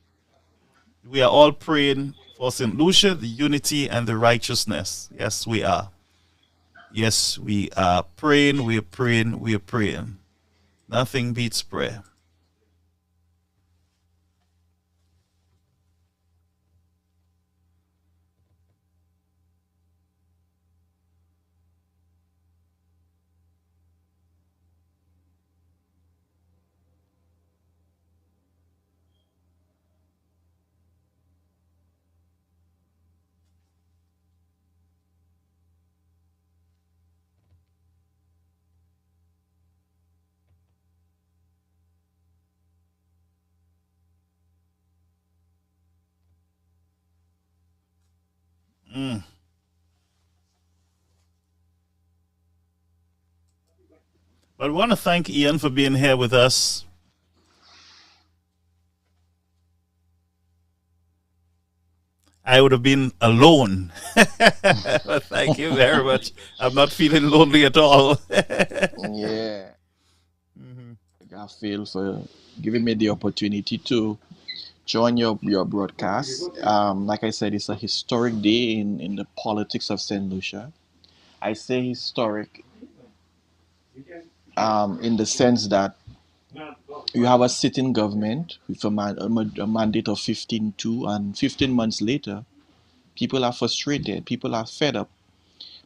We are all praying for St. Lucia, the unity and the righteousness. Yes, we are. Yes, we are praying, we are praying, we are praying. Nothing beats prayer. But I want to thank Ian for being here with us. I would have been alone. But thank you very much. I'm not feeling lonely at all. Yeah. I feel for giving me the opportunity to join your broadcast. Like I said, it's a historic day in the politics of St. Lucia. I say historic in the sense that you have a sitting government with a mandate of 15-2, and 15 months later, people are frustrated, people are fed up,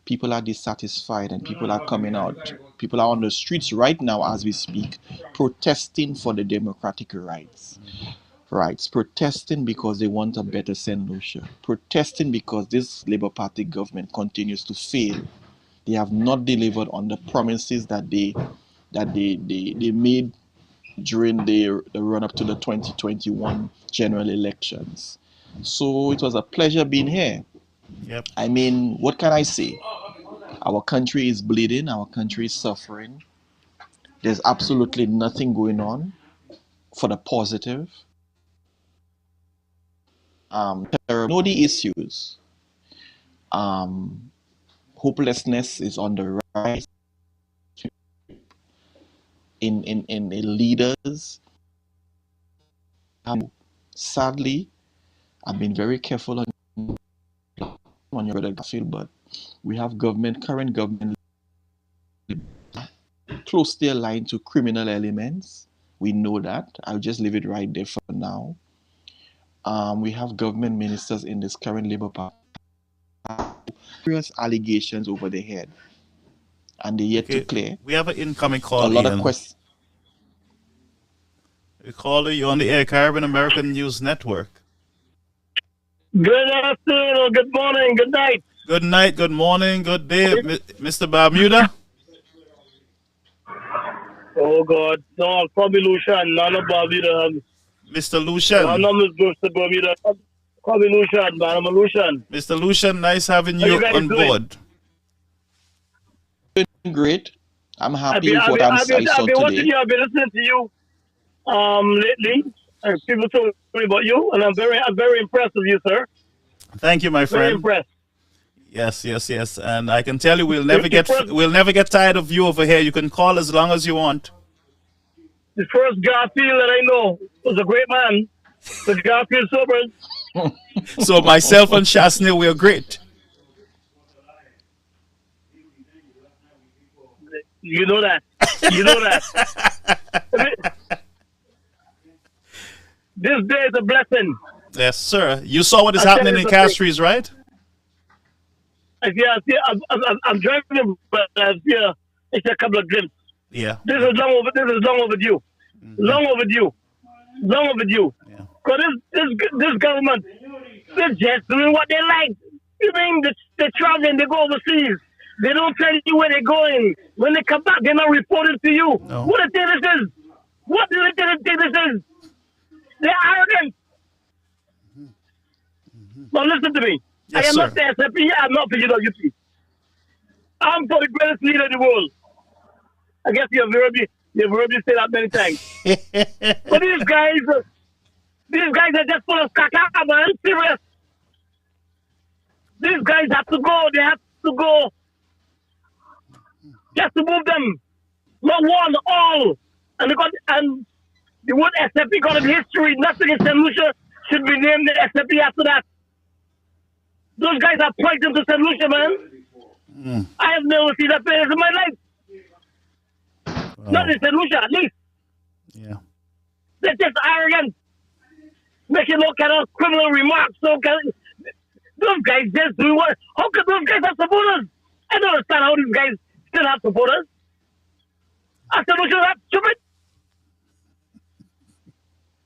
people are dissatisfied, and people are coming out. People are on the streets right now as we speak, protesting for the democratic rights. Protesting because they want a better St. Lucia. Protesting because this Labour Party government continues to fail. They have not delivered on the promises that they made during the run up to the 2021 general elections. So it was a pleasure being here. Yep. I mean, what can I say? Our country is bleeding, our country is suffering. There's absolutely nothing going on for the positive. Know the issues. Hopelessness is on the rise in leaders. Sadly, I've been very careful on your brother Garfield, but we have current government closely aligned to criminal elements. We know that. I'll just leave it right there for now. We have government ministers in this current Labour Party. Serious allegations over their head, and they're yet to clear. We have an incoming call. A lot of questions. We call you on the air, Caribbean American News Network. Good afternoon, or good morning, good night. Good night, good morning, good day, Mr. Bermuda. Oh God, no, probably Lucian, none of Bermuda. Mr. Lucian. My name is Mr. Bermuda. Call me Lucian, man. I'm a Lucian. Mr. Lucian, nice having you on board. Doing great. I'm happy with what I saw today. I've been watching you. I've been listening to you lately. And people told me about you, and I'm very impressed with you, sir. Thank you, my friend. Very impressed. Yes. And I can tell you, we'll never get tired of you over here. You can call as long as you want. The first Garfield that I know was a great man. The Garfield Sobers. So myself and Shasney, we are great. You know that. You know that. This day is a blessing. Yes, sir. You saw what is happening in Castries, right? Yeah, I'm driving, but it's a couple of glimpses. Yeah. This is long overdue. Mm-hmm. Long overdue. Yeah. Because this government, they're just doing what they like. You mean they're traveling, they go overseas. They don't tell you where they're going. When they come back, they're not reporting to you. No. What do they think this is? What do they think this is? They're arrogant. Now listen to me. Yes, I am sir. not the SFP. I'm not for UWP. I'm for the greatest leader in the world. I guess you've heard me say that many times. But these guys are just full of caca, man. Serious. These guys have to go. They have to go. Just to move them. Not one, all. And the word SFP got in history. Nothing in St. Lucia should be named the SFP after that. Those guys are poison to St. Lucia, man. I have never seen that players in my life. Wow. Not in St. Lucia, at least. Yeah. They're just arrogant. Making all kind of criminal remarks. Those guys just do what? How can those guys have supporters? I don't understand how these guys still have supporters. I St. Lucia, that's stupid.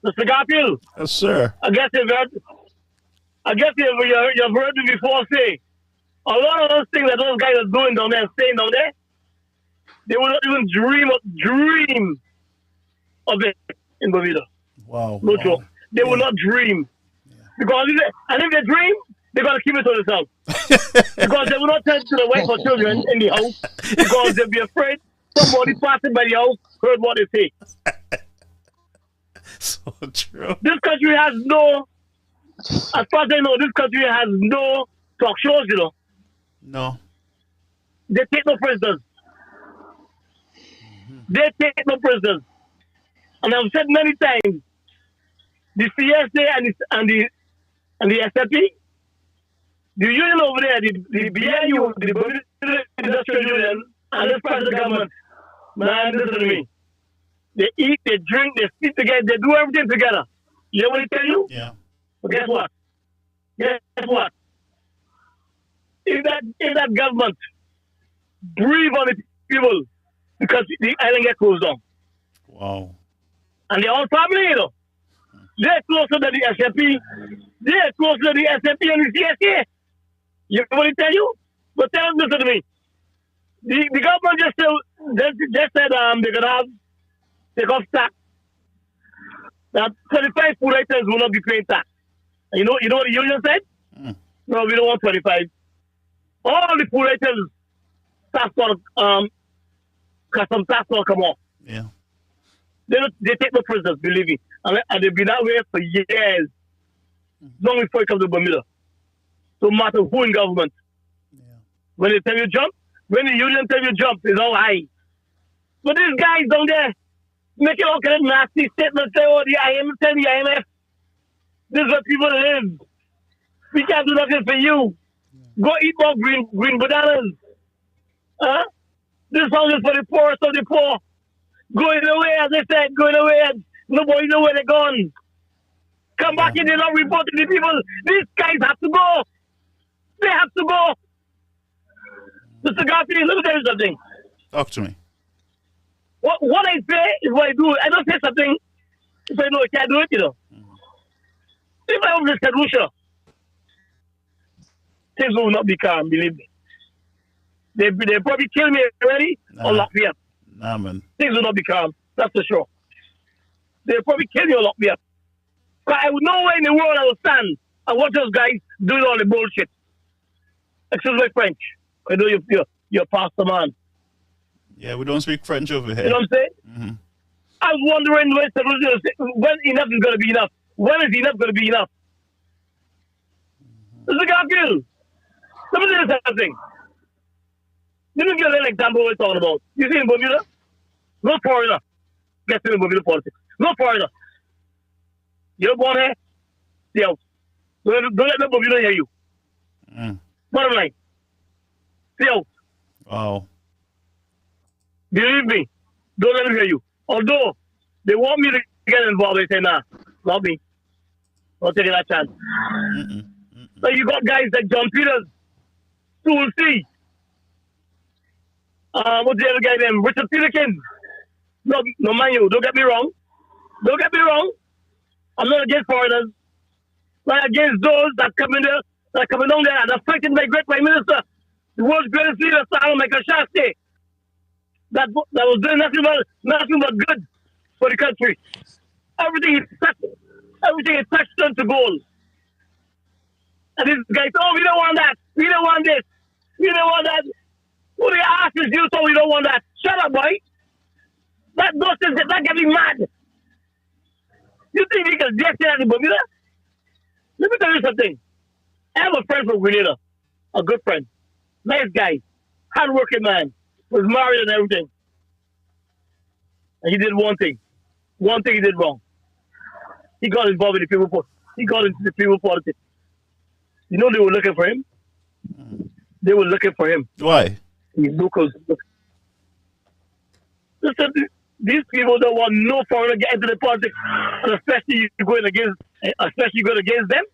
Mr. Garfield. Yes, sir. I guess you've heard me before say a lot of those things that those guys are doing down there, staying down there, they will not even dream of it in Bermuda. Wow. No joke. They will not dream. Yeah. Because if they dream, they're going to keep it to themselves. Because they will not tell it to the wife or children in the house. Because they'll be afraid somebody passing by the house heard what they say. So true. This country has no, as far as I know, this country has no talk shows, you know. No. They take no prisoners. They take no prisoners. And I've said many times, the CSA and the SFP, the union over there, the BNU, the Bermuda Industrial Union, and this present government, man, listen to me. They eat, they drink, they sleep together, they do everything together. You know what I tell you? Yeah. But guess what? If that government breathe on the people, because the island get closed down. Wow. And they're all family, you know. They're closer to the SFP. They're closer to the SFP and the CSA. You know what I tell you? But tell them, listen to me. The government just said they're going to have take off tax. That 25 food items will not be paying tax. And you know what the union said? No, we don't want 25. All the food items, custom tax will come off. Yeah. They take no prisoners, believe me. And they've been that way for years. long before it comes to Bermuda. No matter who in government. When they tell you jump, when the union tell you jump, it's all high. But these guys down there making all kind of nasty statements, say, oh, the IMF, tell the IMF, this is where people live. We can't do nothing for you. Go eat more green bananas. Huh? This house is for the poorest of the poor. Going away, as I said, going away, and nobody know where they're gone. Come back and they're not reporting the people. These guys have to go. They have to go. Mr. Garfield, let me tell you something. Talk to me. What I say is what I do. I don't say something if I know I can't do it, you know. If I was St. Lucia, things will not be calm, believe me. They probably kill me already or lock me up. Nah, man. Things will not be calm, that's for sure. They'll probably kill me or lock me up. But I would know where in the world I will stand and watch those guys doing all the bullshit. Excuse my French. I know you're pastor man. Yeah, we don't speak French over here. You know what I'm saying? Mm-hmm. I was wondering when enough is going to be enough. When is enough going to be enough? Mr. Garfield, let me tell you something. Let me give you an example we're talking about. You see in Bermuda? No foreigner gets in Bermuda politics. No foreigner. You're born here, stay out. Don't let the Bermuda hear you. Bottom line. Stay out. Wow. Believe me, don't let them hear you. Although they want me to get involved, they say, nah, not me. Not taking that chance. So you got guys like John Peters, Tool C. What's the other guy named? Richard Peterkins. No, mind you, don't get me wrong. Don't get me wrong. I'm not against foreigners. I'm against those that come in there, that coming down there and are fighting my great Prime Minister, the world's greatest leader, Sir Michael Shasta. That was doing nothing but good for the country. Everything is touched turned to gold. And these guys, oh, we don't want that. We don't want this. We don't want that. Who the ass is you, so we don't want that? Shut up, boy. That gets me mad. You think you can get that in Bermuda? Let me tell you something. I have a friend from Grenada, a good friend, nice guy, hardworking man, was married and everything. And he did one thing. One thing he did wrong. He got involved in the people. He got into the people politics. You know they were looking for him. They were looking for him. Why? He's locals. Listen, these people don't want no foreigner to get into the politics, and especially going against them.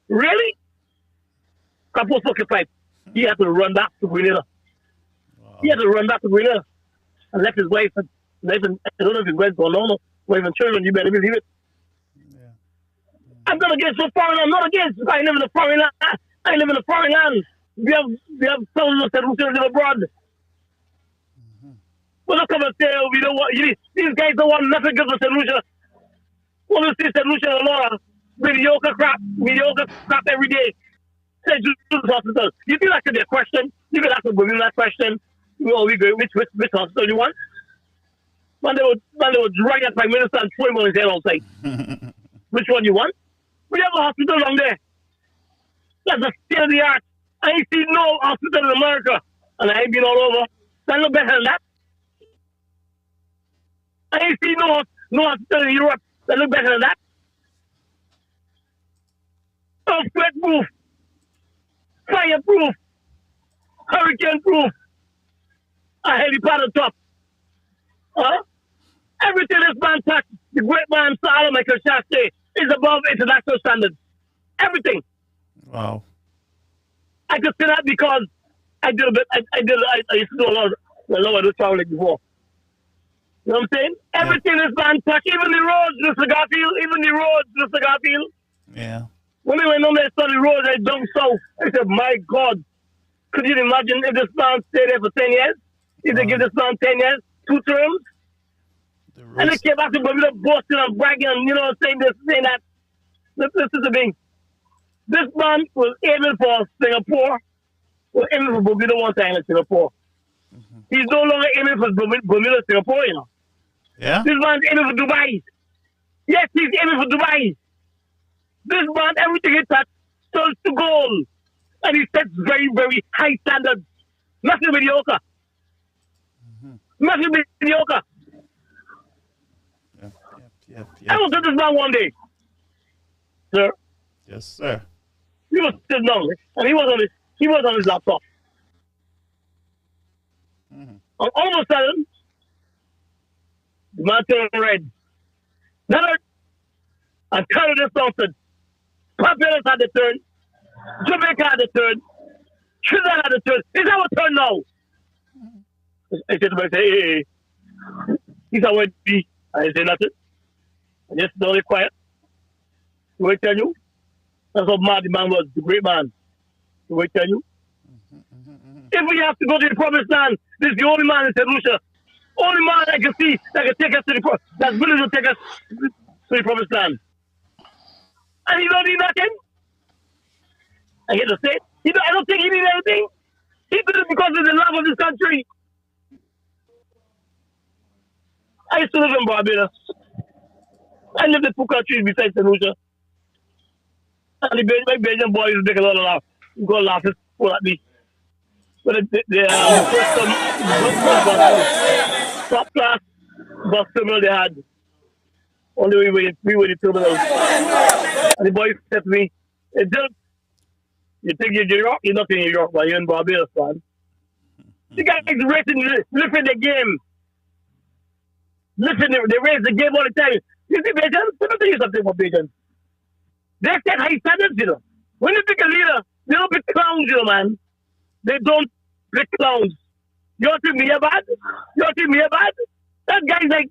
Really? Couple fucking pipe. He had to run back to Grenada. Wow. He had to run back to Grenada and left his wife and I don't know if his wife's gone on or wife and children. You better believe it. Yeah. I'm not against no foreigner. I'm not against. I live in a foreign land. I live in a foreign land. We have thousands of St. Lucians live abroad. Well, don't come and say, oh, we don't want, these guys don't want nothing good for St. Lucia. When we see St. Lucia a lot of mediocre crap every day. St. Jude's Hospital. You think that could be a question? You could ask them that question. Oh, which hospital you want? Man, they would drag that Prime Minister and throw him on his head outside. Which one you want? We have a hospital down there. That's a state of the art. I ain't seen no hospital in America. And I ain't been all over. That look better than that. I ain't seen no hospital in Europe that look better than that. Earthquake-proof, fire-proof, hurricane-proof, a helipad on top. Everything this man touched, the great man Sir Michael Shasta, is above international standards. Everything. Wow. I could say that because I used to do a lot of traveling before. You know what I'm saying? Yeah. Everything this man touched, even the roads, Mr. Garfield. Yeah. When we went on there, saw the roads, I jumped south. I said, my God, could you imagine if this man stayed there for 10 years? If they give this man 10 years, 2 terms? And they came back to Bermuda, boasting and bragging and, saying this, saying that. This is the thing. This man was aiming for Singapore, was aiming for Bermuda one time in Singapore. Mm-hmm. He's no longer aiming for Bermuda, Singapore, Yeah? This man's aiming for Dubai. Yes, he's aiming for Dubai. This man, everything he touched turns to gold. And he sets very, very high standards. Nothing mediocre. Nothing mediocre. Yep. I was with this man one day, sir. Yes, sir. He was sitting down, and he was on his laptop. And all of a sudden, the man turned red. Never, and Canada started. Barbados had the turn. Jamaica had the turn. Trinidad had the turn. It's our turn now. I said to myself, hey. He's our D. I didn't say nothing. I just don't quiet. Do I tell you? That's how mad the man was, the great man. Do I tell you? If we have to go to the promised land, this is the only man in St. Lucia. Only man I can see that can take us to the that's willing to take us to the promised land. And he don't need nothing. I get to say it. I don't think he needs anything. He did it because of the love of this country. I used to live in Barbados. I lived in two countries besides St. Lucia. And my Belgian boys make a lot of laugh. You go laugh at me. But the first top class bus terminal they had. Only we were the terminal. And the boys said to me, hey, Dylan, you think you're in New York? You're not in New York, but you're in Barbados, man. The guys lifting the game. Listen, they raise the game all the time. You see, Belgians? Let me tell you something about Belgians. They set high standards, you know. When they pick a leader, they don't pick clowns, you know, man. They don't pick clowns. Your team here bad? Your team here bad? That guy's like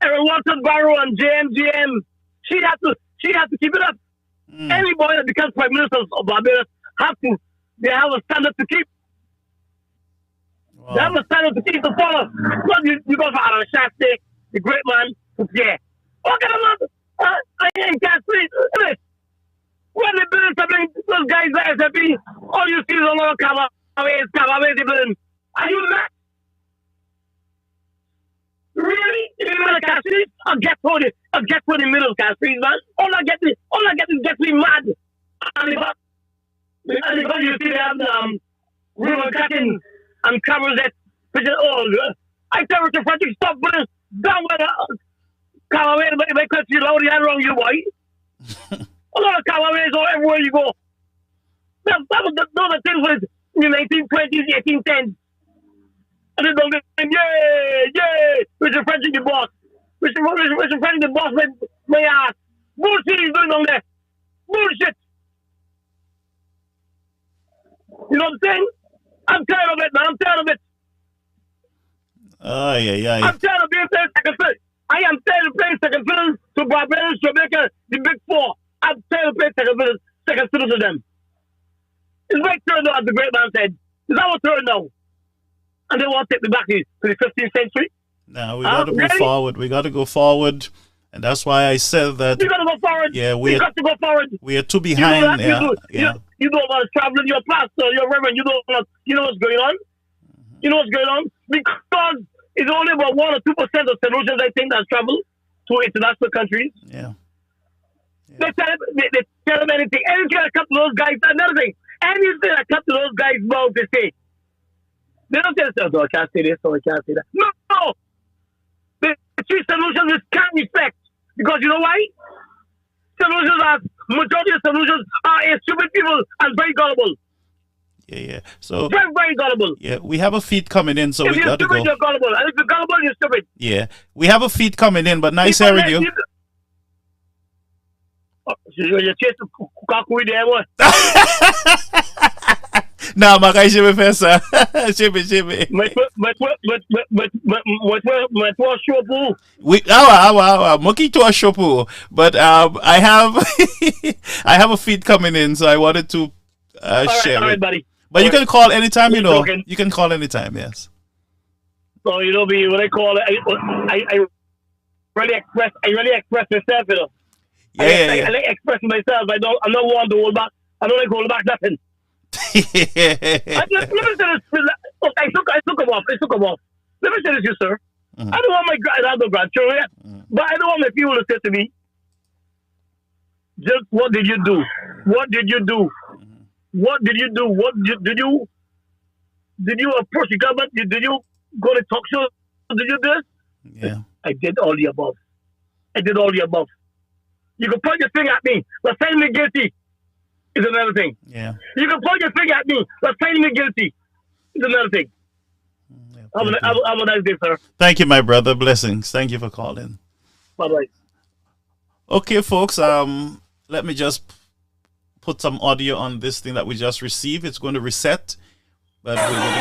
Aaron Watson, Barrow, and JMGM. She has to keep it up. Anybody that becomes Prime Minister of Barbados they have a standard to keep. Wow. They have a standard to keep to follow. But you go for Aaron Shasta, the great man, yeah. Okay, I can't sleep. When they build something, those guys at SFP, all you see is a lot of Cabaways, they build. Are you mad? Really? In the middle of Castries? I'll get for the middle of Castries, man. All I get is get me mad. And because you see they have river cutting and cameras that I tell Richard Frederick, stop putting down with Callaway in my country, loud and wrong, you boy. A lot of Callaways all everywhere you go. Those are things with in the 1920s, 1810s. And then they'll yay! Richard Frederick, the boss. Richard Frederick, the boss, my ass. Bullshit he's doing on there. Bullshit. You know what I'm saying? I'm tired of it, man. I'm tired of it. I'm tired of being playing second fiddle. I am tired of playing second fiddle to Barbados, Jamaica, the big four. I'm tired of playing second fiddle to them. It's my turn now, as the great man said. It's our turn now. And they want to take me back to the 15th century. No, we got to move forward. We got to go forward. And that's why I said that. We got to go forward. Yeah, we got to go forward. We are too behind. You don't want to travel, your pastor, your reverend. You know what's going on? You know what's going on? Because it's only about 1 or 2% of St. I think, that's traveled to international countries. Yeah. They tell them anything. Anything that comes to those guys, another thing. Anything that comes to those guys' mouth, they say. They don't say, oh, I can't say this, or I can't say that. No! They treat solutions with can't respect. Because you know why? Majority of solutions are stupid people and very gullible. Yeah. So very, very gullible. Yeah, we have a feed coming in, so if we got to go. You're gullible. And if you're gullible, you're stupid. Yeah, we have a feed coming in, but nice hearing you. You're chasing Kukakui there, what? Nah, Makai Shibi Fessa. Shibi. My poor shopu. Muki to a shopu. But I have a feed coming in, so I wanted to share all right, it. Buddy. But you can call anytime, you know. You can call anytime, yes. So you know me when I call it, I really express myself, you know. I like expressing myself. I'm not one to hold back. I don't like hold back nothing. Let me say this. Look, I took him off. Let me say this, you sir. I don't want I have no grandchildren yet, but I don't want my people to say to me, Just what did you do? What did you do? What did you do? Did you approach the government? Did you go to talk shows? Did you do this? Yeah. I did all the above. I did all the above. You can point your finger at me, but find me guilty is another thing. Yeah. You can point your finger at me, but find me guilty is another thing. Have a nice day, sir. Thank you, my brother. Blessings. Thank you for calling. Bye-bye. Okay, folks. Let me just put some audio on this thing that we just received. It's going to reset, but we're going to get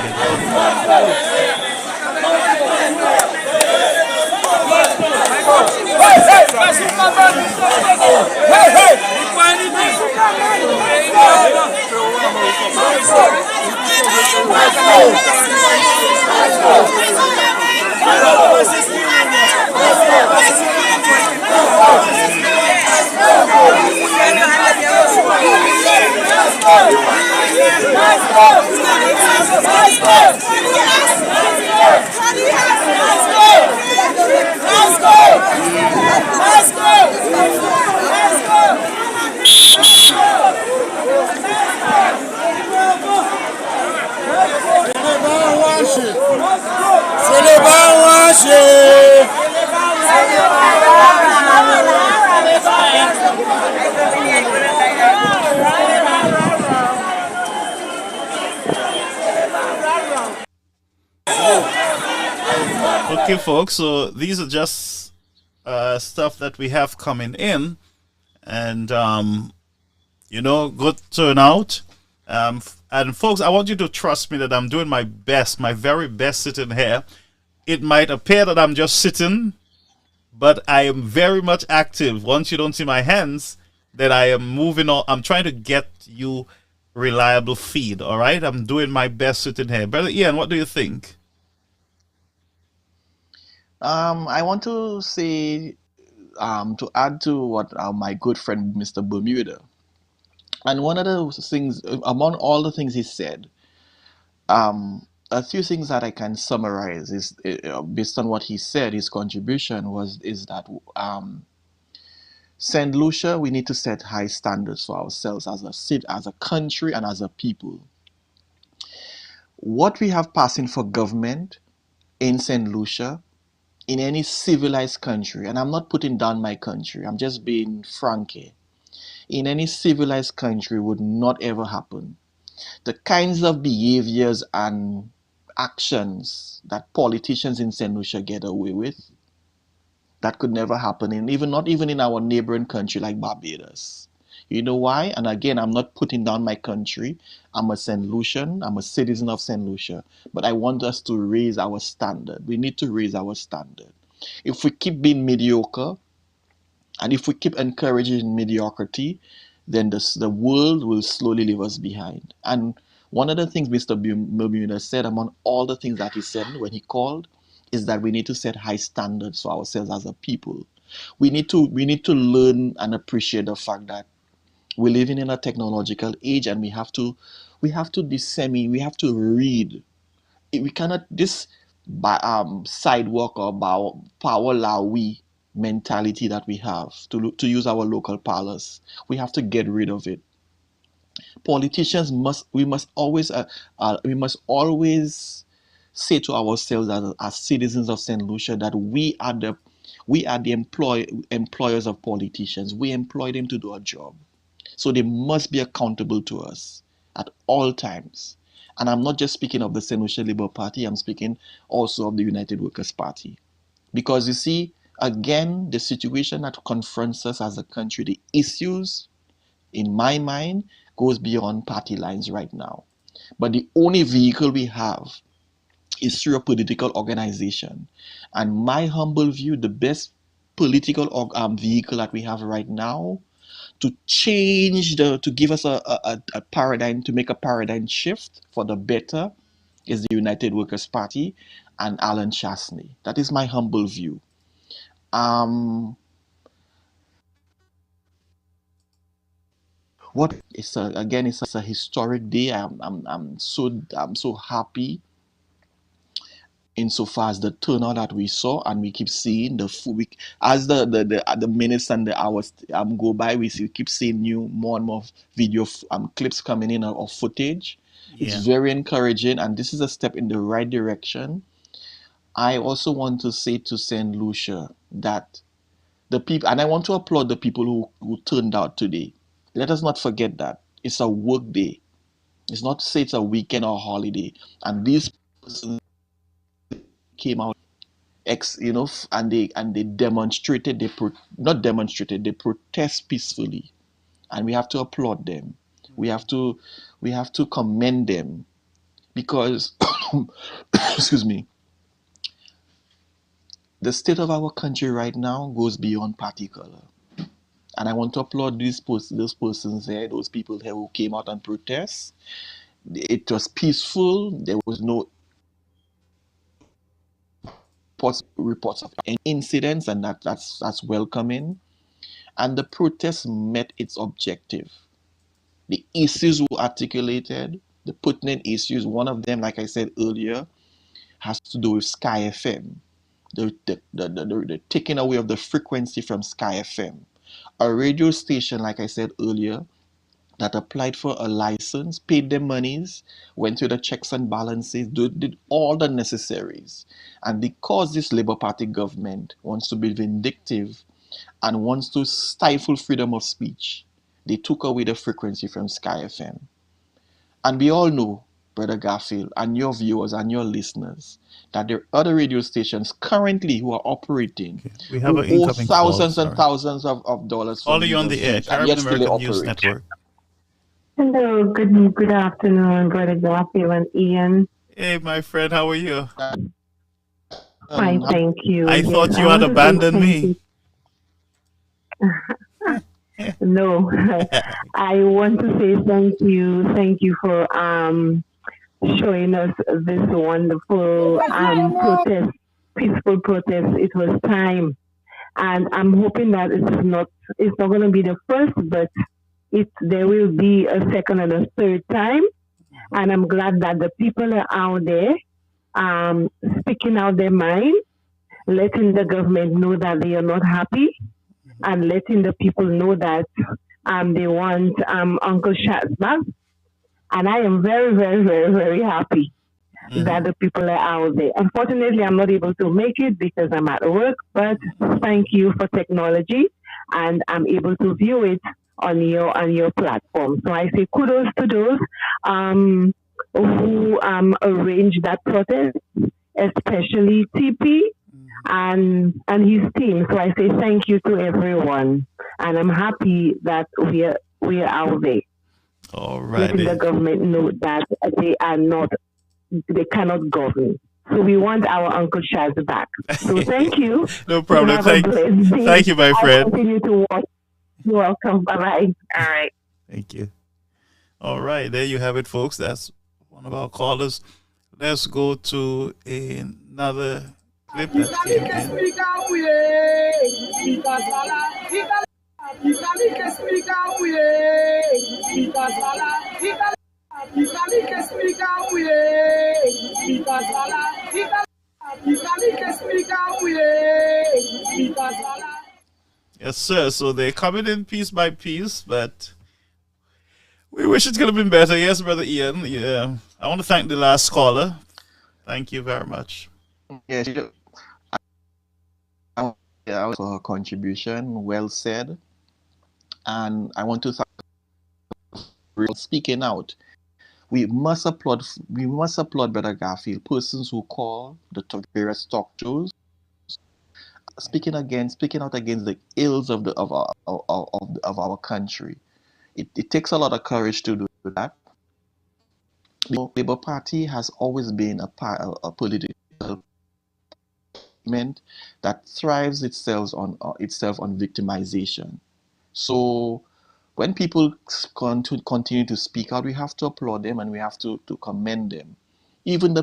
Okay, folks, so these are just stuff that we have coming in, and good turnout. And folks, I want you to trust me that I'm doing my best, my very best sitting here. It might appear that I'm just sitting, but I am very much active. Once you don't see my hands, then I am moving on. I'm trying to get you reliable feed, all right? I'm doing my best sitting here. Brother Ian, what do you think? I want to say, to add to what my good friend Mr. Bermuda, and one of the things, among all the things he said, a few things that I can summarize is based on what he said. His contribution is that St. Lucia, we need to set high standards for ourselves as a country, and as a people. What we have passing for government in St. Lucia, in any civilized country, and I'm not putting down my country, I'm just being frank here, in any civilized country would not ever happen. The kinds of behaviors and actions that politicians in St. Lucia get away with, that could never happen not even in our neighboring country like Barbados. You know why? And again, I'm not putting down my country. I'm a St. Lucian. I'm a citizen of St. Lucia. But I want us to raise our standard. We need to raise our standard. If we keep being mediocre, and if we keep encouraging mediocrity, then the world will slowly leave us behind. And one of the things Mr. Bermuda said, among all the things that he said when he called, is that we need to set high standards for ourselves as a people. We need to learn and appreciate the fact that we're living in a technological age, and we have to disseminate, we have to read. We cannot, this sidewalk or power lawi mentality that we have, to use our local parlors, we have to get rid of it. Politicians we must always say to ourselves as citizens of St. Lucia that we are the employers of politicians. We employ them to do a job. So they must be accountable to us at all times. And I'm not just speaking of the St. Lucia Labour Party, I'm speaking also of the United Workers' Party. Because you see, again, the situation that confronts us as a country, the issues, in my mind, goes beyond party lines right now. But the only vehicle we have is through a political organization. And my humble view, the best political vehicle that we have right now to change to give us a paradigm, to make a paradigm shift for the better, is the United Workers' Party and Alan Chastanet. That is my humble view. It's a historic day. I'm so happy insofar as the turnout that we saw, and we keep seeing as the minutes and the hours go by, we keep seeing more and more video clips coming in of footage. It's very encouraging, and this is a step in the right direction. I also want to say to St. Lucia that the people, and I want to applaud the people who turned out today. Let us not forget that it's a work day. It's not to say it's a weekend or holiday, and these persons came out, and they demonstrated. They protest peacefully, and we have to applaud them. We have to commend them, because excuse me, the state of our country right now goes beyond party color, and I want to applaud those persons there, those people here who came out and protest. It was peaceful. There was no reports of any incidents, and that's welcoming. And the protest met its objective. The issues were articulated, the pertinent issues. One of them, like I said earlier, has to do with Sky FM, the taking away of the frequency from Sky FM, a radio station, like I said earlier, that applied for a license, paid their monies, went through the checks and balances, did all the necessaries. And because this Labour Party government wants to be vindictive and wants to stifle freedom of speech, they took away the frequency from Sky FM. And we all know, Brother Garfield, and your viewers and your listeners, that there are other radio stations currently who are operating. We have who an incoming call, thousands and thousands of dollars. All you on the air, Caribbean American News Network. Hello, good afternoon, Brother Garfield and Ian. Hey, my friend, how are you? Fine, thank you. I thought you had abandoned me. No, I want to say thank you for showing us this wonderful protest, peaceful protest. It was time, and I'm hoping that it's not going to be the first, but there will be a second and a third time. And I'm glad that the people are out there speaking out their mind, letting the government know that they are not happy, and letting the people know that they want Uncle Shaz back. And I am very, very, very, very happy that the people are out there. Unfortunately, I'm not able to make it because I'm at work, but thank you for technology, and I'm able to view it on your platform. So I say kudos to those who arranged that protest, especially TP and his team. So I say thank you to everyone, and I'm happy that we are out there. All right. Letting the government know that they cannot govern. So we want our Uncle Shaz back. So thank you. No problem. Thank you, my friend. I'll continue to watch. You're welcome. Bye-bye. All right. Thank you. All right. There you have it, folks. That's one of our callers. Let's go to another clip that came in. Yes, sir. So they're coming in piece by piece, but we wish it could have been better. Yes, Brother Ian. Yeah. I want to thank the last caller. Thank you very much. Yes, for her contribution. Well said. And I want to thank for speaking out. We must applaud Brother Garfield, persons who call the various talk shows, speaking out against the ills of our country. It takes a lot of courage to do that. The Labour Party has always been a political movement that thrives itself on victimization. So when people continue to speak out, we have to applaud them and we have to commend them. Even the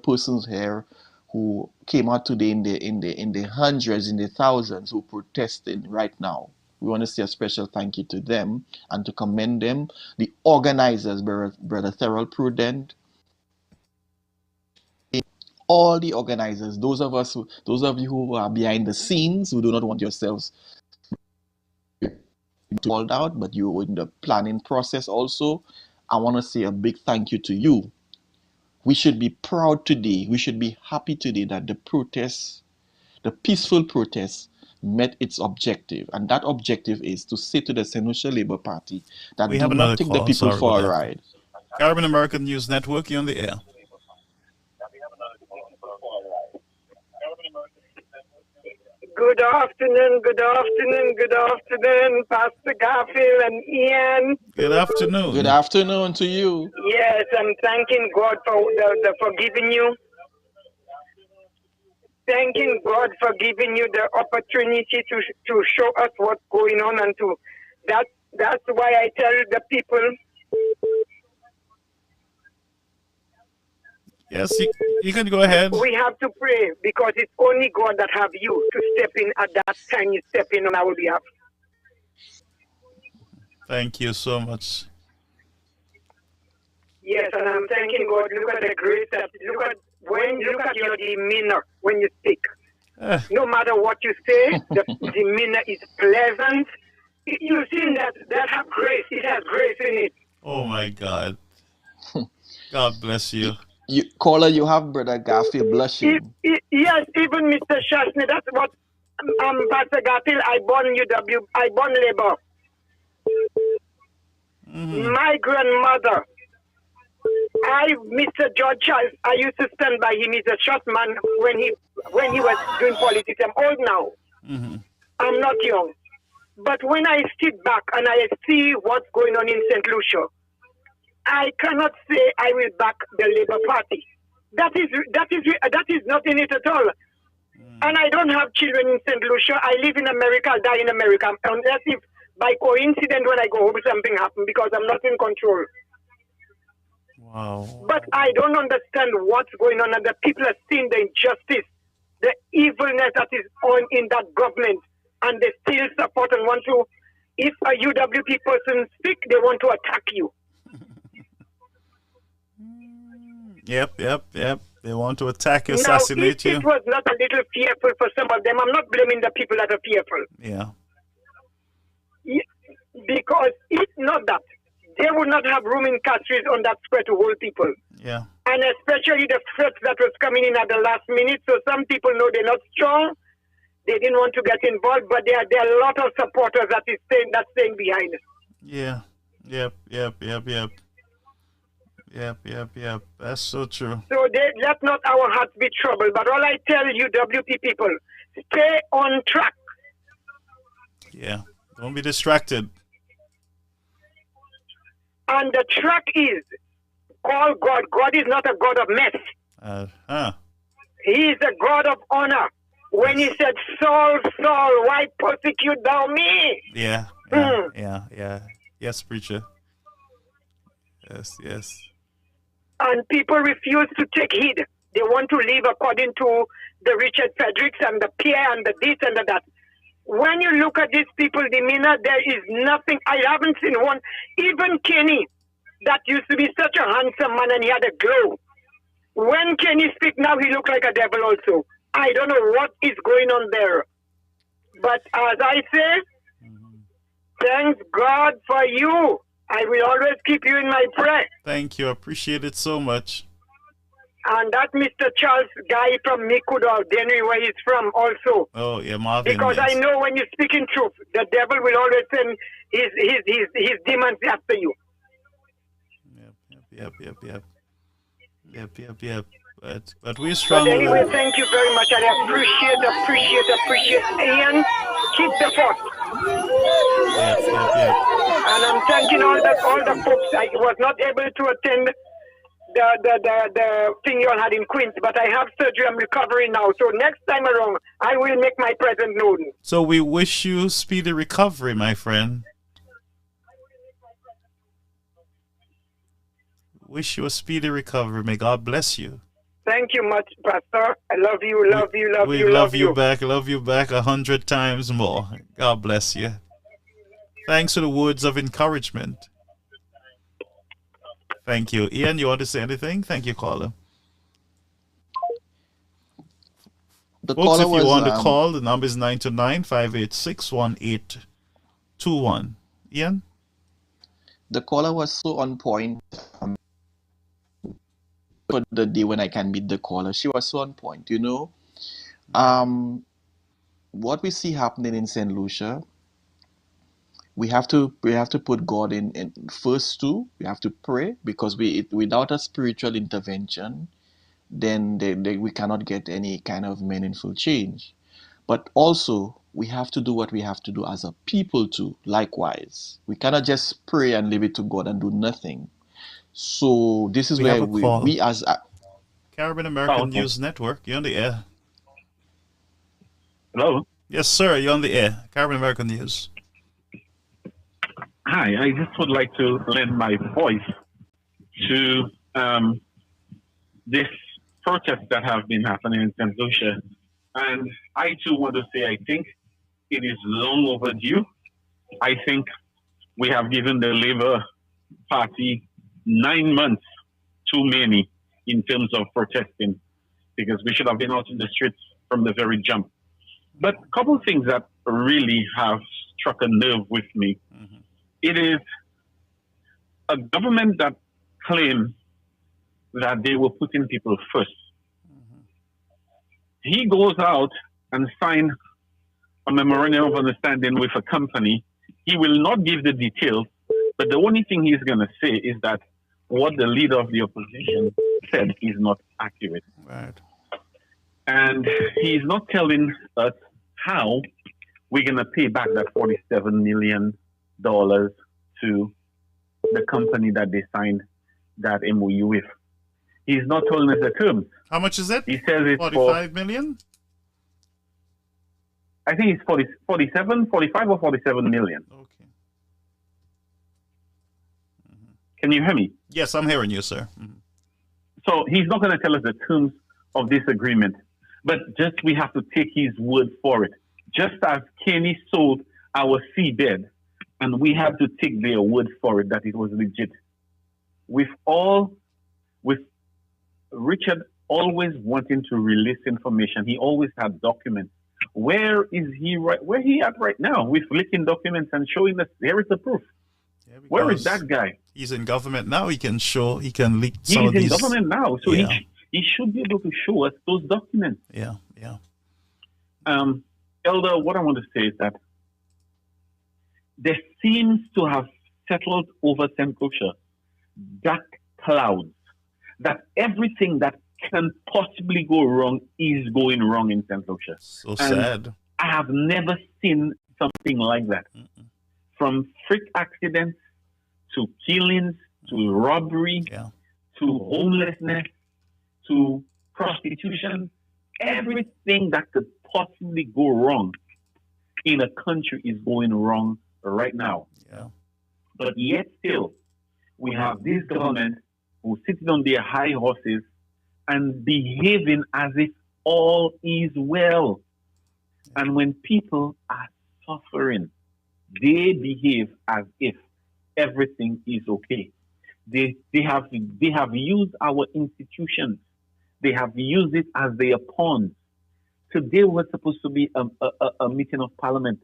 persons here who came out today in the hundreds, in the thousands, who protested right now. We want to say a special thank you to them and to commend them. The organizers, Brother Thurl Prudent, all the organizers, those of you who are behind the scenes, who do not want yourselves called out, but you're in the planning process also, I want to say a big thank you to you. We should be proud today, we should be happy today that the peaceful protest met its objective, and that objective is to say to the St. Lucia Labour Party that We do have another not take call. the people Sorry for about a that. ride. Caribbean American News Network, you're on the air. Good afternoon, Pastor Garfield and Ian. Good afternoon. Good afternoon to you. Yes, I'm thanking God for forgiving you. Thanking God for giving you the opportunity to show us what's going on, and that's why I tell the people. Yes, you can go ahead. We have to pray because it's only God that have you to step in at that time you step in on our behalf. Thank you so much. Yes, and I'm thanking God. Look at the grace that look at your demeanor when you speak. No matter what you say, the demeanor is pleasant. You've seen that have grace. It has grace in it. Oh my God. God bless you. Caller, you have Brother Garfield blushing. Yes, even Mr. Shasny, that's what Pastor Garfield, I born labor. My grandmother, Mr. George Charles, I used to stand by him. He's a short man when he was doing politics. I'm old now. I'm not young. But when I sit back and I see what's going on in St. Lucia, I cannot say I will back the Labour Party. That is not in it at all. And I don't have children in St. Lucia. I live in America. I'll die in America. Unless if by coincidence when I go home something happened, because I'm not in control. Wow. But I don't understand what's going on, and the people are seeing the injustice, the evilness that is on in that government, and they still support and want to. If a UWP person speak, they want to attack you. Yep. They want to attack you, Now, assassinate you. it was not a little fearful for some of them. I'm not blaming the people that are fearful. Yeah. Because it's not that. They would not have room in Castries on that square to hold people. Yeah. And especially the threat that was coming in at the last minute. So some people know they're not strong. They didn't want to get involved, but there are a lot of supporters that's staying behind. Yeah. Yep. That's so true. So let not our hearts be troubled. But all I tell you, WP people, stay on track. Yeah. Don't be distracted. And the track is call God. God is not a God of mess. He is a God of honor. When he said, Saul, Saul, why persecute thou me? Yeah. Yes, preacher. Yes. And people refuse to take heed. They want to live according to the Richard Fredericks and the Pierre and the this and the that. When you look at these people's demeanor, there is nothing. I haven't seen one. Even Kenny, that used to be such a handsome man and he had a glow. When Kenny speaks now, he looks like a devil also. I don't know what is going on there. But as I say, thanks God for you. I will always keep you in my prayer. Thank you. I appreciate it so much. And that Mr. Charles guy from Mikudo, Denry, where he's from also. Oh, yeah, Marvin. Because yes. I know when you speak in truth, the devil will always send his demons after you. Yep. But we're But strong. anyway, thank you very much. I appreciate. Ian, keep the fort. Yep. And I'm thanking all the folks. I was not able to attend the thing you all had in Queens, but I have surgery. I'm recovering now. So next time around, I will make my presence known. So we wish you speedy recovery, my friend. Wish you a speedy recovery. May God bless you. Thank you much, Pastor. I love you. We love you back. Love you back 100 times more. God bless you. Thanks for the words of encouragement. Thank you. Ian, you want to say anything? Thank you, caller. The Folks, caller if you was, want to call, the number is 929-586-1821. Ian? the caller was so on point. For the day when I can meet the caller, she was so on point. You know, what we see happening in Saint Lucia, we have to put God in first too. We have to pray because without a spiritual intervention, then we cannot get any kind of meaningful change. But also, we have to do what we have to do as a people too. Likewise, we cannot just pray and leave it to God and do nothing. So this is We where have a call. we as Caribbean American okay. News Network, you're on the air. Hello? Yes, sir, you're on the air. Caribbean American News. Hi, I just would like to lend my voice to this protest that have been happening in St. Lucia. And I too want to say I think it is long overdue. I think we have given the Labour Party 9 months too many in terms of protesting, because we should have been out in the streets from the very jump. But a couple of things that really have struck a nerve with me. It is a government that claims that they were putting people first. He goes out and signs a memorandum of understanding with a company. He will not give the details, but the only thing he's going to say is that what the leader of the opposition said is not accurate. Right. And he's not telling us how we're going to pay back that $47 million to the company that they signed that MOU with. He's not telling us the terms. How much is it? He says it's 45 million? I think it's 45 or 47 million. Okay. Can you hear me? Yes, I'm hearing you, sir. So he's not going to tell us the terms of this agreement, but just we have to take his word for it. Just as Kenny sold our seabed, and we have to take their word for it that it was legit. With Richard always wanting to release information, he always had documents. Where is he right? Where he at right now? With leaking documents and showing us there is the proof. Yeah, where is that guy? He's in government now. He can leak He's some of in these. government now, so Yeah. he should be able to show us those documents. Yeah, yeah. Elder, what I want to say is that there seems to have settled over St. Lucia dark clouds, that everything that can possibly go wrong is going wrong in St. Lucia. So sad. I have never seen something like that. From freak accidents to killings to robbery to homelessness to prostitution, everything that could possibly go wrong in a country is going wrong right now. Yeah. But yet still, we have this government who sitting on their high horses and behaving as if all is well. And when people are suffering, they behave as if everything is okay. They have used our institutions. They have used it as their pawns. Today was supposed to be a meeting of parliament.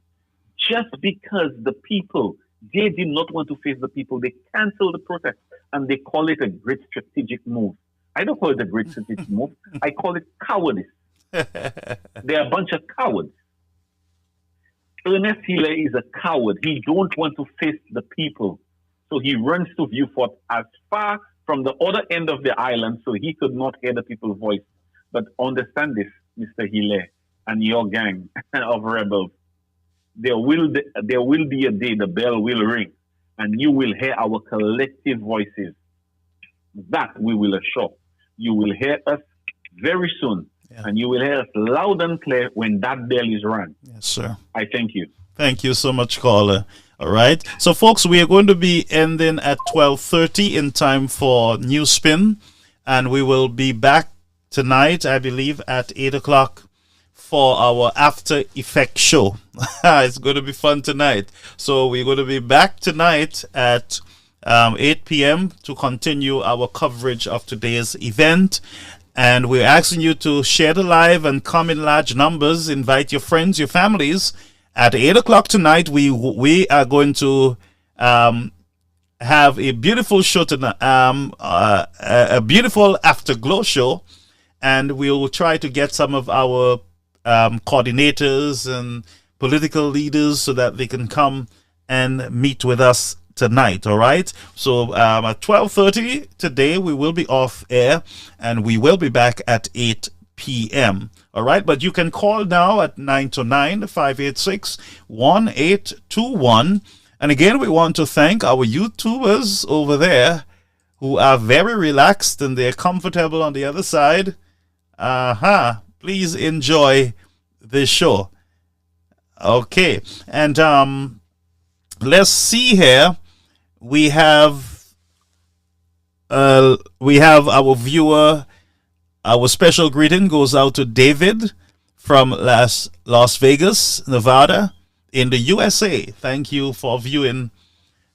Just because the people, they did not want to face the people, they canceled the protest and they call it a great strategic move. I don't call it a great strategic move. I call it cowardice. They're a bunch of cowards. Ernest Hilaire is a coward. He don't want to face the people. So he runs to Vieux-Fort as far from the other end of the island so he could not hear the people's voice. But understand this, Mr. Hilaire and your gang of rebels. There will be a day the bell will ring and you will hear our collective voices. That we will assure. You will hear us very soon. And you will hear us loud and clear when that bell is rung. Yes, sir. I thank you. Thank you so much, caller. All right. So, folks, we are going to be ending at 12:30 in time for New Spin. And we will be back tonight, I believe, at 8 o'clock for our After Effect show. It's going to be fun tonight. So, we're going to be back tonight at 8 p.m. to continue our coverage of today's event. And we're asking you to share the live and come in large numbers. Invite your friends, your families. At 8 o'clock tonight, we are going to have a beautiful show tonight, a beautiful afterglow show, and we will try to get some of our coordinators and political leaders so that they can come and meet with us tonight. All right, so at 12:30 today we will be off air, and we will be back at 8 p.m. All right, but you can call now at 929-586-1821. And again, we want to thank our YouTubers over there who are very relaxed and they're comfortable on the other side. Please enjoy this show. Okay, and let's see here. We have our viewer. Our special greeting goes out to David from Las Vegas, Nevada, in the USA. Thank you for viewing.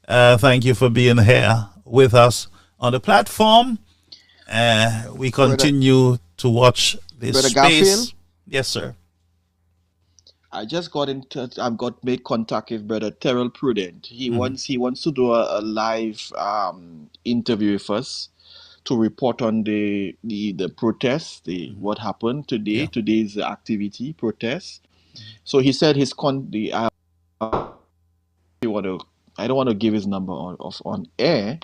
Thank you for being here with us on the platform. We continue to watch this Brother space. Garfield? Yes, sir. I just got made contact with Brother Terrell Prudent. He wants to do a live interview with us to report on the protest, what happened today, today's activity, protest. So he said I don't want to give his number on air.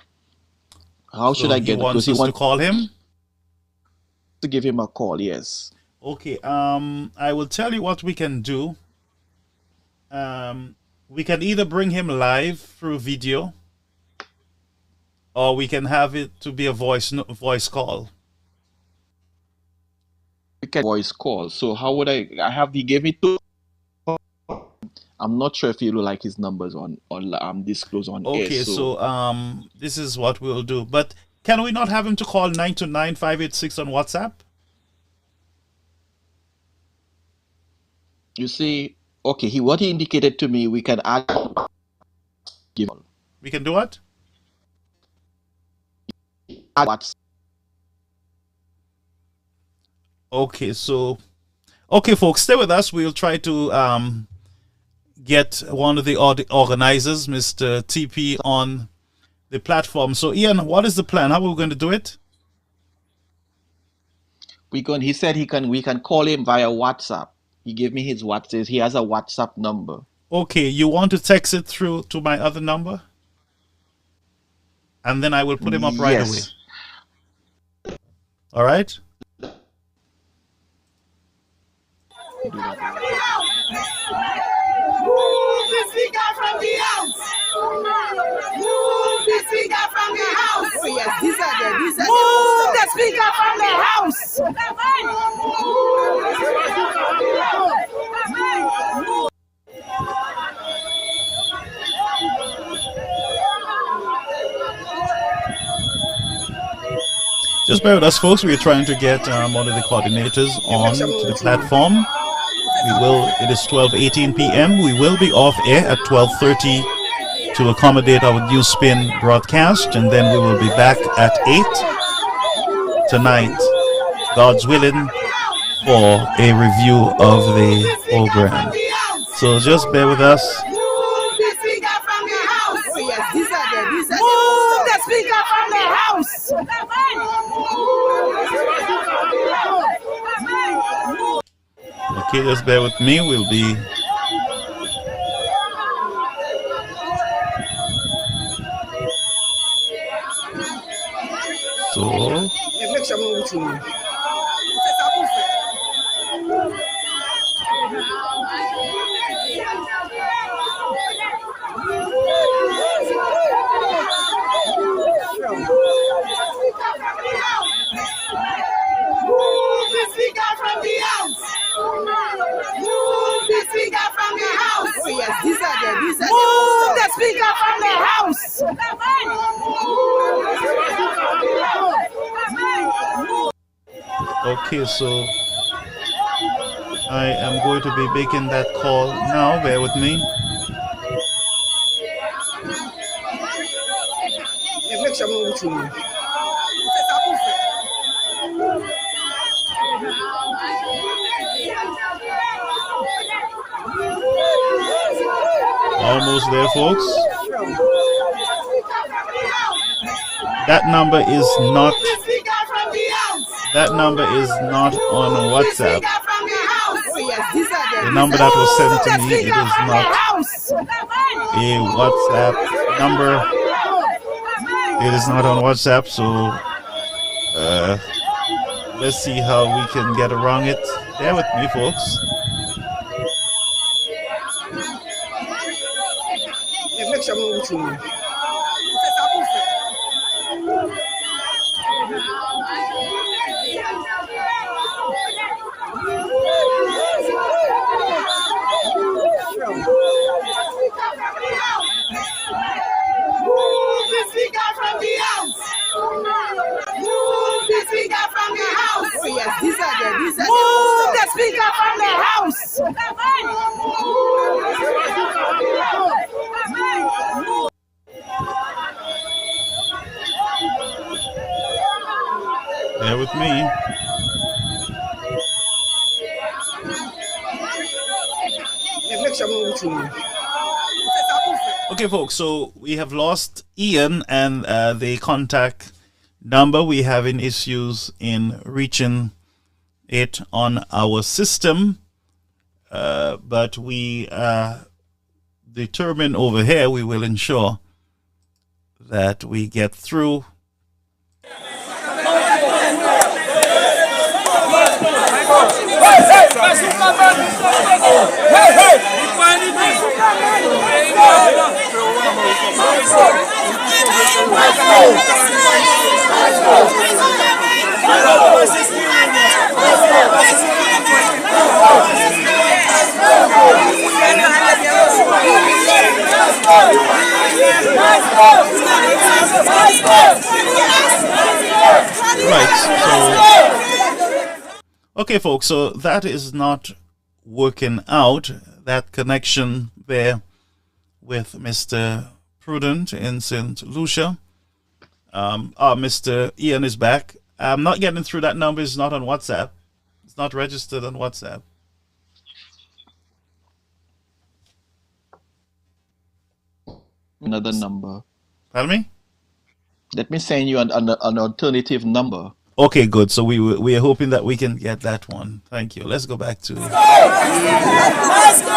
How should I get it? Because he wants to call him? To give him a call, yes. Okay, I will tell you what we can do. We can either bring him live through video, or we can have it to be a voice call. We can voice call. So how would I have he gave it to? I'm not sure if he will like his numbers on disclose on air. Okay, so this is what we'll do. But can we not have him to call 929-586 on WhatsApp? You see, okay, what he indicated to me, we can add. We can do what? Add WhatsApp. Okay, so, okay, folks, stay with us. We'll try to get one of the organizers, Mr. TP, on the platform. So, Ian, what is the plan? How are we going to do it? He said we can call him via WhatsApp. He gave me his WhatsApp. He has a WhatsApp number. Okay, you want to text it through to my other number? And then I will put him up right away. All right? Move the speaker from the house. Move the speaker from the house. Oh yes, these are the move the speaker from the house. Just bear with us, folks. We are trying to get one of the coordinators on to the platform. It is 12:18 p.m. We will be off air at 12:30 to accommodate our new spin broadcast, and then we will be back at 8 tonight, God's willing, for a review of the program. So just bear with us. Move the speaker from the house. Oh yes, these are the move the speaker from the house. Okay, just bear with me. We'll be so. Move the speaker from the house. Move the speaker from the house. Oh yes, these are the move the speaker from the house. Okay, so I am going to be making that call now. Bear with me. Almost there, folks. That number is not. That number is not on WhatsApp. The number that was sent to me, it is not a WhatsApp number. It is not on WhatsApp, so let's see how we can get around it. Bear with me, folks. Move the speaker from the house. Bear with me. Okay, folks, so we have lost Ian and the contact number. We're having issues in reaching it on our system, but we are determined over here we will ensure that we get through. Okay, folks, so that is not working out, that connection there with Mr. Prudent in St. Lucia. Mr. Ian is back. I'm not getting through. That number is not on WhatsApp. It's not registered on WhatsApp. Another number. Pardon me? Let me send you an alternative number. Okay, good. So we are hoping that we can get that one. Thank you. Let's go back to. Let's go!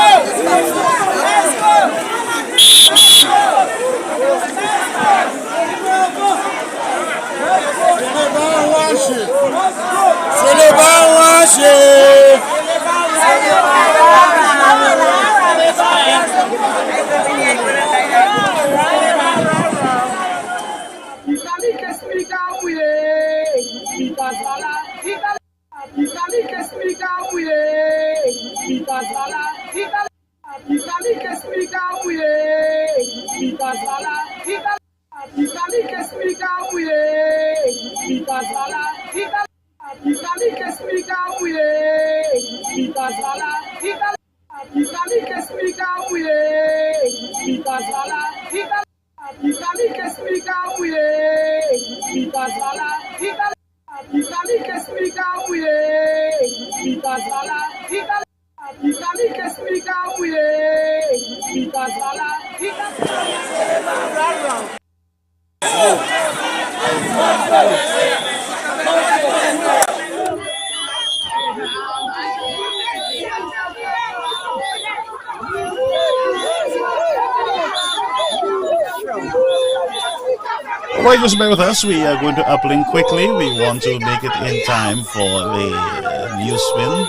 Right, just bear with us. We are going to uplink quickly. We want to make it in time for the news spin.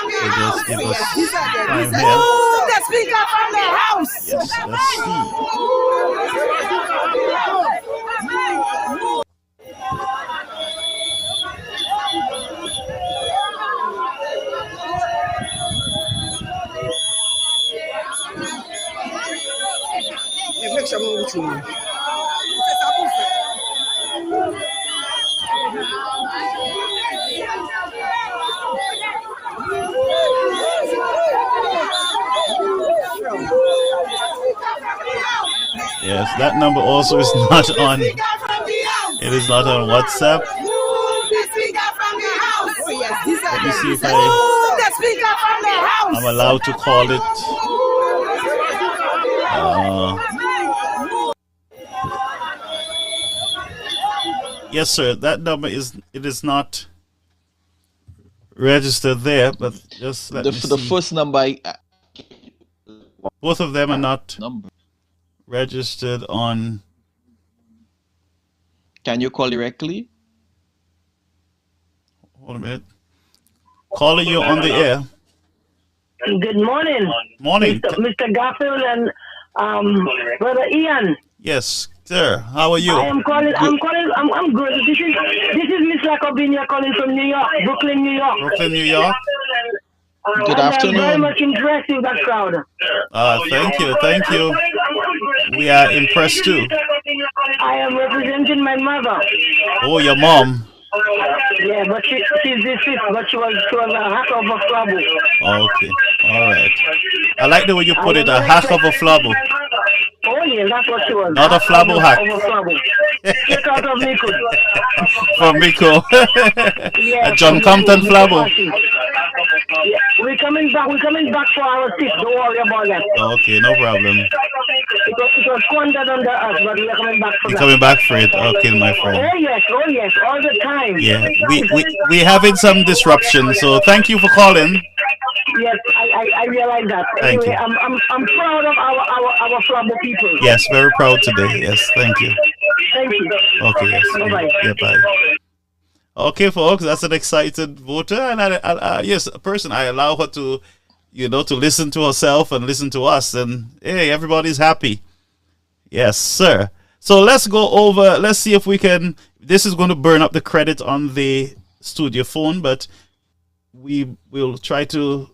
So just give us time here. Move the speaker from the house. Yes, let's see. Yes, that number also is not on. It is not on WhatsApp. Let me see if I'm allowed to call it. Yes, sir. That number is not registered there, but just let me The see. first number, Both of them are not number. registered on. Can you call directly? Hold a minute. Caller, you're on the air. Good morning. Morning. Mr. Garfield and Brother Ian. Yes, sir. How are you? I'm good. This is Miss Lacobinia calling from New York, Brooklyn, New York. Brooklyn, New York. Good I'm afternoon. very much impressed with that crowd. Thank you. We are impressed too. I am representing my mother. Oh, your mom. Yeah, but she's deceased, but she was a hack of a flabble. Okay. All right. I like the way you put it, a hack of a flabble. Oh yeah, that's what she was. Not a flabble hack. Of a flabble. Straight out of Nico. From Miko. Yeah, A John Compton flabble. Yeah, we're coming back for our seat. Don't worry about that. Okay, no problem. It was squandered under us, but we're coming back for You're that. coming back for it. Okay, my friend. Oh yes, all the time. Yeah, we having some disruption, so thank you for calling. Yes, I realize that. Thank Anyway, you. I'm proud of our Flabo people. Yes, very proud today. Yes, thank you. Thank you. Okay, yes. Bye-bye. Yeah, bye. Okay, folks, that's an excited voter, and yes, a person I allow her to, to listen to herself and listen to us, and hey, everybody's happy. Yes, sir. So let's go over. Let's see if we can. This is going to burn up the credit on the studio phone, but we will try to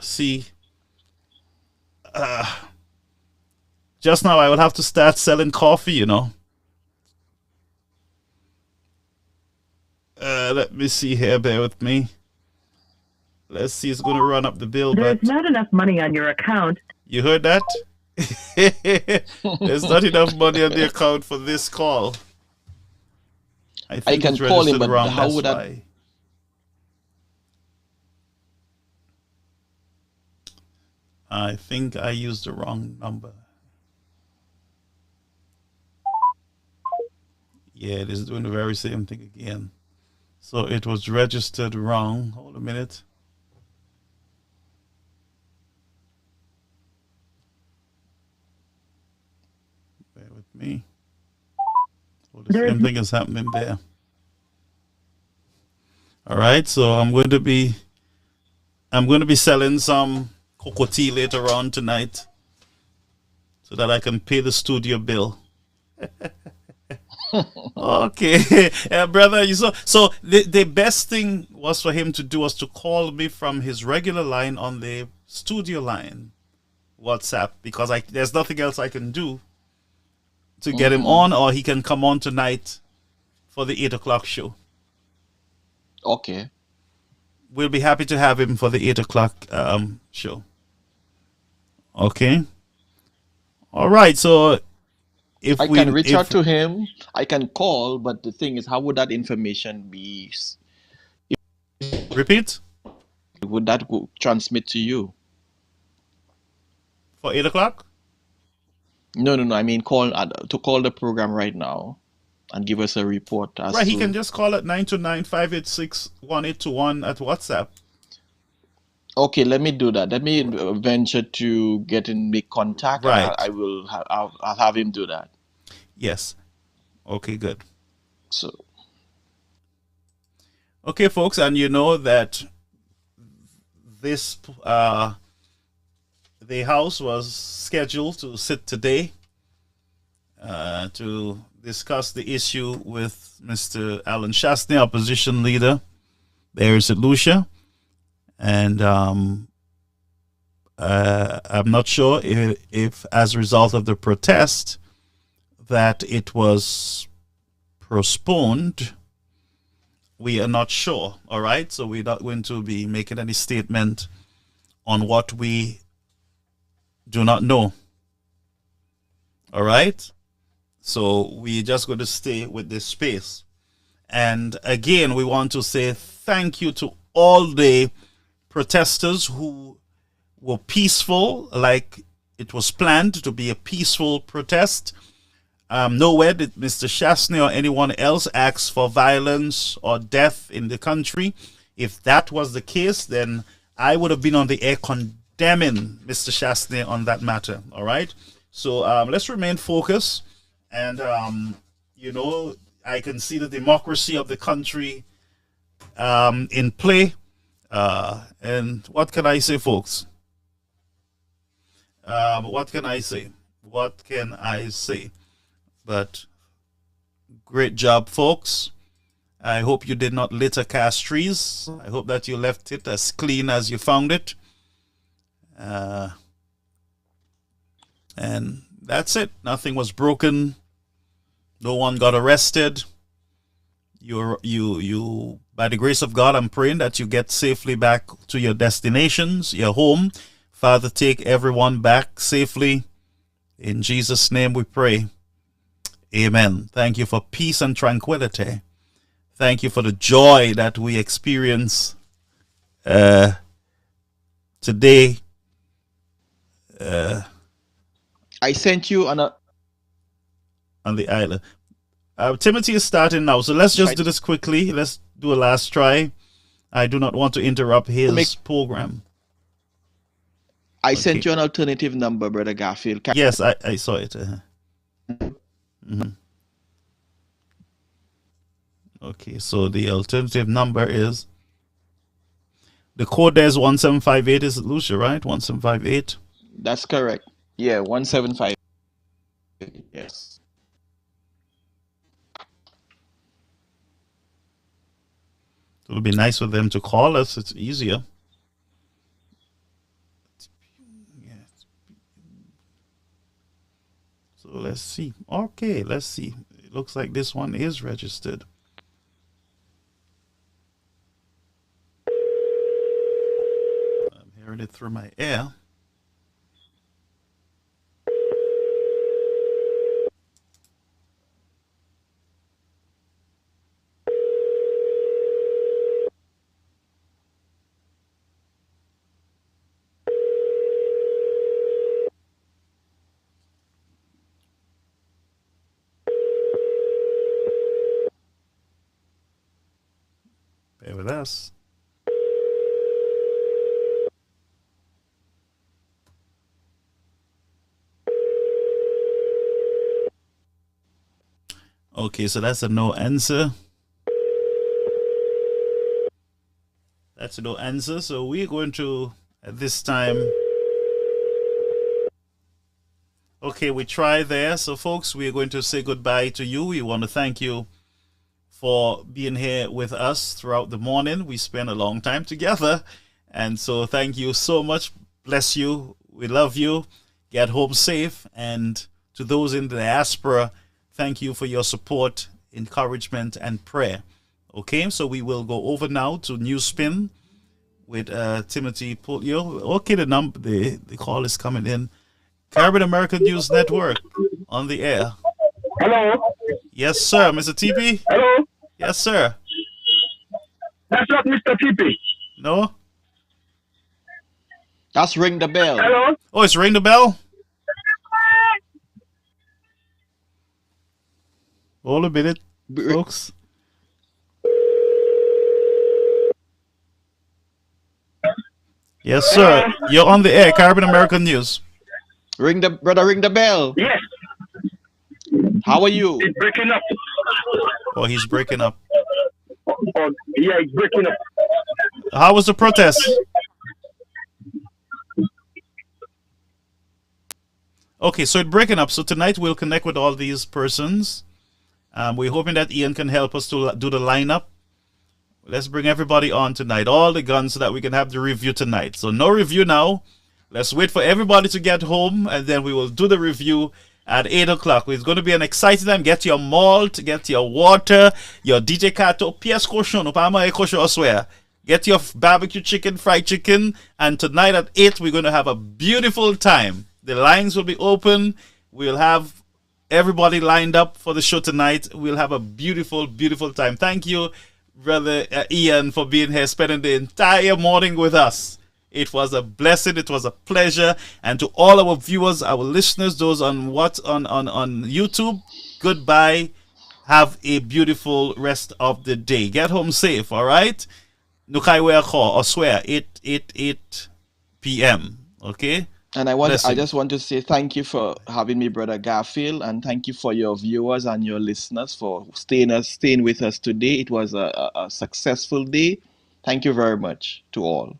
see. Just now, I will have to start selling coffee. Let me see here. Bear with me. Let's see. It's going to run up the bill, There's but not enough money on your account. you heard that? There's not enough money on the account for this call. I think can it's call him, registered but wrong. how That's would I- why. I think I used the wrong number. Yeah, it is doing the very same thing again. So it was registered wrong. Hold a minute. Bear with me. Oh, the same thing is happening there. All right, so I'm going to be selling some cocoa tea later on tonight, so that I can pay the studio bill. Okay, brother. So the best thing was for him to do was to call me from his regular line on the studio line, WhatsApp, because there's nothing else I can do to get him on, or he can come on tonight for the 8 o'clock show. Okay. We'll be happy to have him for the 8 o'clock show. Okay. All right. So if I can reach out to him, I can call, but the thing is, how would that information be? Repeat? Would that transmit to you? For 8 o'clock? No. I mean, call the program right now and give us a report. Right, he can just call at 929-586-1821 at WhatsApp. Okay, let me do that. Let me venture to make contact. Right. I'll have him do that. Yes. Okay, good. So. Okay, folks, and you know that this the House was scheduled to sit today to discuss the issue with Mr. Alan Shastney, opposition leader there in St. Lucia. And I'm not sure if as a result of the protest that it was postponed. We are not sure, all right? So we're not going to be making any statement on what we do not know, all right? So we're just going to stay with this space. And again, we want to say thank you to all the protesters who were peaceful, like it was planned to be a peaceful protest. nowhere did Mr. Shastney or anyone else ask for violence or death in the country. If that was the case, then I would have been on the air condemning Mr. Shastney on that matter. All right. So let's remain focused. And, I can see the democracy of the country in play. And what can I say, folks? What can I say? What can I say? But great job, folks. I hope you did not litter cast trees. I hope that you left it as clean as you found it. And that's it. Nothing was broken. No one got arrested. You by the grace of God, I'm praying that you get safely back to your destinations, your home. Father, take everyone back safely. In Jesus' name we pray. Amen. Thank you for peace and tranquility. Thank you for the joy that we experience today. I sent you on the island. Timothy is starting now, so let's just do this quickly. Let's do a last try. I do not want to interrupt his program. I sent you an alternative number, Brother Garfield. Yes, I saw it. Okay, so the alternative number is, the code there is 1758. Is it Lucia, right? 1758. That's correct. Yeah, 175. Yes. It'll be nice for them to call us. It's easier. So let's see. Okay, let's see. It looks like this one is registered. I'm hearing it through my ear. Bear with us. Okay, so that's a no answer. That's a no answer. So we're going to, at this time, okay, we try there. So folks, we're going to say goodbye to you. We want to thank you for being here with us throughout the morning. We spent a long time together. And so thank you so much. Bless you. We love you. Get home safe. And to those in the diaspora, thank you for your support, encouragement, and prayer. Okay, so we will go over now to Newspin with Timothy Polio. Okay, the call is coming in. Caribbean American News Network on the air. Hello? Yes, sir. Mr. TP? Hello? Yes, sir. That's not Mr. TP. No? That's Ring the Bell. Hello? Oh, it's Ring the Bell? Hold a minute, folks. Yes, sir. You're on the air, Caribbean American News. Ring the bell. Yes. How are you? It's breaking up. Oh, he's breaking up. Oh, yeah, it's breaking up. How was the protest? Okay, so it's breaking up. So tonight we'll connect with all these persons. We're hoping that Ian can help us to do the lineup. Let's bring everybody on tonight, all the guns, so that we can have the review tonight. So no review now. Let's wait for everybody to get home, and then we will do the review at 8 o'clock. It's going to be an exciting time. Get your malt, get your water, your DJ Kato, PS Kosho, Upama Kosho Oswea. Get your barbecue chicken, fried chicken, and tonight at 8, we're going to have a beautiful time. The lines will be open. We'll have everybody lined up for the show tonight. We'll have a beautiful, beautiful time. Thank you, Brother Ian, for being here, spending the entire morning with us. It was a blessing. It was a pleasure. And to all our viewers, our listeners, those on YouTube, goodbye. Have a beautiful rest of the day. Get home safe, all right? Nukaiwe or swear 8 p.m. Okay? And I just want to say thank you for having me, Brother Garfield, and thank you for your viewers and your listeners for staying with us today. It was a successful day. Thank you very much to all.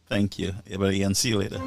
Thank you, everybody, and see you later.